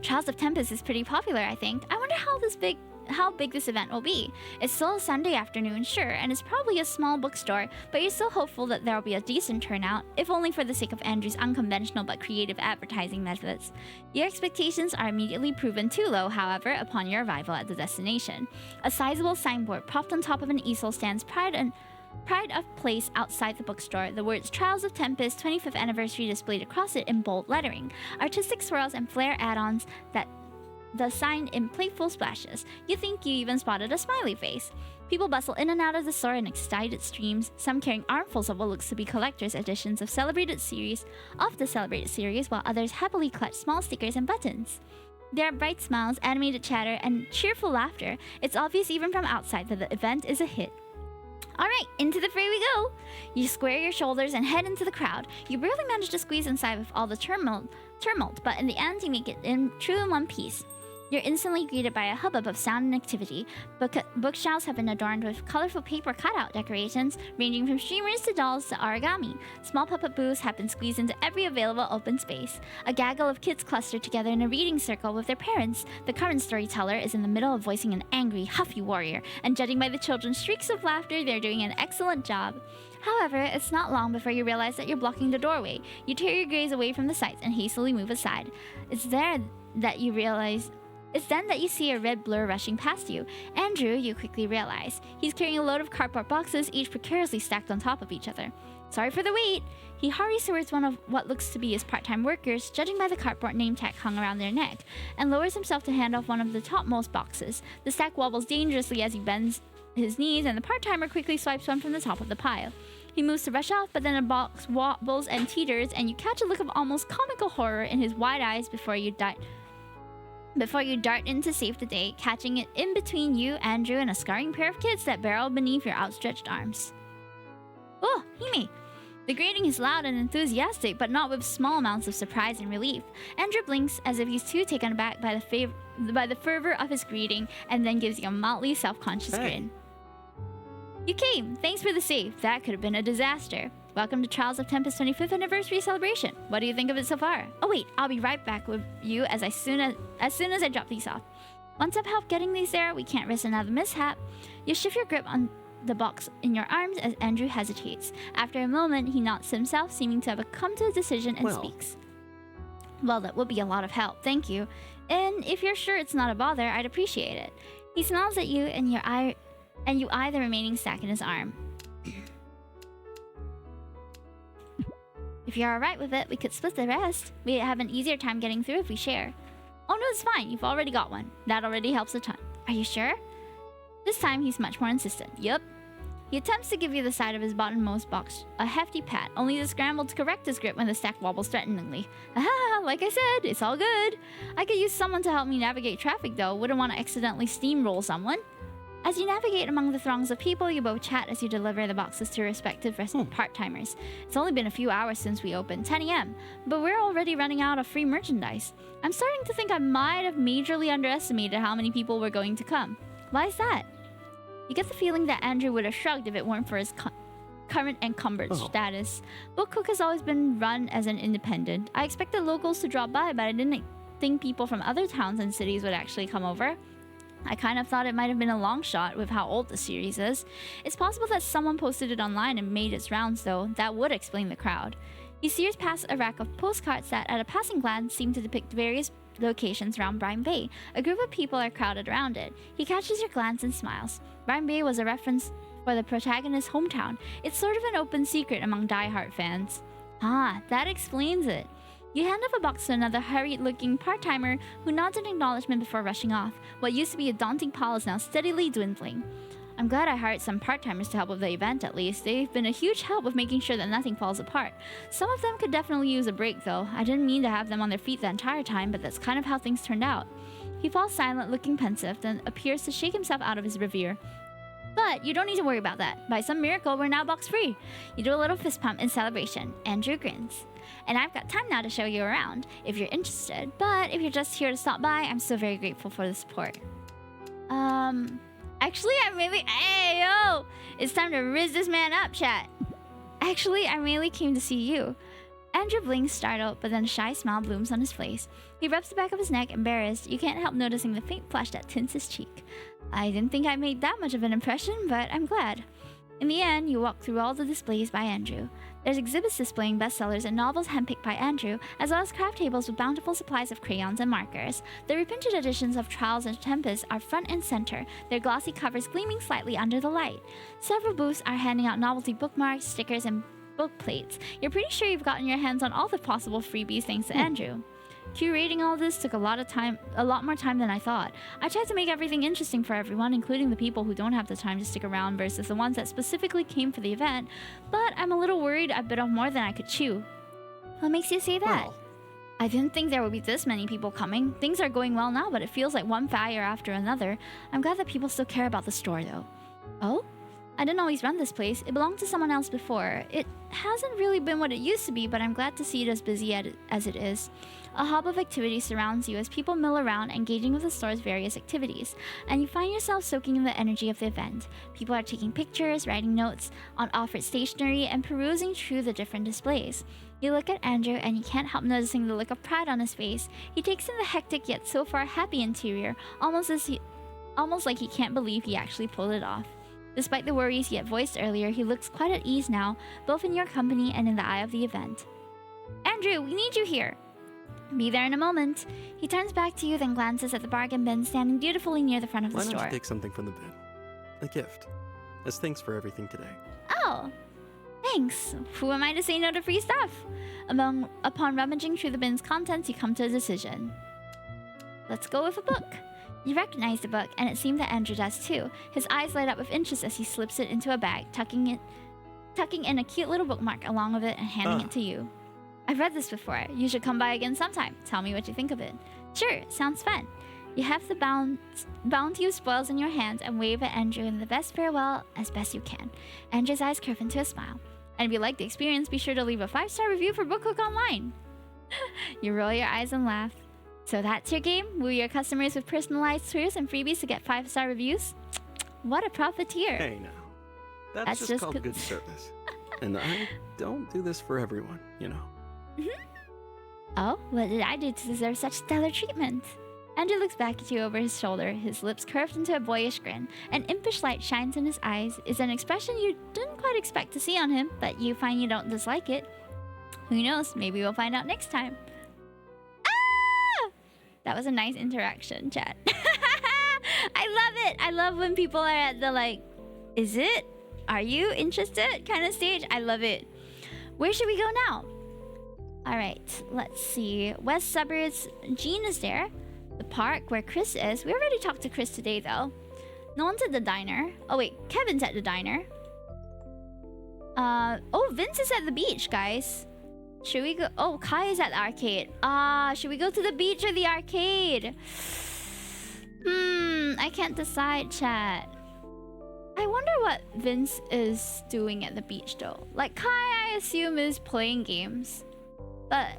Trials of Tempest is pretty popular, I think. I wonder how big this event will be. It's still a Sunday afternoon, sure, and it's probably a small bookstore, but you're still hopeful that there will be a decent turnout, if only for the sake of Andrew's unconventional but creative advertising methods. Your expectations are immediately proven too low, however, upon your arrival at the destination. A sizable signboard propped on top of an easel stands pride of place outside the bookstore, the words Trials of Tempest 25th Anniversary displayed across it in bold lettering. Artistic swirls and flare add-ons that the sign in playful splashes. You think you even spotted a smiley face. People bustle in and out of the store in excited streams, some carrying armfuls of what looks to be collector's editions of the celebrated series, while others happily clutch small stickers and buttons. There are bright smiles, animated chatter, and cheerful laughter. It's obvious even from outside that the event is a hit. Alright, into the fray we go! You square your shoulders and head into the crowd. You barely manage to squeeze inside with all the turmoil, but in the end you make it in true in one piece. You're instantly greeted by a hubbub of sound and activity. Bookshelves have been adorned with colorful paper cutout decorations, ranging from streamers to dolls to origami. Small puppet booths have been squeezed into every available open space. A gaggle of kids cluster together in a reading circle with their parents. The current storyteller is in the middle of voicing an angry, huffy warrior, and judging by the children's shrieks of laughter, they're doing an excellent job. However, it's not long before you realize that you're blocking the doorway. You tear your gaze away from the sights and hastily move aside. It's then that you see a red blur rushing past you. Andrew, you quickly realize. He's carrying a load of cardboard boxes, each precariously stacked on top of each other. Sorry for the wait. He hurries towards one of what looks to be his part-time workers, judging by the cardboard name tag hung around their neck, and lowers himself to hand off one of the topmost boxes. The stack wobbles dangerously as he bends his knees, and the part-timer quickly swipes one from the top of the pile. He moves to rush off, but then a box wobbles and teeters, and you catch a look of almost comical horror in his wide eyes before you dart in to save the day, catching it in between you, Andrew, and a scurrying pair of kids that barrel beneath your outstretched arms. Oh, Hime! The greeting is loud and enthusiastic, but not with small amounts of surprise and relief. Andrew blinks as if he's too taken aback by the fervor of his greeting, and then gives you a mildly self-conscious grin. You came! Thanks for the save. That could have been a disaster. Welcome to Trials of Tempest 25th Anniversary Celebration. What do you think of it so far? Oh wait, I'll be right back with you as soon as I drop these off. Once I've helped getting these there, we can't risk another mishap. You shift your grip on the box in your arms as Andrew hesitates. After a moment, he nods to himself, seeming to have come to a decision, and speaks. Well, that would be a lot of help, thank you. And if you're sure it's not a bother, I'd appreciate it. He smiles at you, and you eye the remaining stack in his arm. If you're alright with it, we could split the rest. We'd have an easier time getting through if we share. Oh no, it's fine. You've already got one. That already helps a ton. Are you sure? This time, he's much more insistent. Yup. He attempts to give you the side of his bottommost box a hefty pat, only to scramble to correct his grip when the stack wobbles threateningly. Ah, like I said, it's all good. I could use someone to help me navigate traffic, though. Wouldn't want to accidentally steamroll someone. As you navigate among the throngs of people, you both chat as you deliver the boxes to respective part-timers. It's only been a few hours since we opened, 10 a.m., but we're already running out of free merchandise. I'm starting to think I might have majorly underestimated how many people were going to come. Why is that? You get the feeling that Andrew would have shrugged if it weren't for his current encumbered status. Bookhook has always been run as an independent. I expected locals to drop by, but I didn't think people from other towns and cities would actually come over. I kind of thought it might have been a long shot with how old the series is. It's possible that someone posted it online and made its rounds, though. That would explain the crowd. He steers past a rack of postcards that, at a passing glance, seem to depict various locations around Brine Bay. A group of people are crowded around it. He catches your glance and smiles. Brine Bay was a reference for the protagonist's hometown. It's sort of an open secret among die-hard fans. Ah, that explains it. You hand off a box to another hurried-looking part-timer who nods in acknowledgement before rushing off. What used to be a daunting pile is now steadily dwindling. I'm glad I hired some part-timers to help with the event at least. They've been a huge help with making sure that nothing falls apart. Some of them could definitely use a break though. I didn't mean to have them on their feet the entire time, but that's kind of how things turned out. He falls silent, looking pensive, then appears to shake himself out of his reverie. But you don't need to worry about that. By some miracle, we're now box-free. You do a little fist pump in celebration. Andrew grins. And I've got time now to show you around, if you're interested. But if you're just here to stop by, I'm still very grateful for the support. Actually, I really... Hey, yo! It's time to riz this man up, chat. Actually, I mainly came to see you. Andrew blinks, startled, but then a shy smile blooms on his face. He rubs the back of his neck, embarrassed. You can't help noticing the faint flush that tints his cheek. I didn't think I made that much of an impression, but I'm glad. In the end, you walk through all the displays by Andrew. There's exhibits displaying bestsellers and novels handpicked by Andrew, as well as craft tables with bountiful supplies of crayons and markers. The reprinted editions of Trials and Tempest are front and center, their glossy covers gleaming slightly under the light. Several booths are handing out novelty bookmarks, stickers, and book plates. You're pretty sure you've gotten your hands on all the possible freebies thanks to Andrew. Curating all this took a lot more time than I thought. I tried to make everything interesting for everyone, including the people who don't have the time to stick around versus the ones that specifically came for the event, but I'm a little worried I bit off more than I could chew. What makes you say that? Well, I didn't think there would be this many people coming. Things are going well now, but it feels like one fire after another. I'm glad that people still care about the store, though. Oh? I didn't always run this place. It belonged to someone else before. It hasn't really been what it used to be, but I'm glad to see it as busy as it is. A hub of activity surrounds you as people mill around, engaging with the store's various activities, and you find yourself soaking in the energy of the event. People are taking pictures, writing notes on offered stationery, and perusing through the different displays. You look at Andrew, and you can't help noticing the look of pride on his face. He takes in the hectic yet so far happy interior, almost like he can't believe he actually pulled it off. Despite the worries he had voiced earlier, he looks quite at ease now, both in your company and in the eye of the event. Andrew, we need you here! Be there in a moment. He turns back to you, then glances at the bargain bin standing dutifully near the front of the why don't store. you take something from the bin? A gift. As thanks for everything today. Oh, thanks. Who am I to say no to free stuff? Upon rummaging through the bin's contents, you come to a decision. Let's go with a book. You recognize the book, and it seemed that Andrew does too. His eyes light up with interest as he slips it into a bag, tucking in a cute little bookmark along with it and handing it to you. I've read this before. You should come by again sometime. Tell me what you think of it. Sure, sounds fun. You have the bounty of spoils in your hands and wave at Andrew in the best farewell as best you can. Andrew's eyes curve into a smile. And if you like the experience, be sure to leave a 5-star review for BookHook Online. You roll your eyes and laugh. So that's your game? Woo your customers with personalized tours and freebies to get 5-star reviews? What a profiteer. Hey now. That's just called good service. And I don't do this for everyone, you know. Oh, what did I do to deserve such stellar treatment? Andrew looks back at you over his shoulder, his lips curved into a boyish grin. An impish light shines in his eyes. It's an expression you didn't quite expect to see on him, but you find you don't dislike it. Who knows, maybe we'll find out next time. Ah! That was a nice interaction, chat. I love it! I love when people are at the like, is it? Are you interested? Kind of stage. I love it. Where should we go now? Alright, let's see. West Suburbs, Jean is there. The park where Chris is. We already talked to Chris today though. No one's at the diner. Oh wait, Kevin's at the diner. Oh, Vince is at the beach, guys. Should we go? Oh, Kai is at the arcade. Should we go to the beach or the arcade? I can't decide, chat. I wonder what Vince is doing at the beach though. Like Kai, I assume, is playing games. But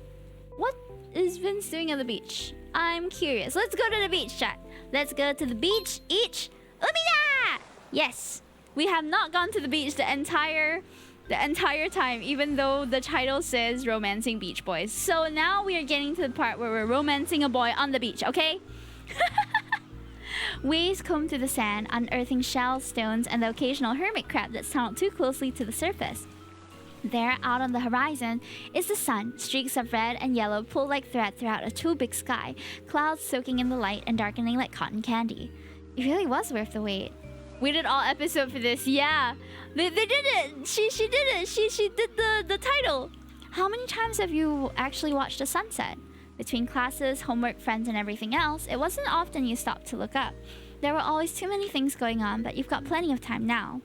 what is Vince doing at the beach? I'm curious. Let's go to the beach, chat. Let's go to the beach. Each Umida! Yes, we have not gone to the beach the entire time, even though the title says Romancing Beach Boys. So now we are getting to the part where we're romancing a boy on the beach, okay? Waves comb through the sand, unearthing shells, stones, and the occasional hermit crab that's tunneled too closely to the surface. There, out on the horizon, is the sun. Streaks of red and yellow pull like thread throughout a too big sky, clouds soaking in the light and darkening like cotton candy. It really was worth the wait. We did all episode for this, yeah. They did it. She did it. She did the title. How many times have you actually watched the sunset? Between classes, homework, friends, and everything else, it wasn't often you stopped to look up. There were always too many things going on, but you've got plenty of time now.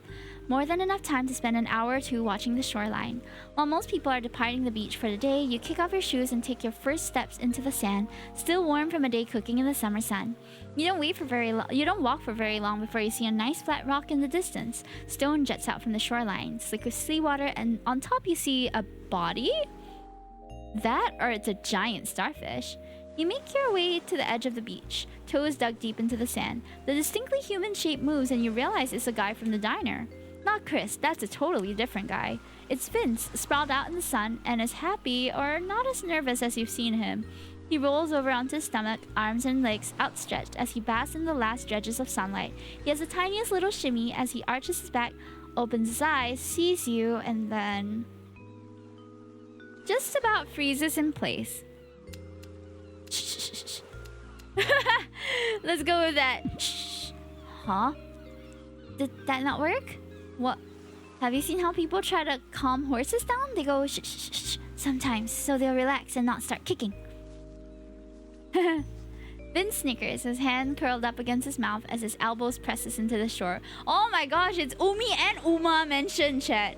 More than enough time to spend an hour or two watching the shoreline. While most people are departing the beach for the day, you kick off your shoes and take your first steps into the sand, still warm from a day cooking in the summer sun. You don't walk for very long before you see a nice flat rock in the distance. Stone jets out from the shoreline, slick with seawater, and on top you see a body? That, or it's a giant starfish. You make your way to the edge of the beach, toes dug deep into the sand. The distinctly human shape moves and you realize it's a guy from the diner. Not Chris, that's a totally different guy. It's Vince, sprawled out in the sun, and as happy or not as nervous as you've seen him. He rolls over onto his stomach, arms and legs outstretched as he basks in the last dredges of sunlight. He has the tiniest little shimmy as he arches his back, opens his eyes, sees you, and then just about freezes in place. Shh. Let's go with that. Shh. Huh? Did that not work? What? Have you seen how people try to calm horses down? They go shh sometimes, so they'll relax and not start kicking. Vince snickers, his hand curled up against his mouth as his elbows presses into the shore. Oh my gosh, it's Umi and Uma mentioned, chat.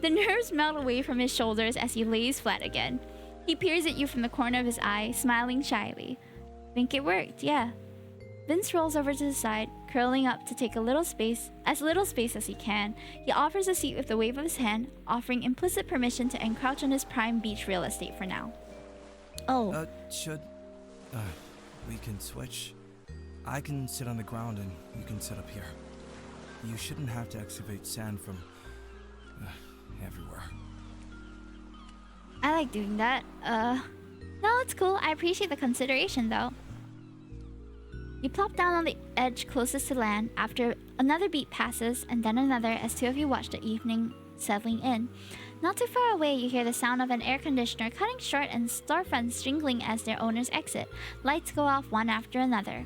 The nerves melt away from his shoulders as he lays flat again. He peers at you from the corner of his eye, smiling shyly. Think it worked, yeah. Vince rolls over to the side, curling up to take little space as he can. He offers a seat with a wave of his hand, offering implicit permission to encroach on his prime beach real estate for now. Oh. We can switch. I can sit on the ground and you can sit up here. You shouldn't have to excavate sand from everywhere. I like doing that. No, it's cool. I appreciate the consideration, though. You plop down on the edge closest to land after another beat passes and then another as two of you watch the evening settling in. Not too far away, you hear the sound of an air conditioner cutting short and storefronts jingling as their owners exit. Lights go off one after another.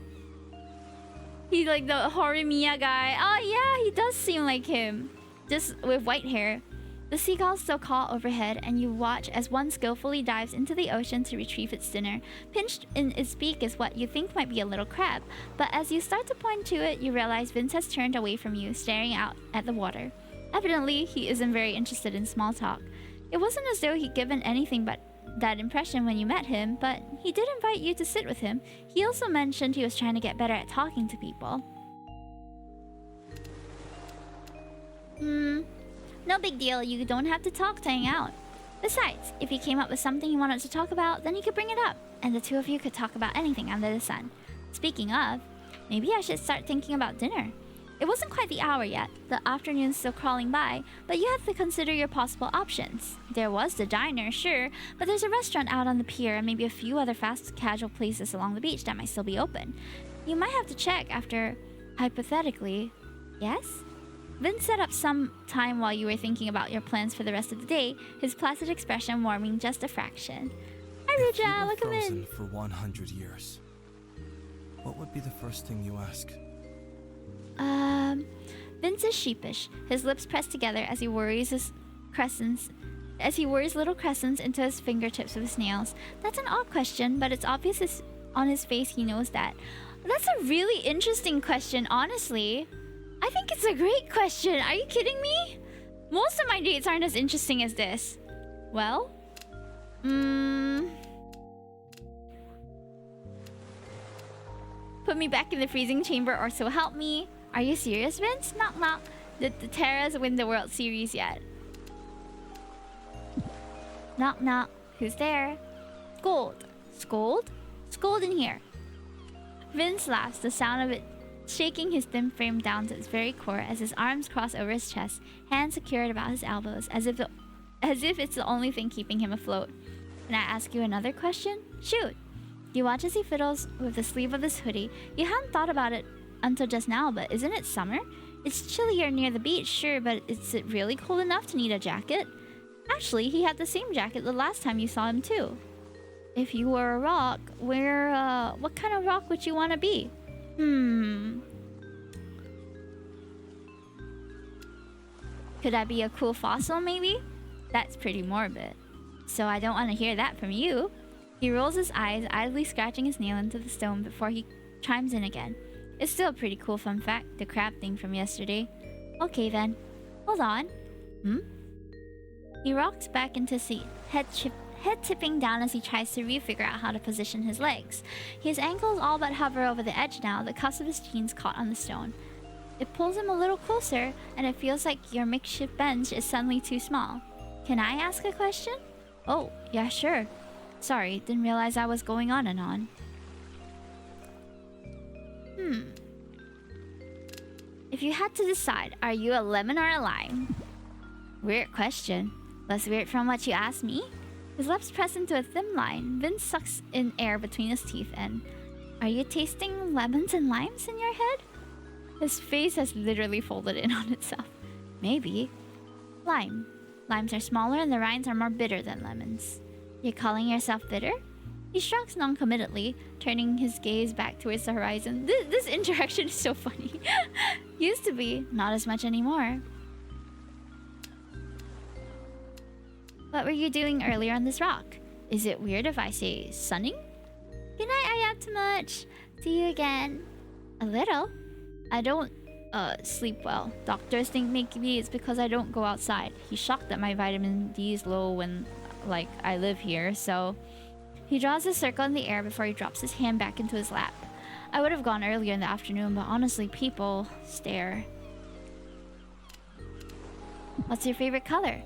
He's like the Horimiya guy. Oh yeah, he does seem like him. Just with white hair. The seagulls still call overhead, and you watch as one skillfully dives into the ocean to retrieve its dinner. Pinched in its beak is what you think might be a little crab, but as you start to point to it, you realize Vince has turned away from you, staring out at the water. Evidently, he isn't very interested in small talk. It wasn't as though he'd given anything but that impression when you met him, but he did invite you to sit with him. He also mentioned he was trying to get better at talking to people. No big deal, you don't have to talk to hang out. Besides, if he came up with something you wanted to talk about, then you could bring it up, and the two of you could talk about anything under the sun. Speaking of, maybe I should start thinking about dinner. It wasn't quite the hour yet, the afternoon's still crawling by, but you have to consider your possible options. There was the diner, sure, but there's a restaurant out on the pier and maybe a few other fast casual places along the beach that might still be open. You might have to check after, hypothetically, yes? Vince set up some time while you were thinking about your plans for the rest of the day, his placid expression warming just a fraction. Hi Ruja, welcome in! For 100 years, what would be the first thing you ask? Vince is sheepish, his lips pressed together as he worries little crescents into his fingertips with his nails. That's an odd question, but it's obvious on his face he knows that. That's a really interesting question, honestly. I think it's a great question. Are you kidding me? Most of my dates aren't as interesting as this. Well, put me back in the freezing chamber or so help me. Are you serious, Vince? Knock knock. Did the Terras win the World Series yet? Knock knock. Who's there? Scold. Scold? Scold in here. Vince laughs, the sound of it shaking his thin frame down to its very core as his arms cross over his chest, hands secured about his elbows, as if it's the only thing keeping him afloat. Can I ask you another question? Shoot! You watch as he fiddles with the sleeve of his hoodie. You hadn't thought about it until just now, but isn't it summer? It's chillier near the beach, sure, but is it really cold enough to need a jacket? Actually, he had the same jacket the last time you saw him too. If you were a rock, what kind of rock would you want to be? Could I be a cool fossil, maybe? That's pretty morbid. So I don't want to hear that from you. He rolls his eyes, idly scratching his nail into the stone before he chimes in again. It's still a pretty cool fun fact, the crab thing from yesterday. Okay then. Hold on. He rocks back into his seat, head tipping down as he tries to refigure out how to position his legs. His ankles all but hover over the edge now, the cuffs of his jeans caught on the stone. It pulls him a little closer, and it feels like your makeshift bench is suddenly too small. Can I ask a question? Oh, yeah, sure. Sorry, didn't realize I was going on and on. If you had to decide, are you a lemon or a lime? Weird question. Less weird from what you asked me? His lips press into a thin line. Vince sucks in air between his teeth and... Are you tasting lemons and limes in your head? His face has literally folded in on itself. Maybe. Lime. Limes are smaller and the rinds are more bitter than lemons. You're calling yourself bitter? He shrugs non-committedly, turning his gaze back towards the horizon. This interaction is so funny. Used to be, not as much anymore. What were you doing earlier on this rock? Is it weird if I say sunning? Good night, I have too much. See you again. A little. I don't sleep well. Doctors think maybe it's because I don't go outside. He's shocked that my vitamin D is low when, like, I live here, so... He draws a circle in the air before he drops his hand back into his lap. I would have gone earlier in the afternoon, but honestly, people stare. What's your favorite color?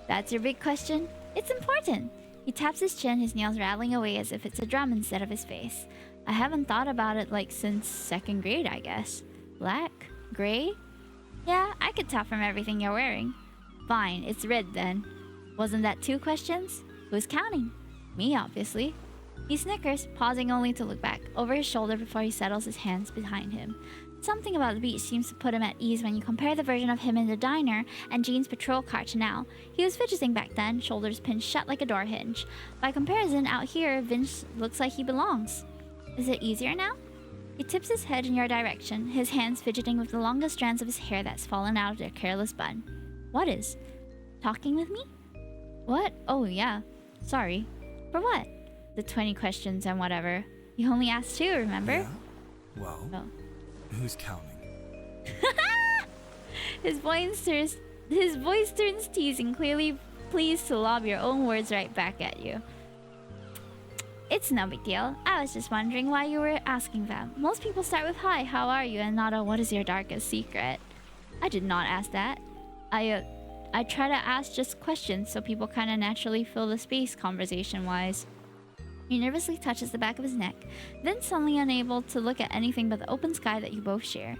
That's your big question? It's important. He taps his chin, his nails rattling away as if it's a drum instead of his face. I haven't thought about it like since 2nd grade, I guess. Black? Gray? Yeah, I could tell from everything you're wearing. Fine, it's red then. Wasn't that 2 questions? Who's counting? Me, obviously. He snickers, pausing only to look back over his shoulder before he settles his hands behind him. Something about the beach seems to put him at ease when you compare the version of him in the diner and Jean's patrol car to now. He was fidgeting back then, shoulders pinned shut like a door hinge. By comparison, out here, Vince looks like he belongs. Is it easier now? He tips his head in your direction, his hands fidgeting with the longest strands of his hair that's fallen out of their careless bun. What is? Talking with me? What? Oh, yeah. Sorry. For what? The 20 questions and whatever. You only asked 2, remember? Yeah? Well, Oh. who's counting? His voice turns teasing, clearly pleased to lob your own words right back at you. It's no big deal. I was just wondering why you were asking them. Most people start with hi, how are you, and not a what is your darkest secret. I did not ask that. I try to ask just questions so people kind of naturally fill the space conversation-wise. He nervously touches the back of his neck, then suddenly unable to look at anything but the open sky that you both share.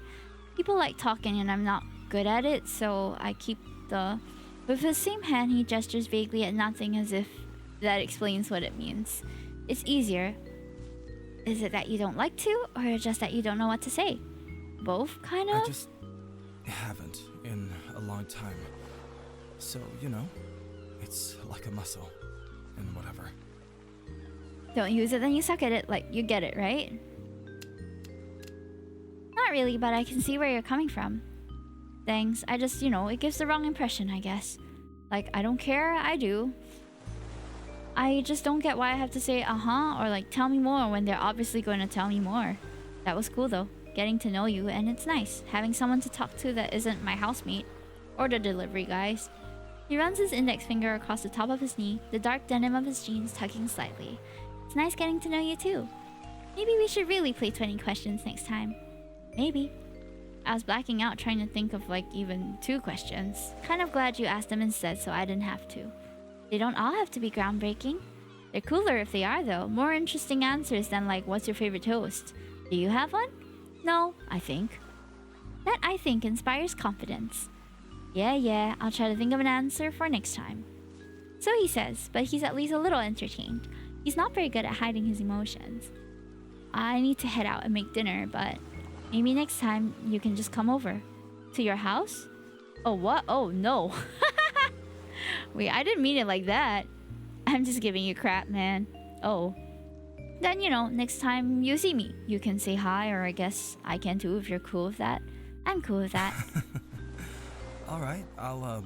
People like talking and I'm not good at it, so I keep the... With his same hand, he gestures vaguely at nothing as if that explains what it means. It's easier. Is it that you don't like to, or just that you don't know what to say? Both, kind of? I just haven't in a long time. So, you know, it's like a muscle and whatever. Don't use it, then you suck at it. Like, you get it, right? Not really, but I can see where you're coming from. Thanks. I just, you know, it gives the wrong impression, I guess. Like, I don't care, I do. I just don't get why I have to say uh-huh or like tell me more when they're obviously going to tell me more. That was cool though, getting to know you, and it's nice having someone to talk to that isn't my housemate or the delivery guys. He runs his index finger across the top of his knee, the dark denim of his jeans tugging slightly. It's nice getting to know you too. Maybe we should really play 20 questions next time. Maybe. I was blacking out trying to think of like even 2 questions. Kind of glad you asked them instead so I didn't have to. They don't all have to be groundbreaking. They're cooler if they are though. More interesting answers than like what's your favorite toast? Do you have one? No, I think. That I think inspires confidence. Yeah, I'll try to think of an answer for next time. So he says, but he's at least a little entertained. He's not very good at hiding his emotions. I need to head out and make dinner, but maybe next time you can just come over. To your house? Oh, what? Oh, no. Wait, I didn't mean it like that. I'm just giving you crap, man. Oh. Then, you know, next time you see me, you can say hi, or I guess I can too if you're cool with that. I'm cool with that. Alright, I'll,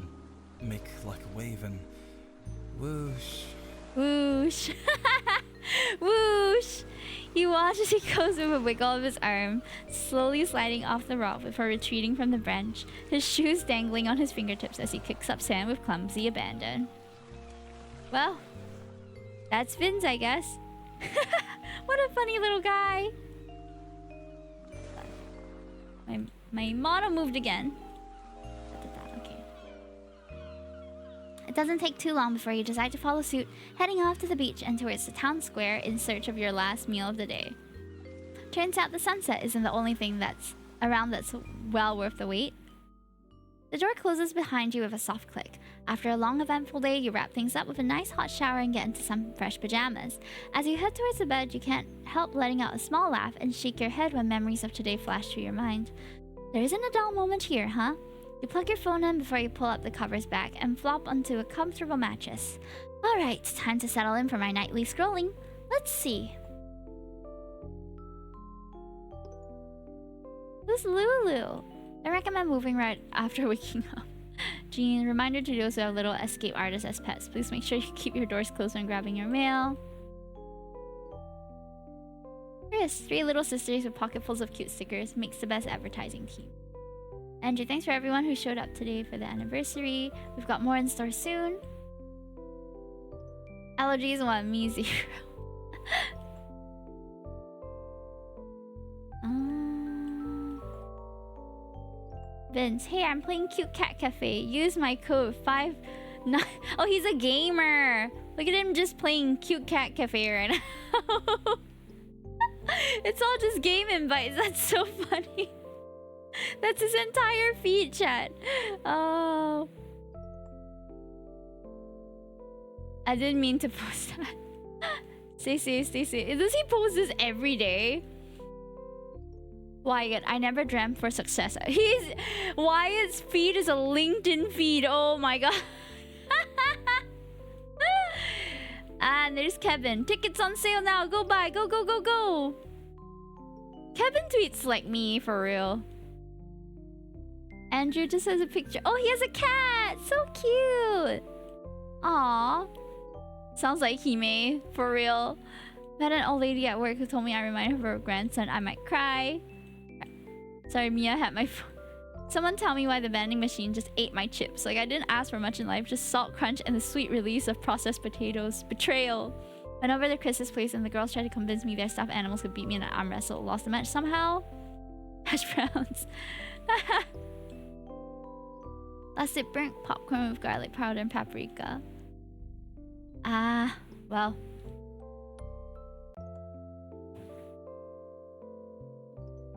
make like a wave and Whoosh. Whoosh. Whoosh. He watches he goes with a wiggle of his arm, slowly sliding off the rock before retreating from the branch, his shoes dangling on his fingertips as he kicks up sand with clumsy abandon. Well, that's Vince, I guess. What a funny little guy. My mono moved again. Okay. It doesn't take too long before you decide to follow suit, heading off to the beach and towards the town square in search of your last meal of the day. Turns out the sunset isn't the only thing that's around that's well worth the wait. The door closes behind you with a soft click. After a long eventful day, you wrap things up with a nice hot shower and get into some fresh pajamas. As you head towards the bed, you can't help letting out a small laugh and shake your head when memories of today flash through your mind. There isn't a dull moment here, huh? You plug your phone in before you pull up the covers back and flop onto a comfortable mattress. Alright, time to settle in for my nightly scrolling. Let's see. Who's Lulu? I recommend moving right after waking up. Jean, reminder to those who have little escape artists as pets. Please make sure you keep your doors closed when grabbing your mail. Chris, 3 little sisters with pocketfuls of cute stickers makes the best advertising team. Andrew, thanks for everyone who showed up today for the anniversary. We've got more in store soon. Allergies 1, me 0. Vince, hey, I'm playing Cute Cat Cafe. Use my code 59. Oh, he's a gamer. Look at him just playing Cute Cat Cafe right now. It's all just game invites. That's so funny. That's his entire feed, chat. Oh. I didn't mean to post that. Stay safe, stay safe. Does he post this every day? Wyatt, I never dreamt for success. Wyatt's feed is a LinkedIn feed. Oh my god. And there's Kevin. Tickets on sale now. Go buy. Go, go, go, go. Kevin tweets like me, for real. Andrew just has a picture. Oh, he has a cat. So cute. Aww. Sounds like Hime, for real. Met an old lady at work who told me I remind her of her grandson. I might cry. Sorry, Mia had my phone. Someone tell me why the vending machine just ate my chips. Like, I didn't ask for much in life, just salt crunch and the sweet release of processed potatoes. Betrayal. Went over to Chris's place and the girls tried to convince me their stuffed animals could beat me in an arm wrestle. Lost the match somehow. Hash browns. Last it burnt popcorn with garlic powder and paprika. Ah, well.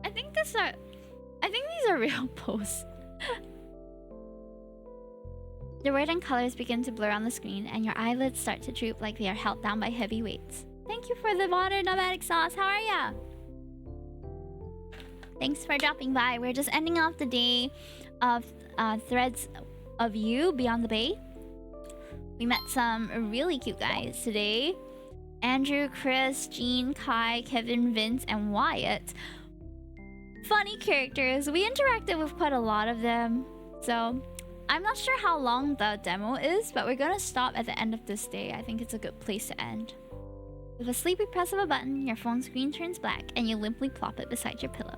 I think these are real posts. The word and colors begin to blur on the screen, and your eyelids start to droop like they are held down by heavy weights. Thank you for the water, Nomadic Sauce. How are ya? Thanks for dropping by. We're just ending off the day of Threads of You Beyond the Bay. We met some really cute guys today. Andrew, Chris, Jean, Kai, Kevin, Vince, and Wyatt. Funny characters. We interacted with quite a lot of them. So, I'm not sure how long the demo is, but we're gonna stop at the end of this day. I think it's a good place to end. With a sleepy press of a button, your phone screen turns black and you limply plop it beside your pillow.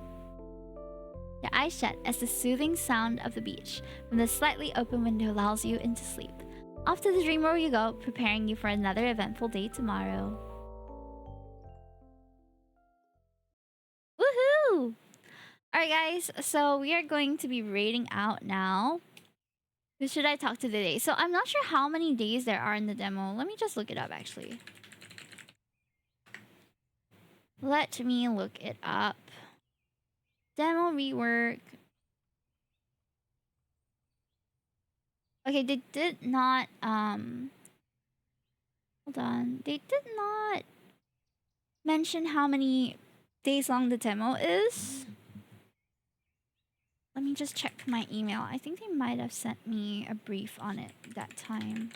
Your eyes shut as the soothing sound of the beach from the slightly open window lulls you into sleep. Off to the dream world you go, preparing you for another eventful day tomorrow. Woohoo! Alright guys, so we are going to be rating out now. Who should I talk to today? So I'm not sure how many days there are in the demo. Let me just look it up actually. Let me look it up. Demo rework. Okay, they did not hold on. They did not mention how many days long the demo is. Let me just check my email. I think they might have sent me a brief on it that time.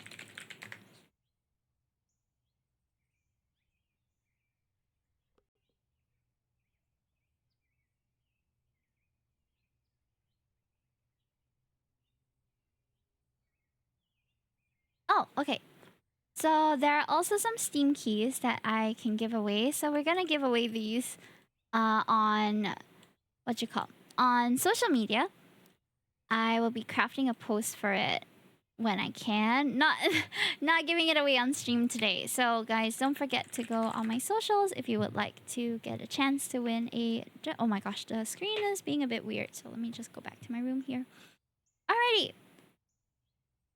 Oh, okay. So there are also some Steam keys that I can give away. So we're gonna give away these on on social media. I will be crafting a post for it when I can. Not giving it away on stream today. So guys, don't forget to go on my socials if you would like to get a chance to win a... Oh my gosh, the screen is being a bit weird. So let me just go back to my room here. Alrighty.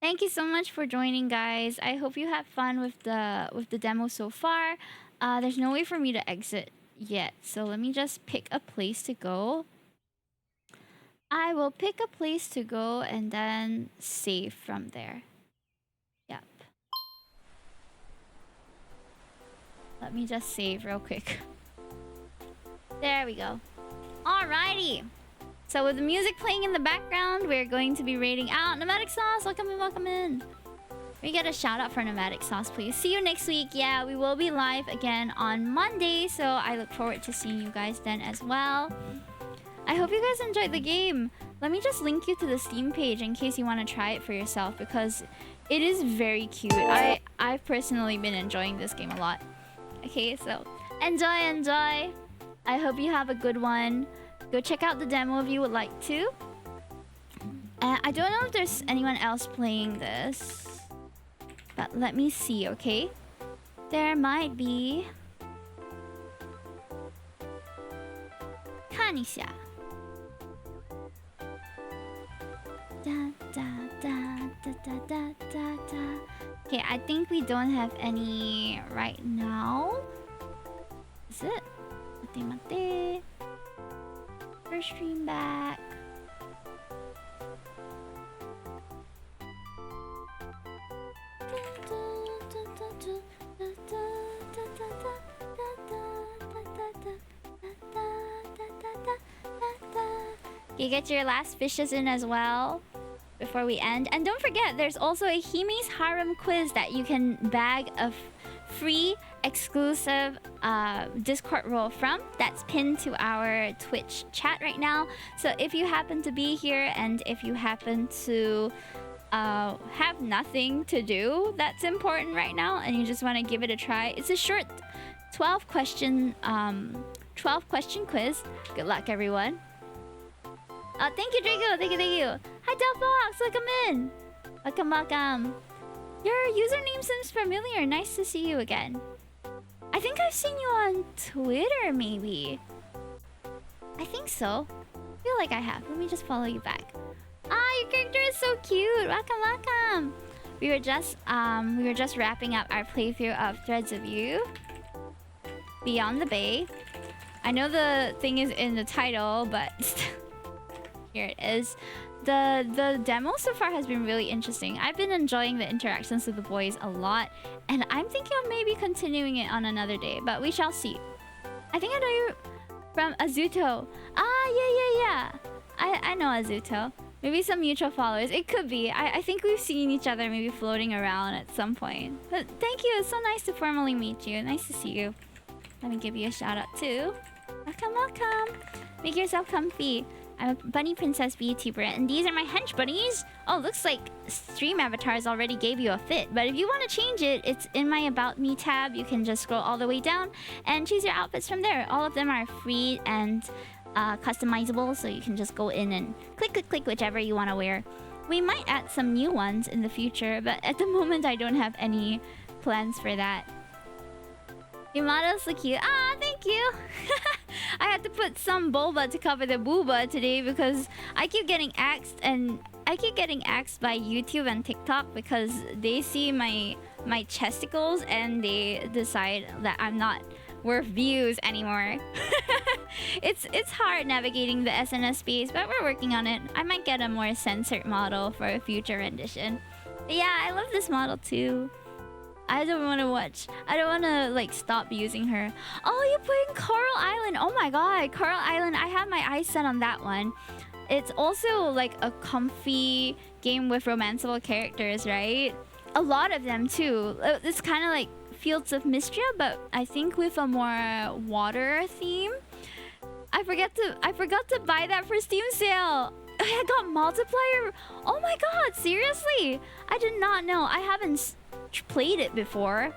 Thank you so much for joining, guys. I hope you had fun with the demo so far. There's no way for me to exit yet. So let me just pick a place to go. I will pick a place to go and then save from there. Yep. Let me just save real quick. There we go. Alrighty. So with the music playing in the background, we're going to be raiding out Nomadic Sauce. Welcome in, welcome in. We get a shout out for Nomadic Sauce, please. See you next week. Yeah, we will be live again on Monday, so I look forward to seeing you guys then as well. I hope you guys enjoyed the game. Let me just link you to the Steam page in case you want to try it for yourself, because it is very cute. I've personally been enjoying this game a lot. Okay, so enjoy. I hope you have a good one. Go check out the demo if you would like to. I don't know if there's anyone else playing this, but let me see, okay? There might be. 看一下。 Okay, I think we don't have any right now. Is it? Mate. First stream back. You get your last fishes in as well before we end. And don't forget, there's also a Hime's Harem quiz that you can bag a free exclusive Discord role from. That's pinned to our Twitch chat right now. So if you happen to be here and if you happen to have nothing to do that's important right now and you just want to give it a try, it's a short 12 question quiz. Good luck, everyone. Thank you, Draco. Thank you. Hi, Delphox. Welcome in. Welcome. Your username seems familiar. Nice to see you again. I think I've seen you on Twitter, maybe. I think so. I feel like I have. Let me just follow you back. Your character is so cute. Welcome. We were just wrapping up our playthrough of Threads of You. Beyond the Bay. I know the thing is in the title, but here it is. The demo so far has been really interesting. I've been enjoying the interactions with the boys a lot, and I'm thinking of maybe continuing it on another day, but we shall see. I think I know you from Azuto. Yeah. I know Azuto. Maybe some mutual followers. It could be. I think we've seen each other maybe floating around at some point. But thank you. It's so nice to formally meet you. Nice to see you. Let me give you a shout out too. Welcome. Make yourself comfy. I'm a bunny princess VTuber, and these are my hench bunnies. Oh, looks like stream avatars already gave you a fit, but if you want to change it, it's in my About Me tab. You can just scroll all the way down and choose your outfits from there. All of them are free and customizable, so you can just go in and click whichever you want to wear. We might add some new ones in the future, but at the moment I don't have any plans for that. Your model's so cute. Thank you. I had to put some boba to cover the booba today because I keep getting axed by YouTube and TikTok because they see my chesticles and they decide that I'm not worth views anymore. It's hard navigating the SNS space, but we're working on it. I might get a more censored model for a future rendition. But yeah, I love this model too. I don't want to like stop using her. Oh, you're playing Coral Island. Oh my god, Coral Island. I have my eyes set on that one. It's also like a comfy game with romanceable characters, right? A lot of them too. It's kind of like Fields of Mystria, but I think with a more water theme. I forgot to buy that for Steam sale. I got multiplier. Oh my god, seriously? I did not know. I haven't played it before,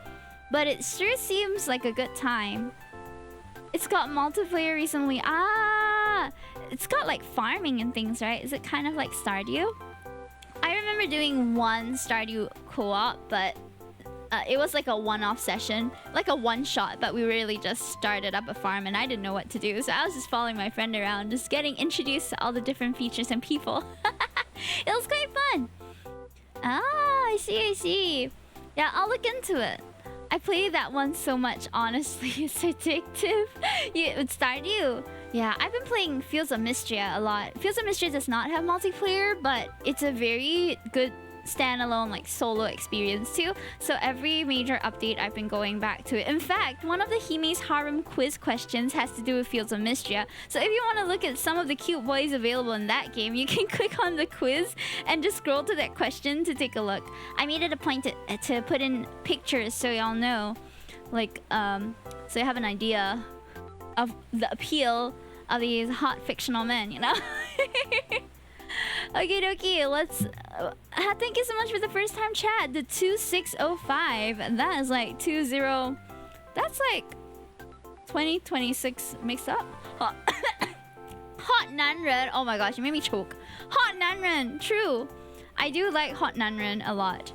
but it sure seems like a good time. It's got multiplayer recently. Ah, it's got like farming and things, right? Is it kind of like Stardew? I remember doing one Stardew co-op, but it was like a one-off session, like a one-shot, but we really just started up a farm and I didn't know what to do. So I was just following my friend around, just getting introduced to all the different features and people. It was quite fun. Ah, I see. Yeah, I'll look into it. I played that one so much, honestly. It's addictive. Yeah, it Stardew. Yeah, I've been playing Fields of Mystria a lot. Fields of Mystria does not have multiplayer, but it's a very good standalone like solo experience too. So every major update I've been going back to it. In fact, one of the Hime's Harem quiz questions has to do with Fields of Mystria. So if you want to look at some of the cute boys available in that game, you can click on the quiz and just scroll to that question to take a look. I made it a point to put in pictures so y'all know, like so you have an idea of the appeal of these hot fictional men, you know. Okay, dokie, let's... thank you so much for the first time chat, the 2605. That is like 20... That's like 2026 mixed up. Hot Nanren. Oh my gosh, you made me choke. Hot Nanren, true. I do like Hot Nanren a lot.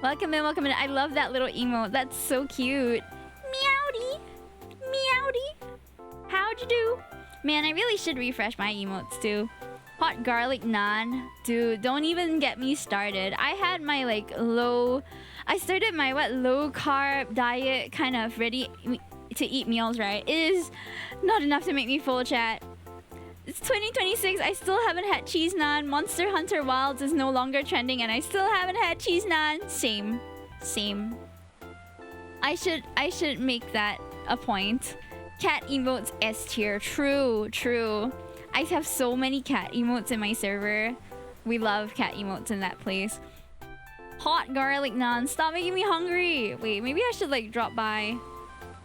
Welcome in. I love that little emote. That's so cute. Meowdy. How'd you do? Man, I really should refresh my emotes too. Hot garlic naan. Dude, don't even get me started. I had my like I started my low carb diet, kind of ready to eat meals, right? It is not enough to make me full, chat. It's 2026. I still haven't had cheese naan. Monster Hunter Wilds is no longer trending and I still haven't had cheese naan. Same. I should make that a point. Cat emotes S tier. True. I have so many cat emotes in my server. We love cat emotes in that place. Hot garlic naan. Stop making me hungry. Wait, maybe I should like drop by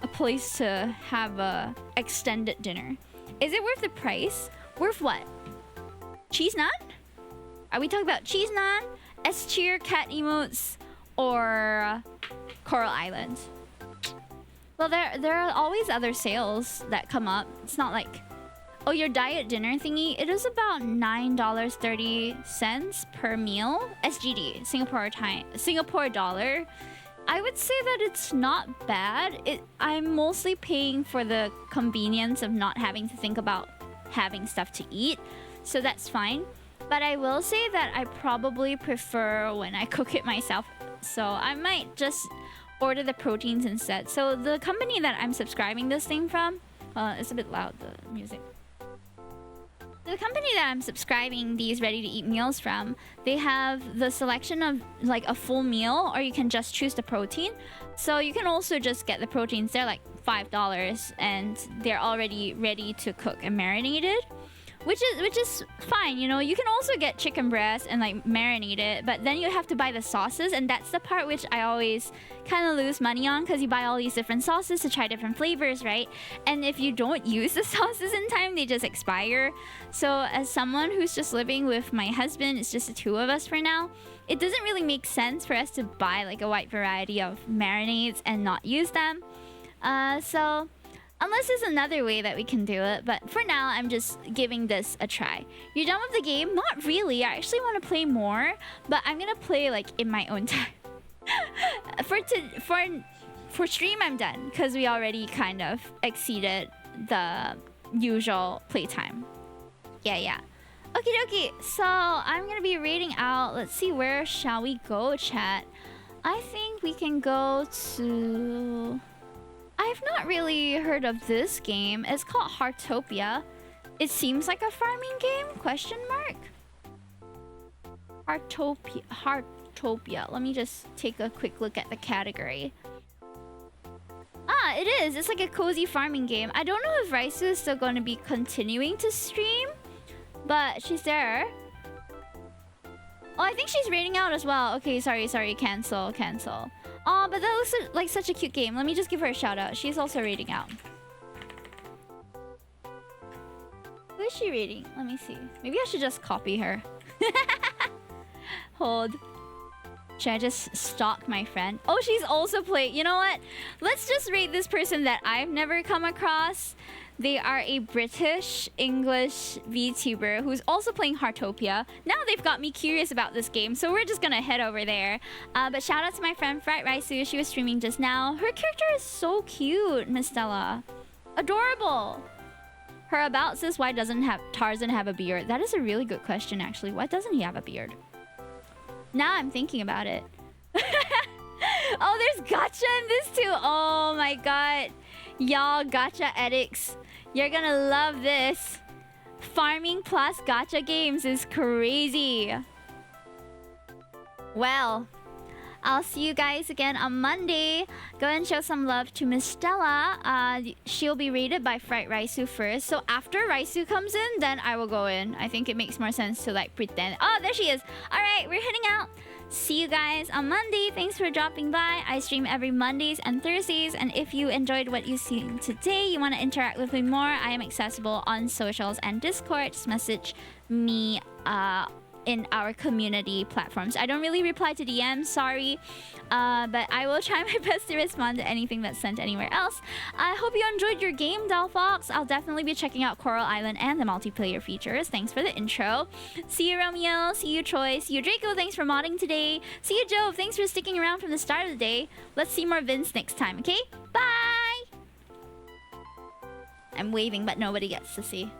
a place to have a extended dinner. Is it worth the price? Worth what? Cheese naan? Are we talking about cheese naan, S tier cat emotes, or Coral Island? Well, there are always other sales that come up. It's not like... Oh, your diet dinner thingy? It is about $9.30 per meal. SGD, Singapore dollar. I would say that it's not bad. I'm mostly paying for the convenience of not having to think about having stuff to eat. So that's fine. But I will say that I probably prefer when I cook it myself. So I might just order the proteins instead. So the company that I'm subscribing this thing from, it's a bit loud, the music. The company that I'm subscribing these ready-to-eat meals from, they have the selection of like a full meal, or you can just choose the protein. So you can also just get the proteins. They're like $5 and they're already ready to cook and marinated. Which is fine, you know. You can also get chicken breast and like marinate it, but then you have to buy the sauces, and that's the part which I always kind of lose money on, because you buy all these different sauces to try different flavors, right? And if you don't use the sauces in time, they just expire. So as someone who's just living with my husband, it's just the two of us for now, it doesn't really make sense for us to buy like a wide variety of marinades and not use them. So unless there's another way that we can do it. But for now, I'm just giving this a try. You're done with the game? Not really. I actually want to play more. But I'm going to play like in my own time. For stream, I'm done. Because we already kind of exceeded the usual playtime. Yeah. Okie dokie. So I'm going to be rating out. Let's see, where shall we go, chat? I think we can go to... I've not really heard of this game. It's called Heartopia. It seems like a farming game? Question mark? Heartopia. Let me just take a quick look at the category. Ah, it is. It's like a cozy farming game. I don't know if Raisu is still going to be continuing to stream, but she's there. Oh, I think she's rating out as well. Okay, sorry. Cancel. Oh, but that looks like such a cute game. Let me just give her a shout out. She's also rating out. Who is she rating? Let me see. Maybe I should just copy her. Hold. Should I just stalk my friend? Oh, she's also played. You know what? Let's just rate this person that I've never come across. They are a British English VTuber who's also playing Heartopia. Now they've got me curious about this game, so we're just gonna head over there. But shout out to my friend Fright Raisu. She was streaming just now. Her character is so cute, Miss Stella. Adorable. Her about says, why doesn't Tarzan have a beard? That is a really good question, actually. Why doesn't he have a beard? Now I'm thinking about it. Oh, there's gacha in this too. Oh my god. Y'all, gacha addicts. You're gonna love this. Farming plus gacha games is crazy. Well, I'll see you guys again on Monday. Go and show some love to Miss Stella. She'll be rated by Fright Raisu first. So after Raisu comes in, then I will go in. I think it makes more sense to like pretend. Oh, there she is. All right, we're heading out. See you guys on Monday. Thanks for dropping by. I stream every Mondays and Thursdays. And if you enjoyed what you've seen today, you want to interact with me more, I am accessible on socials and Discord. Just message me in our community platforms. I don't really reply to DMs, sorry. But I will try my best to respond to anything that's sent anywhere else. I hope you enjoyed your game, Delphox. I'll definitely be checking out Coral Island and the multiplayer features. Thanks for the intro. See you, Romeo. See you, Troy. See you, Draco. Thanks for modding today. See you, Jove. Thanks for sticking around from the start of the day. Let's see more Vince next time, okay? Bye! I'm waving, but nobody gets to see.